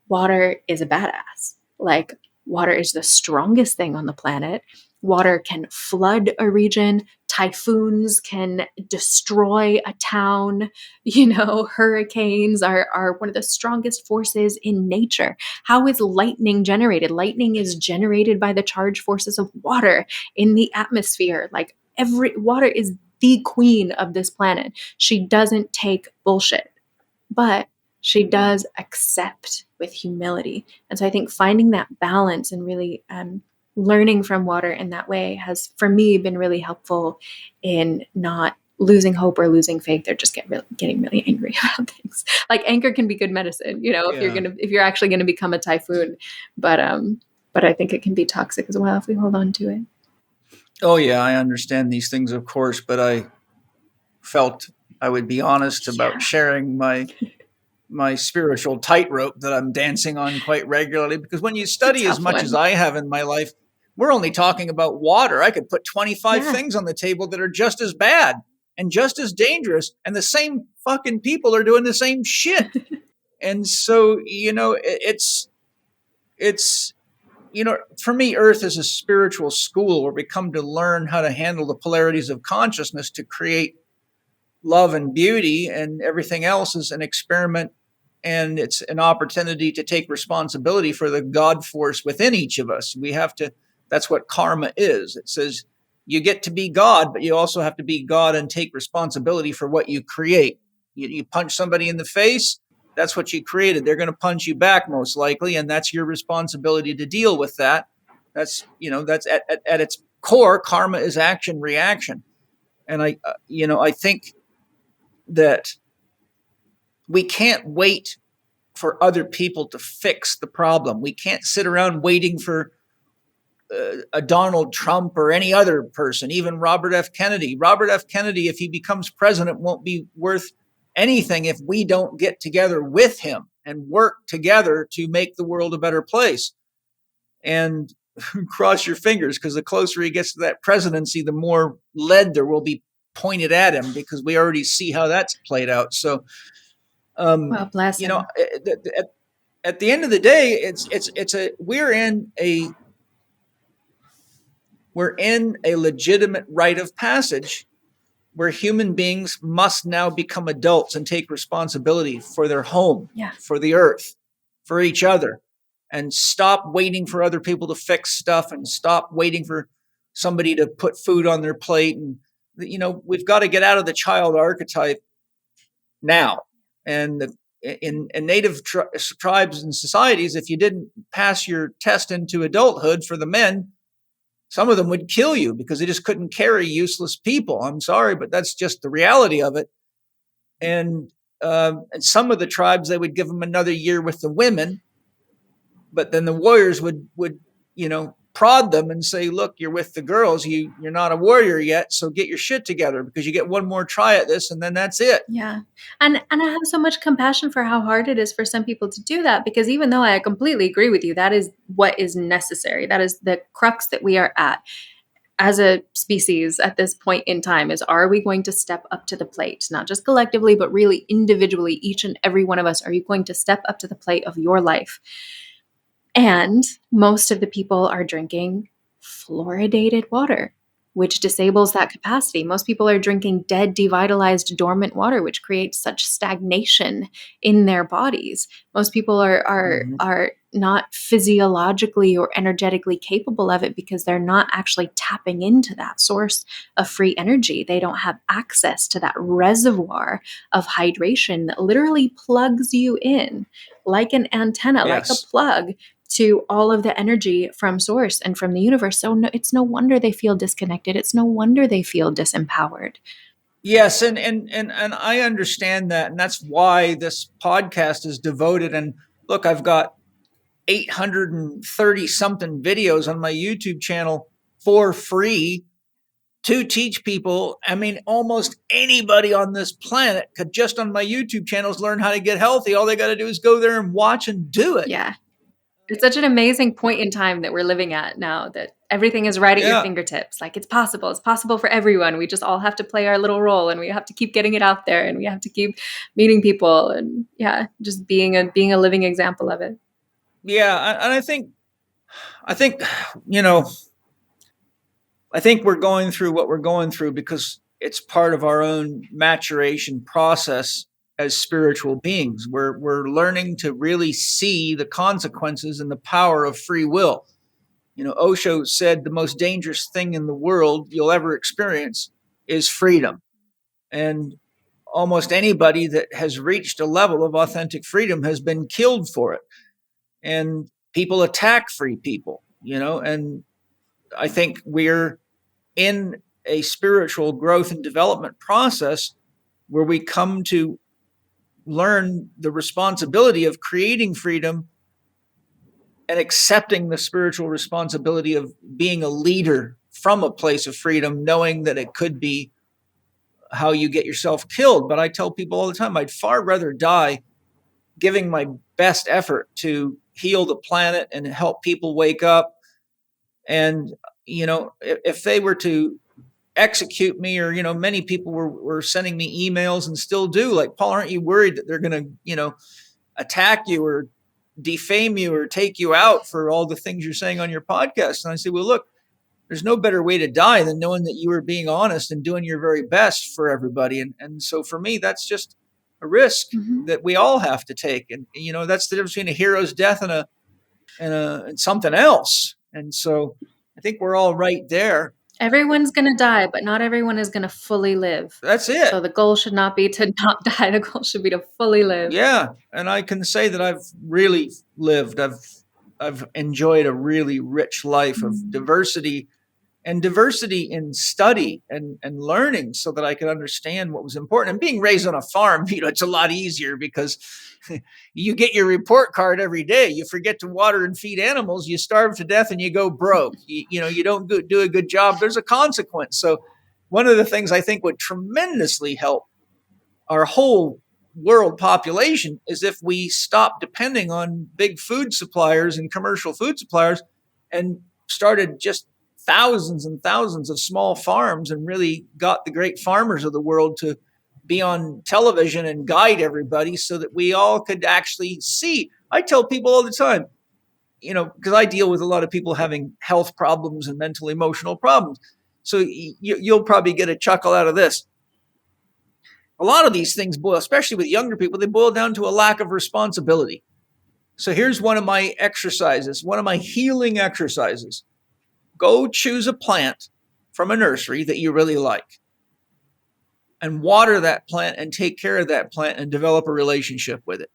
water is a badass. Like, water is the strongest thing on the planet. Water can flood a region. Typhoons can destroy a town. Hurricanes are one of the strongest forces in nature. How is lightning generated? Lightning is generated by the charged forces of water in the atmosphere. Like, water is the queen of this planet. She doesn't take bullshit, but she does accept with humility. And so I think finding that balance and really learning from water in that way has, for me, been really helpful in not losing hope or losing faith, or just getting really angry about things. Like, anger can be good medicine, if you're actually gonna become a typhoon. But I think it can be toxic as well if we hold on to it. Oh yeah, I understand these things, of course, but I felt I would be honest about sharing my spiritual tightrope that I'm dancing on quite regularly, because when you study as much as I have in my life, we're only talking about water. I could put 25 things on the table that are just as bad and just as dangerous, and the same fucking people are doing the same shit. And so, it's for me, Earth is a spiritual school where we come to learn how to handle the polarities of consciousness to create love and beauty, and everything else is an experiment. And it's an opportunity to take responsibility for the God force within each of us. That's what karma is. It says you get to be God, but you also have to be God and take responsibility for what you create. You punch somebody in the face, that's what you created. They're going to punch you back most likely, and that's your responsibility to deal with that. That's at its core, karma is action reaction. And I think that we can't wait for other people to fix the problem. We can't sit around waiting for a Donald Trump or any other person, even Robert F. Kennedy. Robert F. Kennedy, if he becomes president, won't be worth anything if we don't get together with him and work together to make the world a better place. And cross your fingers, because the closer he gets to that presidency, the more lead there will be pointed at him, because we already see how that's played out. So, Well, bless him. At the end of the day, we're in a legitimate rite of passage where human beings must now become adults and take responsibility for their home, for the earth, for each other, and stop waiting for other people to fix stuff, and stop waiting for somebody to put food on their plate. And we've got to get out of the child archetype now. And in native tribes and societies, if you didn't pass your test into adulthood for the men, some of them would kill you because they just couldn't carry useless people. I'm sorry, but that's just the reality of it. And some of the tribes, they would give them another year with the women, but then the warriors would prod them and say, look, you're with the girls. You're not a warrior yet. So get your shit together, because you get one more try at this and then that's it. Yeah. And I have so much compassion for how hard it is for some people to do that, because even though I completely agree with you, that is what is necessary. That is the crux that we are at as a species at this point in time, is, are we going to step up to the plate? Not just collectively, but really individually, each and every one of us. Are you going to step up to the plate of your life? And most of the people are drinking fluoridated water, which disables that capacity. Most people are drinking dead, devitalized, dormant water, which creates such stagnation in their bodies. Most people are not physiologically or energetically capable of it, because they're not actually tapping into that source of free energy. They don't have access to that reservoir of hydration that literally plugs you in like an antenna, like a plug, to all of the energy from source and from the universe. So it's no wonder they feel disconnected. It's no wonder they feel disempowered. Yes, and I understand that, and that's why this podcast is devoted. And look, I've got 830 something videos on my YouTube channel for free to teach people. I mean, almost anybody on this planet could, just on my YouTube channels, learn how to get healthy. All they got to do is go there and watch and do it. Yeah. It's such an amazing point in time that we're living at now, that everything is right at your fingertips. Like, it's possible. It's possible for everyone. We just all have to play our little role, and we have to keep getting it out there, and we have to keep meeting people, and just being a living example of it. Yeah. And I think, I think we're going through what we're going through because it's part of our own maturation process as spiritual beings. We're learning to really see the consequences and the power of free will. Osho said the most dangerous thing in the world you'll ever experience is freedom. And almost anybody that has reached a level of authentic freedom has been killed for it. And people attack free people, and I think we're in a spiritual growth and development process where we come to learn the responsibility of creating freedom and accepting the spiritual responsibility of being a leader from a place of freedom, knowing that it could be how you get yourself killed. But I tell people all the time, I'd far rather die giving my best effort to heal the planet and help people wake up. And, if they were to execute me, or, many people were sending me emails and still do, like, Paul, aren't you worried that they're going to, attack you or defame you or take you out for all the things you're saying on your podcast? And I say, well, look, there's no better way to die than knowing that you were being honest and doing your very best for everybody. And so for me, that's just a risk that we all have to take. And, that's the difference between a hero's death and something else. And so I think we're all right there. Everyone's going to die, but not everyone is going to fully live. That's it. So the goal should not be to not die. The goal should be to fully live. Yeah. And I can say that I've really lived. I've enjoyed a really rich life of diversity in study and learning, so that I could understand what was important. And being raised on a farm, it's a lot easier because you get your report card every day. You forget to water and feed animals, you starve to death, and you go broke. You don't do a good job, there's a consequence. So one of the things I think would tremendously help our whole world population is if we stop depending on big food suppliers and commercial food suppliers and started just thousands and thousands of small farms, and really got the great farmers of the world to be on television and guide everybody, so that we all could actually see. I tell people all the time, because I deal with a lot of people having health problems and mental emotional problems. So you'll probably get a chuckle out of this. A lot of these things boil, especially with younger people, they boil down to a lack of responsibility. So here's one of my exercises, one of my healing exercises. Go choose a plant from a nursery that you really like, and water that plant and take care of that plant and develop a relationship with it.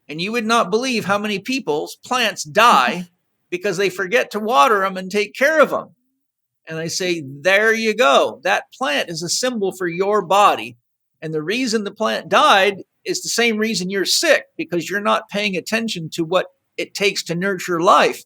And you would not believe how many people's plants die because they forget to water them and take care of them. And I say, there you go. That plant is a symbol for your body. And the reason the plant died is the same reason you're sick, because you're not paying attention to what it takes to nurture life.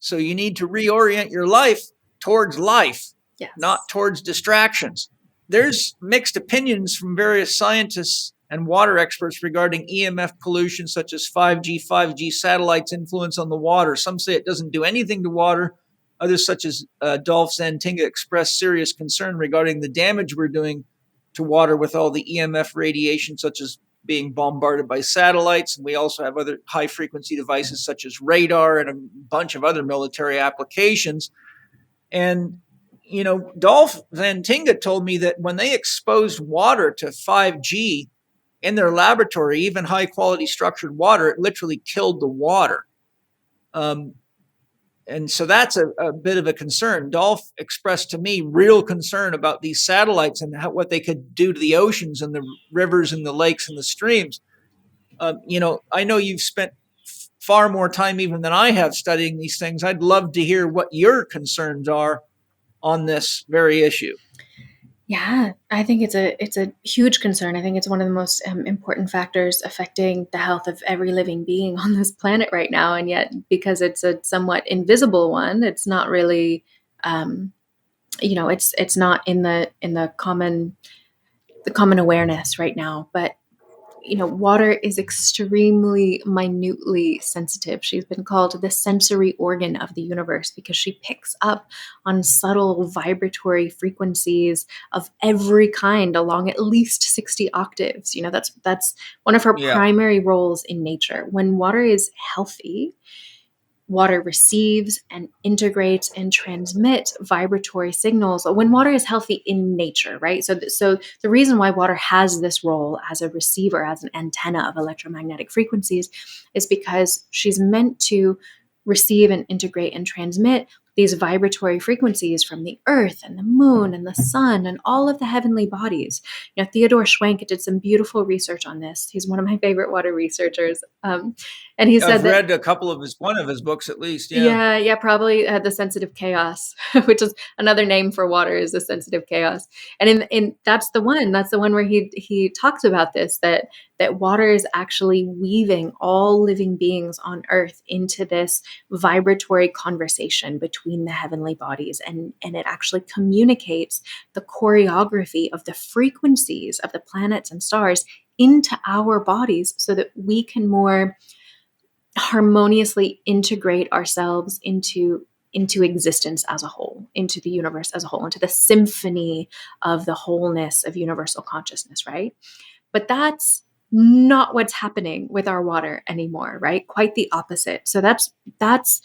So you need to reorient your life towards life, Yes. not towards distractions. There's mixed opinions from various scientists and water experts regarding EMF pollution, such as 5G satellites' influence on the water. Some say it doesn't do anything to water. Others, such as Dolph Zantinga, express serious concern regarding the damage we're doing to water with all the EMF radiation, such as being bombarded by satellites. And we also have other high frequency devices such as radar and a bunch of other military applications. And, Dolph Zantinga told me that when they exposed water to 5G in their laboratory, even high quality structured water, it literally killed the water. And so that's a bit of a concern. Dolph expressed to me real concern about these satellites and what they could do to the oceans and the rivers and the lakes and the streams. I know you've spent far more time even than I have studying these things. I'd love to hear what your concerns are on this very issue. Yeah, I think it's a huge concern. I think it's one of the most important factors affecting the health of every living being on this planet right now. And yet, because it's a somewhat invisible one, it's not really, it's not in the common awareness right now. But water is extremely minutely sensitive. She's been called the sensory organ of the universe because she picks up on subtle vibratory frequencies of every kind along at least 60 octaves. That's one of her primary roles in nature. When water is healthy, water receives and integrates and transmits vibratory signals when water is healthy in nature, right? So the reason why water has this role as a receiver, as an antenna of electromagnetic frequencies, is because she's meant to receive and integrate and transmit these vibratory frequencies from the earth and the moon and the sun and all of the heavenly bodies. Theodore Schwenk did some beautiful research on this. He's one of my favorite water researchers. And he said I've read one of his books at least. Yeah, probably The Sensitive Chaos, which is another name for water, is the sensitive chaos. And in that's the one where he talks about this, that water is actually weaving all living beings on earth into this vibratory conversation between the heavenly bodies, and it actually communicates the choreography of the frequencies of the planets and stars into our bodies so that we can more harmoniously integrate ourselves into existence as a whole, into the universe as a whole, into the symphony of the wholeness of universal consciousness, right? But that's not what's happening with our water anymore, right? Quite the opposite. So that's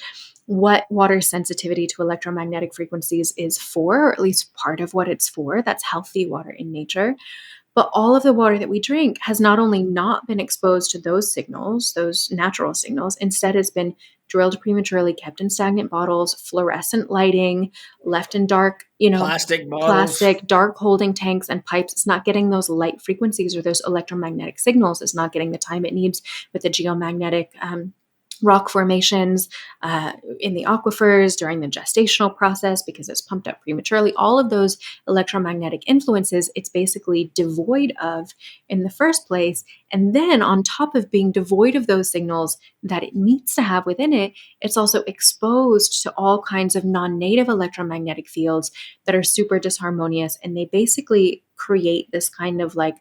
what water sensitivity to electromagnetic frequencies is for, or at least part of what it's for. That's healthy water in nature. But all of the water that we drink has not only not been exposed to those signals, those natural signals, instead has been drilled prematurely, kept in stagnant bottles, fluorescent lighting, left in dark, plastic, dark holding tanks and pipes. It's not getting those light frequencies or those electromagnetic signals. It's not getting the time it needs with the geomagnetic rock formations in the aquifers during the gestational process because it's pumped up prematurely. All of those electromagnetic influences, it's basically devoid of in the first place. And then on top of being devoid of those signals that it needs to have within it, it's also exposed to all kinds of non-native electromagnetic fields that are super disharmonious. And they basically create this kind of like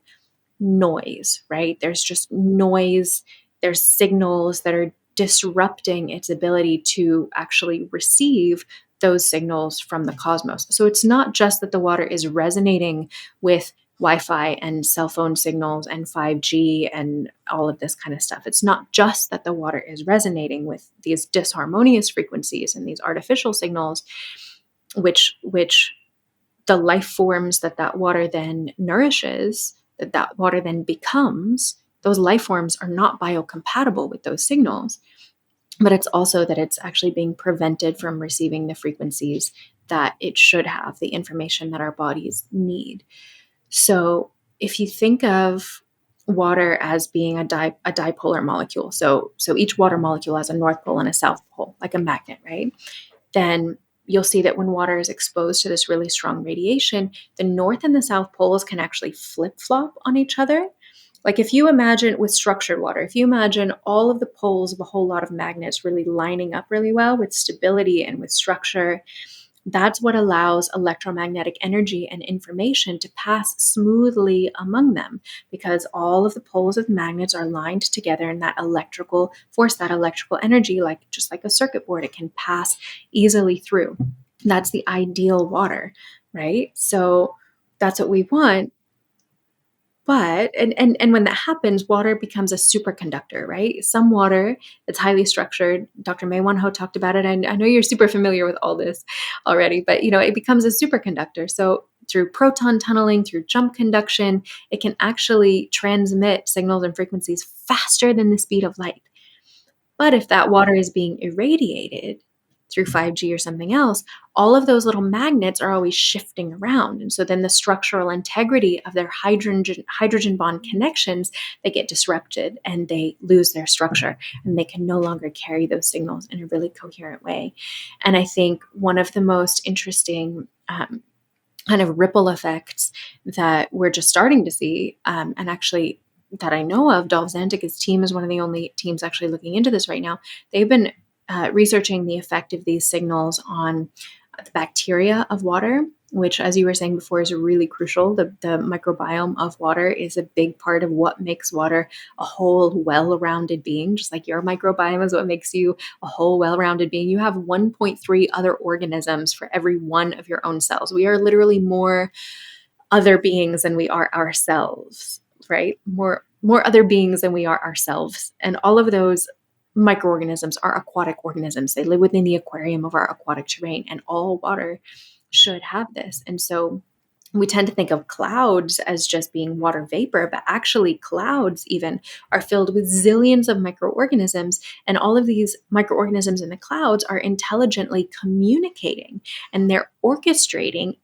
noise, right? There's just noise. There's signals that are disrupting its ability to actually receive those signals from the cosmos. So it's not just that the water is resonating with Wi-Fi and cell phone signals and 5G and all of this kind of stuff. It's not just that the water is resonating with these disharmonious frequencies and these artificial signals, which the life forms that water then nourishes, that water then becomes, those life forms are not biocompatible with those signals. But it's also that it's actually being prevented from receiving the frequencies that it should have, the information that our bodies need. So if you think of water as being a dipolar molecule, so each water molecule has a north pole and a south pole, like a magnet, right? Then you'll see that when water is exposed to this really strong radiation, the north and the south poles can actually flip-flop on each other. Like if you imagine with structured water, if you imagine all of the poles of a whole lot of magnets really lining up really well with stability and with structure, that's what allows electromagnetic energy and information to pass smoothly among them, because all of the poles of magnets are lined together, and that electrical force, that electrical energy, like just like a circuit board, it can pass easily through. That's the ideal water, right? So that's what we want. But and when that happens, water becomes a superconductor, right? Some water that's highly structured. Dr. Mae Wan Ho talked about it. I know you're super familiar with all this already, but it becomes a superconductor. So through proton tunneling, through jump conduction, it can actually transmit signals and frequencies faster than the speed of light. But if that water is being irradiated through 5G or something else, all of those little magnets are always shifting around. And so then the structural integrity of their hydrogen bond connections, they get disrupted and they lose their structure, and they can no longer carry those signals in a really coherent way. And I think one of the most interesting kind of ripple effects that we're just starting to see, and actually that I know of, Dolph Zantica's team is one of the only teams actually looking into this right now. They've been researching the effect of these signals on the bacteria of water, which, as you were saying before, is really crucial. The microbiome of water is a big part of what makes water a whole, well-rounded being. Just like your microbiome is what makes you a whole, well-rounded being. You have 1.3 other organisms for every one of your own cells. We are literally more other beings than we are ourselves, right? More other beings than we are ourselves. And all of those microorganisms are aquatic organisms. They live within the aquarium of our aquatic terrain, and all water should have this. And so we tend to think of clouds as just being water vapor, but actually clouds even are filled with zillions of microorganisms, and all of these microorganisms in the clouds are intelligently communicating, and they're orchestrating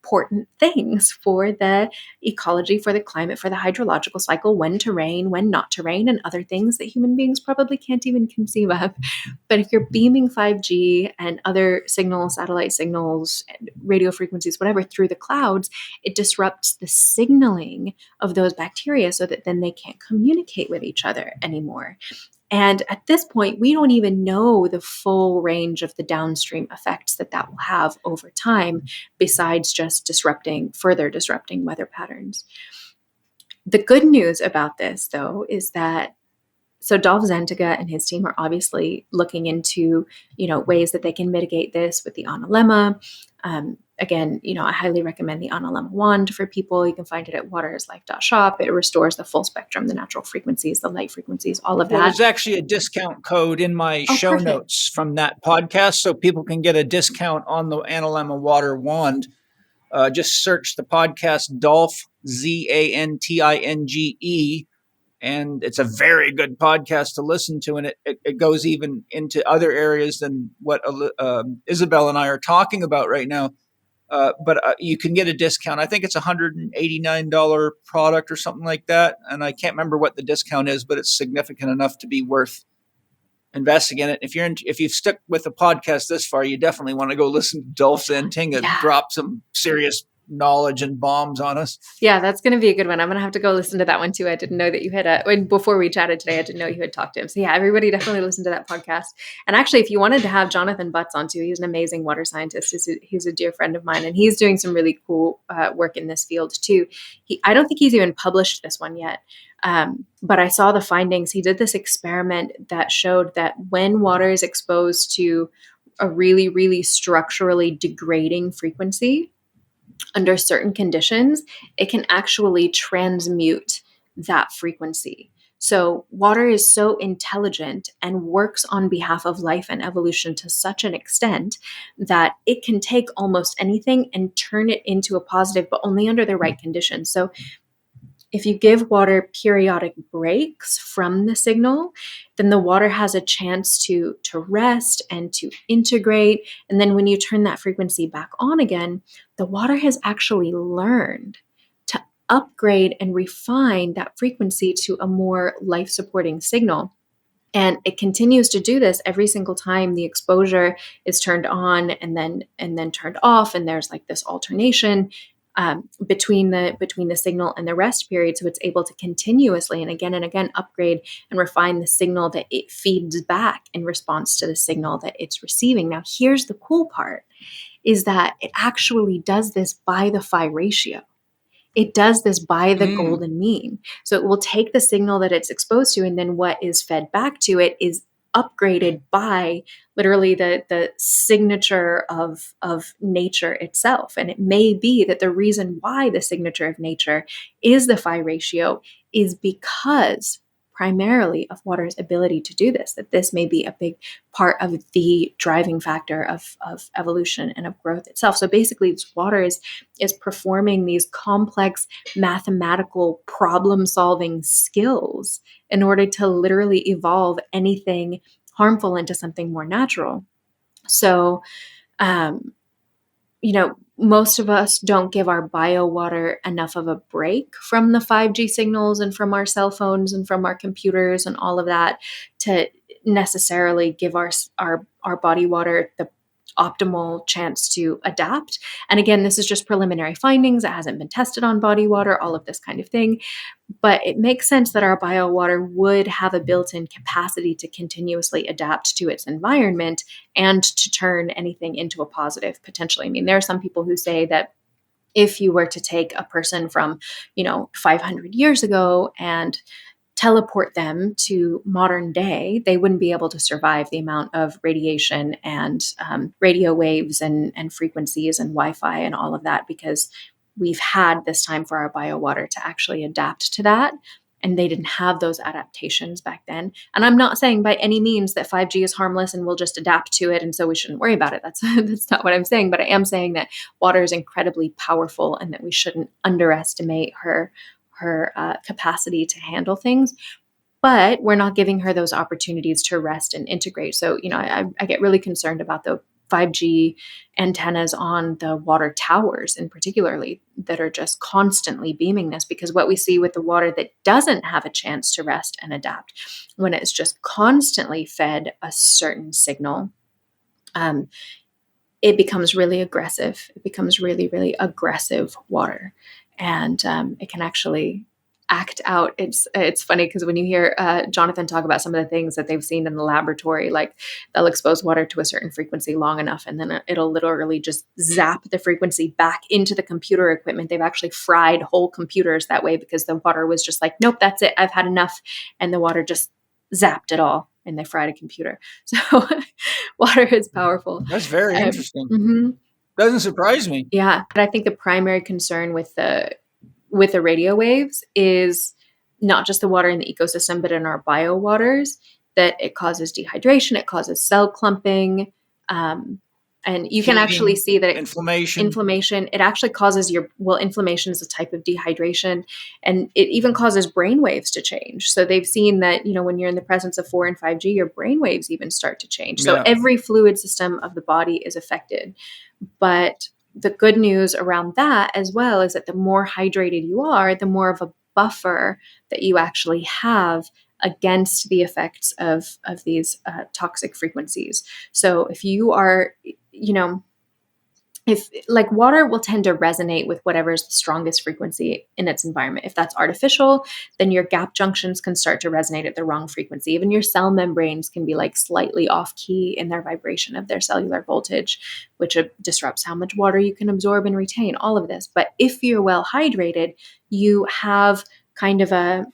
important things for the ecology, for the climate, for the hydrological cycle, when to rain, when not to rain, and other things that human beings probably can't even conceive of. But if you're beaming 5G and other signals, satellite signals, radio frequencies, whatever, through the clouds, it disrupts the signaling of those bacteria so that then they can't communicate with each other anymore. And at this point, we don't even know the full range of the downstream effects that will have over time, besides just further disrupting weather patterns. The good news about this, though, is that Dolph Zantica and his team are obviously looking into, ways that they can mitigate this with the analemma. Again, I highly recommend the analemma wand for people. You can find it at waterislife.shop. It restores the full spectrum, the natural frequencies, the light frequencies, all of that. Well, there's actually a discount code in my show perfect. notes from that podcast, so people can get a discount on the analemma water wand. Just search the podcast Dolph, Zantinge, and it's a very good podcast to listen to, and it goes even into other areas than what Isabel and I are talking about right now. But you can get a discount. I think it's $189 product or something like that, and I can't remember what the discount is, but it's significant enough to be worth investing in it. If you've stuck with the podcast this far, you definitely want to go listen to Dolph Zantinga drop some serious knowledge and bombs on us. Yeah, that's going to be a good one. I'm going to have to go listen to that one too. I didn't know that you had before we chatted today, I didn't know you had talked to him. So yeah, everybody definitely listen to that podcast. And actually, if you wanted to have Jonathan Butts on too, he's an amazing water scientist. He's a dear friend of mine, and he's doing some really cool work in this field too. I don't think he's even published this one yet. But I saw the findings. He did this experiment that showed that when water is exposed to a really, really structurally degrading frequency, under certain conditions, it can actually transmute that frequency. So water is so intelligent and works on behalf of life and evolution to such an extent that it can take almost anything and turn it into a positive, but only under the right conditions. So if you give water periodic breaks from the signal, then the water has a chance to rest and to integrate. And then when you turn that frequency back on again, the water has actually learned to upgrade and refine that frequency to a more life-supporting signal. And it continues to do this every single time the exposure is turned on and then turned off, and there's like this alternation. between the signal and the rest period, so it's able to continuously and again upgrade and refine the signal that it feeds back in response to the signal that it's receiving. Now, here's the cool part, is that it actually does this by the phi ratio. It does this by the golden mean. So it will take the signal that it's exposed to, and then what is fed back to it is upgraded by literally the signature of nature itself. And it may be that the reason why the signature of nature is the phi ratio is because primarily of water's ability to do this, that this may be a big part of the driving factor of evolution and of growth itself. So basically, water is performing these complex mathematical problem-solving skills in order to literally evolve anything harmful into something more natural. So, most of us don't give our bio water enough of a break from the 5G signals and from our cell phones and from our computers and all of that to necessarily give our body water the optimal chance to adapt. And again, this is just preliminary findings. It hasn't been tested on body water, all of this kind of thing. But it makes sense that our bio water would have a built-in capacity to continuously adapt to its environment and to turn anything into a positive potentially. I mean, there are some people who say that if you were to take a person from, 500 years ago and teleport them to modern day, they wouldn't be able to survive the amount of radiation and radio waves and frequencies and Wi-Fi and all of that, because we've had this time for our bio water to actually adapt to that. And they didn't have those adaptations back then. And I'm not saying by any means that 5G is harmless and we'll just adapt to it, and so we shouldn't worry about it. That's not what I'm saying. But I am saying that water is incredibly powerful and that we shouldn't underestimate her capacity to handle things. But we're not giving her those opportunities to rest and integrate. So, I get really concerned about the 5G antennas on the water towers in particularly that are just constantly beaming this, because what we see with the water that doesn't have a chance to rest and adapt, when it's just constantly fed a certain signal, it becomes really aggressive. It becomes really, really aggressive water. And it can actually act out. It's funny because when you hear Jonathan talk about some of the things that they've seen in the laboratory, like they'll expose water to a certain frequency long enough, and then it'll literally just zap the frequency back into the computer equipment. They've actually fried whole computers that way because the water was just like, nope, that's it. I've had enough. And the water just zapped it all, and they fried a computer. So water is powerful. That's very interesting. Mm-hmm. Doesn't surprise me. Yeah. But I think the primary concern with the radio waves is not just the water in the ecosystem, but in our bio waters, that it causes dehydration, it causes cell clumping, and you can actually see that inflammation, it actually causes inflammation is a type of dehydration, and it even causes brain waves to change. So they've seen that, when you're in the presence of 4 and 5G, your brain waves even start to change. So every fluid system of the body is affected. But the good news around that as well is that the more hydrated you are, the more of a buffer that you actually have against the effects of these toxic frequencies. So if you are, if like water will tend to resonate with whatever's the strongest frequency in its environment. If that's artificial, then your gap junctions can start to resonate at the wrong frequency. Even your cell membranes can be like slightly off key in their vibration of their cellular voltage, which disrupts how much water you can absorb and retain, all of this. But if you're well hydrated, you have kind of a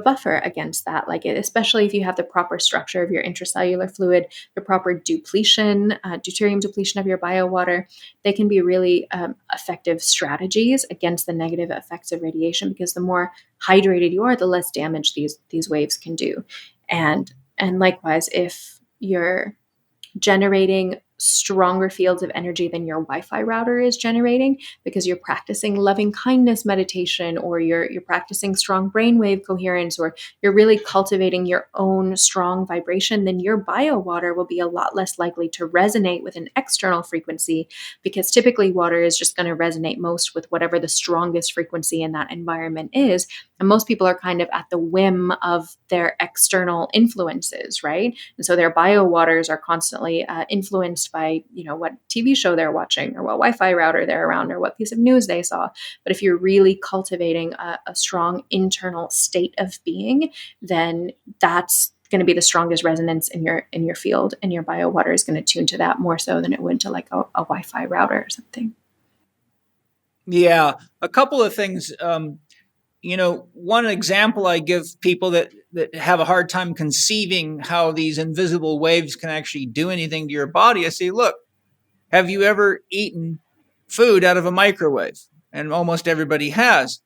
buffer against that, like especially if you have the proper structure of your intracellular fluid, the proper deuterium depletion of your biowater. They can be really effective strategies against the negative effects of radiation, because the more hydrated you are, the less damage these waves can do. And likewise, if you're generating stronger fields of energy than your Wi-Fi router is generating, because you're practicing loving kindness meditation, or you're practicing strong brainwave coherence, or you're really cultivating your own strong vibration, then your bio water will be a lot less likely to resonate with an external frequency, because typically water is just going to resonate most with whatever the strongest frequency in that environment is. And most people are kind of at the whim of their external influences, right? And so their bio waters are constantly influenced influenced by, what TV show they're watching or what Wi-Fi router they're around or what piece of news they saw. But if you're really cultivating a strong internal state of being, then that's going to be the strongest resonance in your field, and your biowater is going to tune to that more so than it would to like a Wi-Fi router or something. Yeah, a couple of things. One example I give people that have a hard time conceiving how these invisible waves can actually do anything to your body. I say, look, have you ever eaten food out of a microwave? And almost everybody has.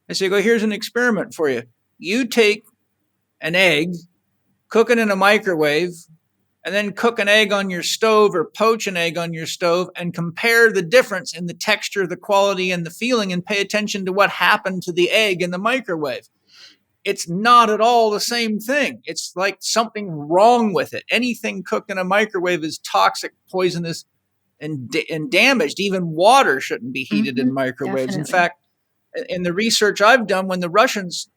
I say, go, here's an experiment for you. You take an egg, cook it in a microwave, and then cook an egg on your stove or poach an egg on your stove and compare the difference in the texture, the quality, and the feeling, and pay attention to what happened to the egg in the microwave. It's not at all the same thing. It's like something wrong with it. Anything cooked in a microwave is toxic, poisonous, and damaged. Even water shouldn't be heated in microwaves. Definitely. In fact, in the research I've done, when the Russians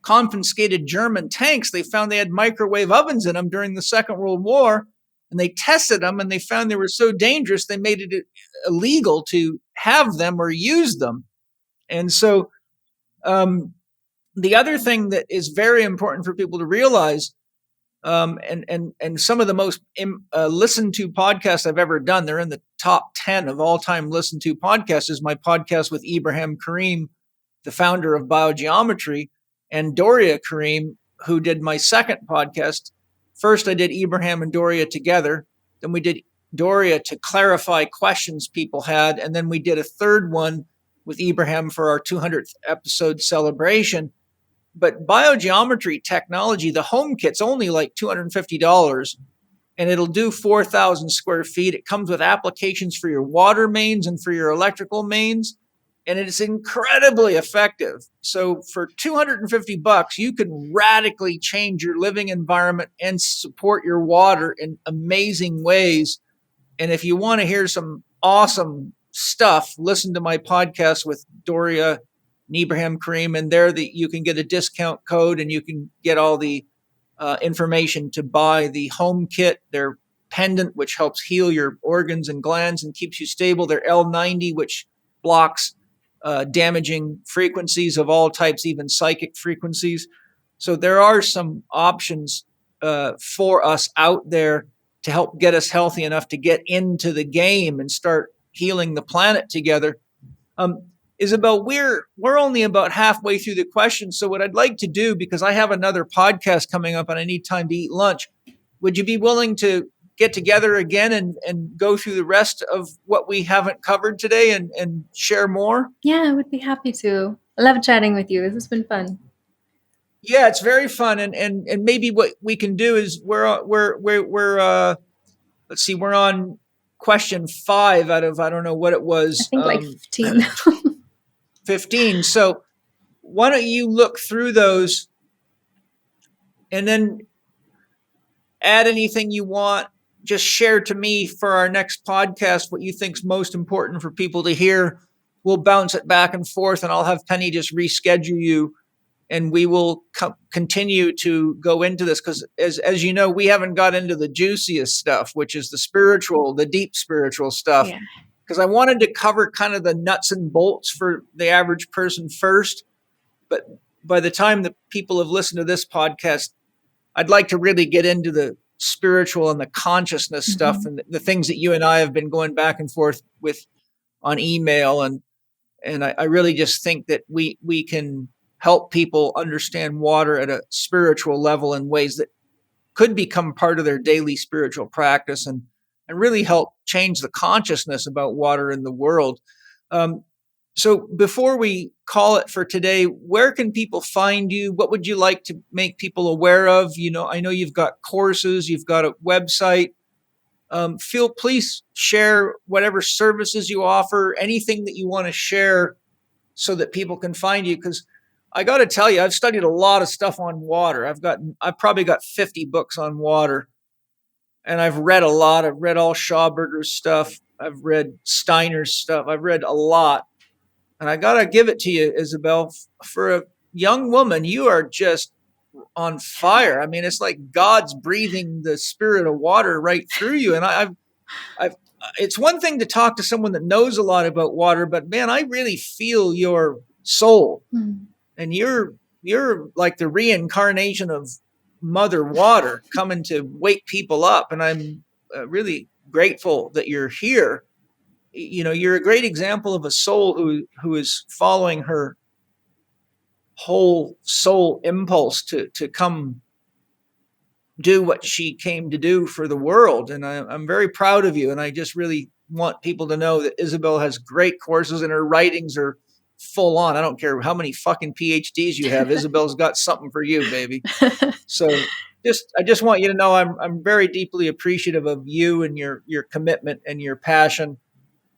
confiscated German tanks, they found they had microwave ovens in them during the Second World War, and they tested them and they found they were so dangerous they made it illegal to have them or use them. And so the other thing that is very important for people to realize, and some of the most listened to podcasts I've ever done, they're in the top 10 of all time listened to podcasts, is my podcast with Ibrahim Karim, the founder of Biogeometry, and Doria Karim, who did my second podcast. First, I did Ibrahim and Doria together. Then we did Doria to clarify questions people had. And then we did a third one with Ibrahim for our 200th episode celebration. But biogeometry technology, the home kit's only like $250, and it'll do 4,000 square feet. It comes with applications for your water mains and for your electrical mains, and it is incredibly effective. So for $250, you can radically change your living environment and support your water in amazing ways. And if you want to hear some awesome stuff, listen to my podcast with Doria and Ibrahim Karim, and there that you can get a discount code and you can get all the information to buy the home kit, their pendant, which helps heal your organs and glands and keeps you stable, their L90, which blocks damaging frequencies of all types, even psychic frequencies. So there are some options for us out there to help get us healthy enough to get into the game and start healing the planet together. Isabel, we're only about halfway through the questions. So what I'd like to do, because I have another podcast coming up and I need time to eat lunch, would you be willing to get together again and go through the rest of what we haven't covered today and share more? Yeah, I would be happy to. I love chatting with you. This has been fun. Yeah, it's very fun. And maybe what we can do is we're let's see, we're on question 5 out of, I don't know what it was. I think like 15. 15. So why don't you look through those and then add anything you want. Just share to me for our next podcast what you think's most important for people to hear. We'll bounce it back and forth, and I'll have Penny just reschedule you, and we will continue to go into this because, as you know, we haven't got into the juiciest stuff, which is the spiritual, the deep spiritual stuff. Yeah. Because I wanted to cover kind of the nuts and bolts for the average person first. But by the time that people have listened to this podcast, I'd like to really get into the spiritual and the consciousness stuff and the things that you and I have been going back and forth with on email. And I really just think that we can help people understand water at a spiritual level in ways that could become part of their daily spiritual practice and really help change the consciousness about water in the world. So before we call it for today, where can people find you? What would you like to make people aware of? You know, I know you've got courses, you've got a website. Please share whatever services you offer, anything that you want to share so that people can find you. Because I got to tell you, I've studied a lot of stuff on water. I've probably got 50 books on water. And I've read a lot. I've read all Schauberger's stuff. I've read Steiner's stuff. I've read a lot. And I got to give it to you, Isabel. For a young woman, you are just on fire. I mean, it's like God's breathing the spirit of water right through you. And It's one thing to talk to someone that knows a lot about water, but man, I really feel your soul, and you're like the reincarnation of Mother Water coming to wake people up. And I'm really grateful that you're here. You're a great example of a soul who is following her whole soul impulse to come do what she came to do for the world. And I'm very proud of you. And I just really want people to know that Isabel has great courses and her writings are full on. I don't care how many fucking PhDs you have. Isabel's got something for you, baby. So I just want you to know I'm very deeply appreciative of you and your commitment and your passion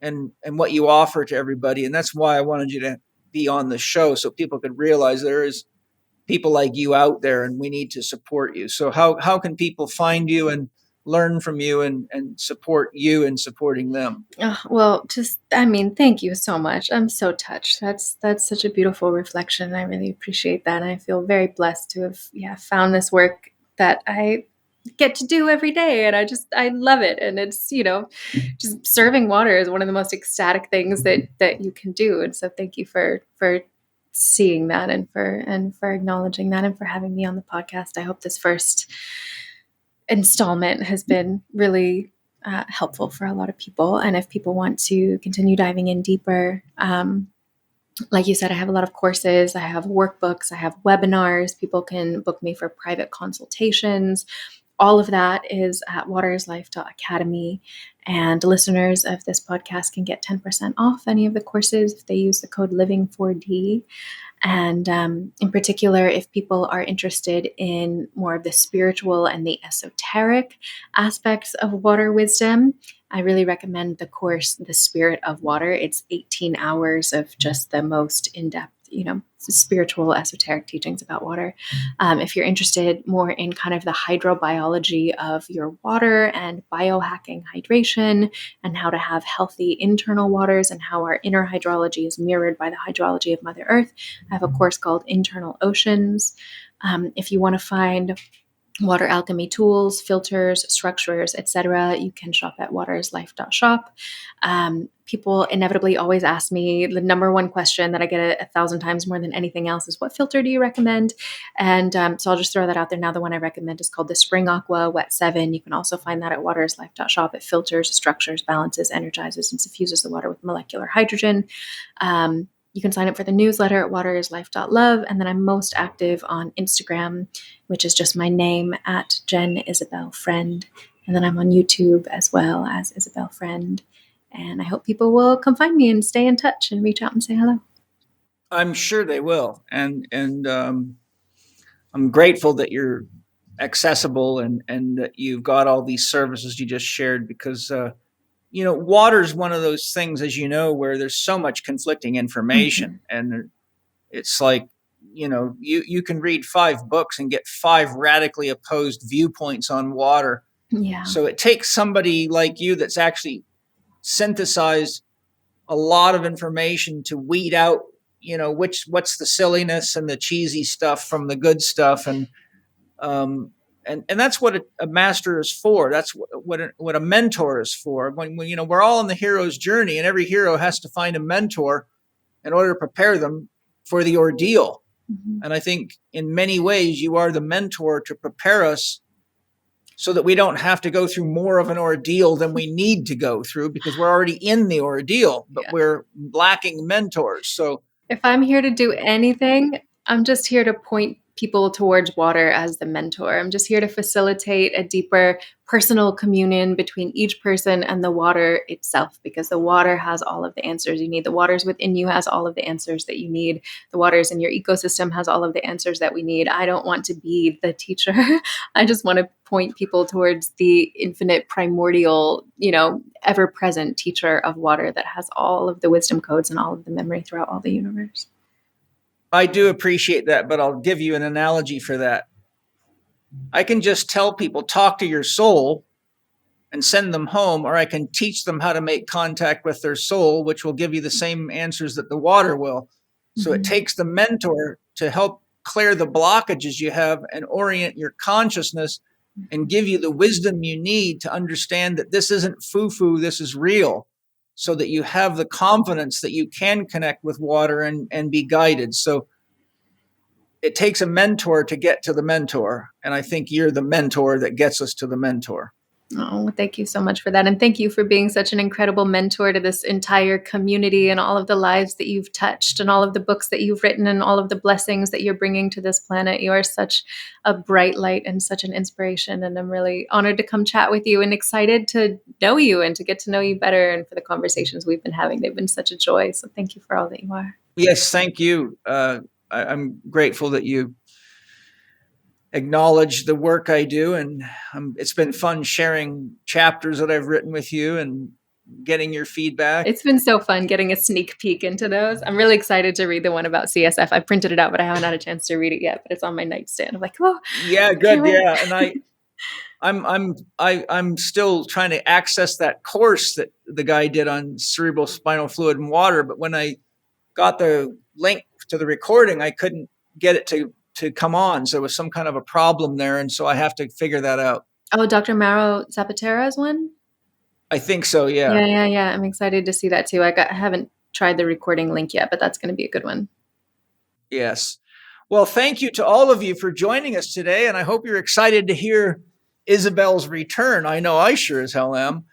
and what you offer to everybody. And that's why I wanted you to be on the show, so people could realize there is people like you out there and we need to support you. So how can people find you and learn from you and support you in supporting them? Well, thank you so much. I'm so touched. That's such a beautiful reflection. I really appreciate that. And I feel very blessed to have found this work that I get to do every day. And I love it. And it's, just serving water is one of the most ecstatic things that you can do. And so thank you for seeing that and for acknowledging that and for having me on the podcast. I hope this first installment has been really helpful for a lot of people. And if people want to continue diving in deeper, like you said, I have a lot of courses, I have workbooks, I have webinars. People can book me for private consultations. All of that is at waterislife.academy. And listeners of this podcast can get 10% off any of the courses if they use the code LIVING4D. And in particular, if people are interested in more of the spiritual and the esoteric aspects of water wisdom, I really recommend the course, The Spirit of Water. It's 18 hours of just the most in-depth, spiritual, esoteric teachings about water. If you're interested more in kind of the hydrobiology of your water and biohacking hydration and how to have healthy internal waters and how our inner hydrology is mirrored by the hydrology of Mother Earth, I have a course called Internal Oceans. If you want to find water alchemy tools, filters, structures, etc., you can shop at waterislife.shop. People inevitably always ask me, the number one question that I get 1,000 times more than anything else is, what filter do you recommend? And so I'll just throw that out there now. The one I recommend is called the Spring Aqua Wet 7. You can also find that at waterislife.shop. It filters, structures, balances, energizes, and suffuses the water with molecular hydrogen. You can sign up for the newsletter at waterislife.love. And then I'm most active on Instagram, which is just my name, at Jen Isabel Friend. And then I'm on YouTube as well as Isabel Friend. And I hope people will come find me and stay in touch and reach out and say hello. I'm sure they will. And I'm grateful that you're accessible and that you've got all these services you just shared, because water is one of those things, as you know, where there's so much conflicting information. Mm-hmm. And it's like, you can read 5 books and get 5 radically opposed viewpoints on water. Yeah. So it takes somebody like you that's actually synthesized a lot of information to weed out, what's the silliness and the cheesy stuff from the good stuff. And that's what a master is for. That's what a mentor is for. When we're all on the hero's journey, and every hero has to find a mentor in order to prepare them for the ordeal. Mm-hmm. And I think in many ways you are the mentor to prepare us so that we don't have to go through more of an ordeal than we need to go through, because we're already in the ordeal, but we're lacking mentors. So if I'm here to do anything, I'm just here to point people towards water as the mentor. I'm just here to facilitate a deeper personal communion between each person and the water itself, because the water has all of the answers you need. The waters within you has all of the answers that you need. The waters in your ecosystem has all of the answers that we need. I don't want to be the teacher. I just want to point people towards the infinite, primordial, ever-present teacher of water that has all of the wisdom codes and all of the memory throughout all the universe. I do appreciate that, but I'll give you an analogy for that. I can just tell people, talk to your soul and send them home, or I can teach them how to make contact with their soul, which will give you the same answers that the water will. Mm-hmm. So it takes the mentor to help clear the blockages you have and orient your consciousness and give you the wisdom you need to understand that this isn't foo-foo, this is real, so that you have the confidence that you can connect with water and be guided. So it takes a mentor to get to the mentor. And I think you're the mentor that gets us to the mentor. Oh, thank you so much for that. And thank you for being such an incredible mentor to this entire community and all of the lives that you've touched and all of the books that you've written and all of the blessings that you're bringing to this planet. You are such a bright light and such an inspiration. And I'm really honored to come chat with you and excited to know you and to get to know you better and for the conversations we've been having. They've been such a joy. So thank you for all that you are. Yes, thank you. I'm grateful that you acknowledge the work I do. And it's been fun sharing chapters that I've written with you and getting your feedback. It's been so fun getting a sneak peek into those. I'm really excited to read the one about CSF. I printed it out, but I haven't had a chance to read it yet, but it's on my nightstand. I'm like, oh, yeah, good. Yeah. And I'm still trying to access that course that the guy did on cerebral spinal fluid and water. But when I got the link to the recording, I couldn't get it to come on. So there was some kind of a problem there. And so I have to figure that out. Oh, Dr. Mauro Zapatera's one? I think so. Yeah. Yeah. I'm excited to see that too. I haven't tried the recording link yet, but that's going to be a good one. Yes. Well, thank you to all of you for joining us today. And I hope you're excited to hear Isabel's return. I know I sure as hell am.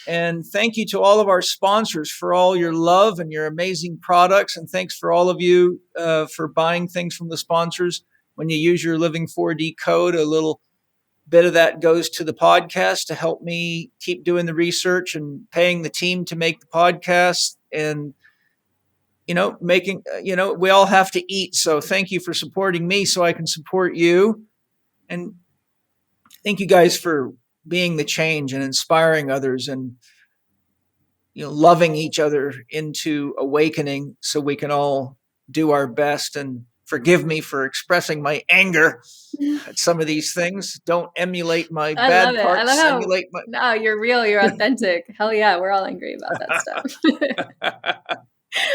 And thank you to all of our sponsors for all your love and your amazing products. And thanks for all of you for buying things from the sponsors. When you use your Living 4D code, a little bit of that goes to the podcast to help me keep doing the research and paying the team to make the podcast and, making, we all have to eat. So thank you for supporting me so I can support you. And thank you guys for being the change and inspiring others and, loving each other into awakening so we can all do our best. And forgive me for expressing my anger at some of these things. Don't emulate my bad parts. I love how, no, you're real. You're authentic. Hell yeah. We're all angry about that stuff.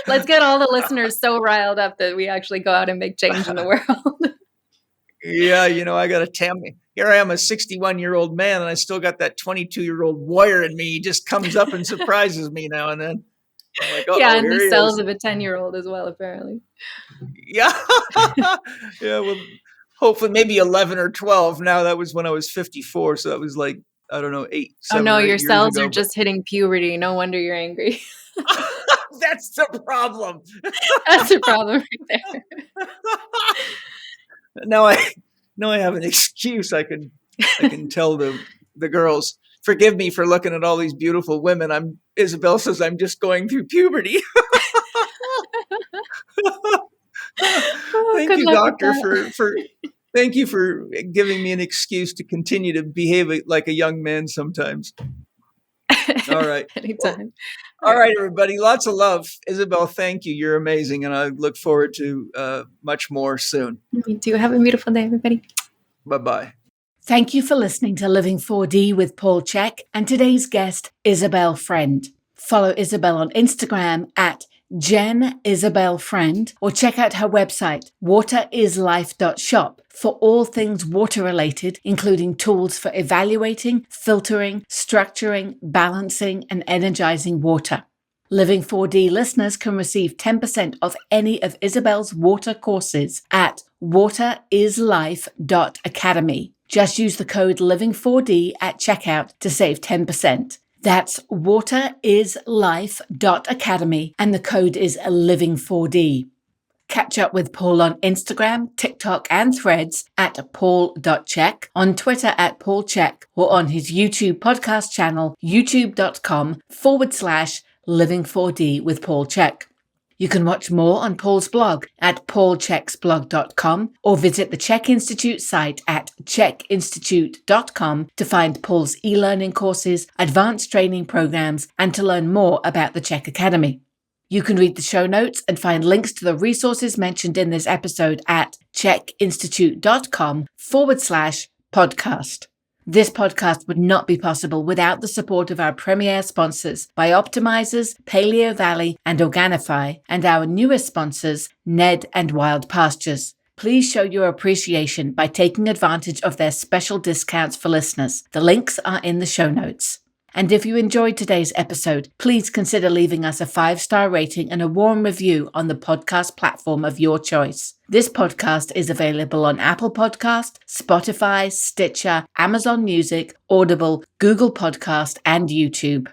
Let's get all the listeners so riled up that we actually go out and make change in the world. Yeah. I got to tell me. Here I am, a 61-year-old man, and I still got that 22-year-old warrior in me. He just comes up and surprises me now and then. I'm like, yeah, and the cells of a 10-year-old as well, apparently. Yeah. Yeah, well, hopefully maybe 11 or 12. Now, that was when I was 54, so that was like, I don't know, 8, 7 Oh, no, your cells ago, are just hitting puberty. No wonder you're angry. That's the problem. That's the problem right there. Now I have an excuse. I can tell the girls, forgive me for looking at all these beautiful women. Isabel says I'm just going through puberty. Thank you, doctor, thank you for giving me an excuse to continue to behave like a young man sometimes. All right. Anytime. All right, everybody. Lots of love. Isabel, thank you. You're amazing. And I look forward to much more soon. Me too. Have a beautiful day, everybody. Bye-bye. Thank you for listening to Living 4D with Paul Chek and today's guest, Isabel Friend. Follow Isabel on Instagram at Jen Isabel Friend or check out her website, waterislife.shop, for all things water related, including tools for evaluating, filtering, structuring, balancing, and energizing water. Living 4D listeners can receive 10% off any of Isabel's water courses at waterislife.academy. Just use the code Living4D at checkout to save 10%. That's waterislife.academy and the code is Living4D. Catch up with Paul on Instagram, TikTok, and Threads at paul.chek, on Twitter at paulchek, or on his YouTube podcast channel, youtube.com/Living4D with Paul Chek. You can watch more on Paul's blog at paulcheksblog.com or visit the Chek Institute site at chekinstitute.com to find Paul's e-learning courses, advanced training programs, and to learn more about the Chek Academy. You can read the show notes and find links to the resources mentioned in this episode at chekinstitute.com/podcast. This podcast would not be possible without the support of our premier sponsors, Bioptimizers, Paleo Valley, and Organifi, and our newest sponsors, Ned and Wild Pastures. Please show your appreciation by taking advantage of their special discounts for listeners. The links are in the show notes. And if you enjoyed today's episode, please consider leaving us a 5-star rating and a warm review on the podcast platform of your choice. This podcast is available on Apple Podcast, Spotify, Stitcher, Amazon Music, Audible, Google Podcast, and YouTube.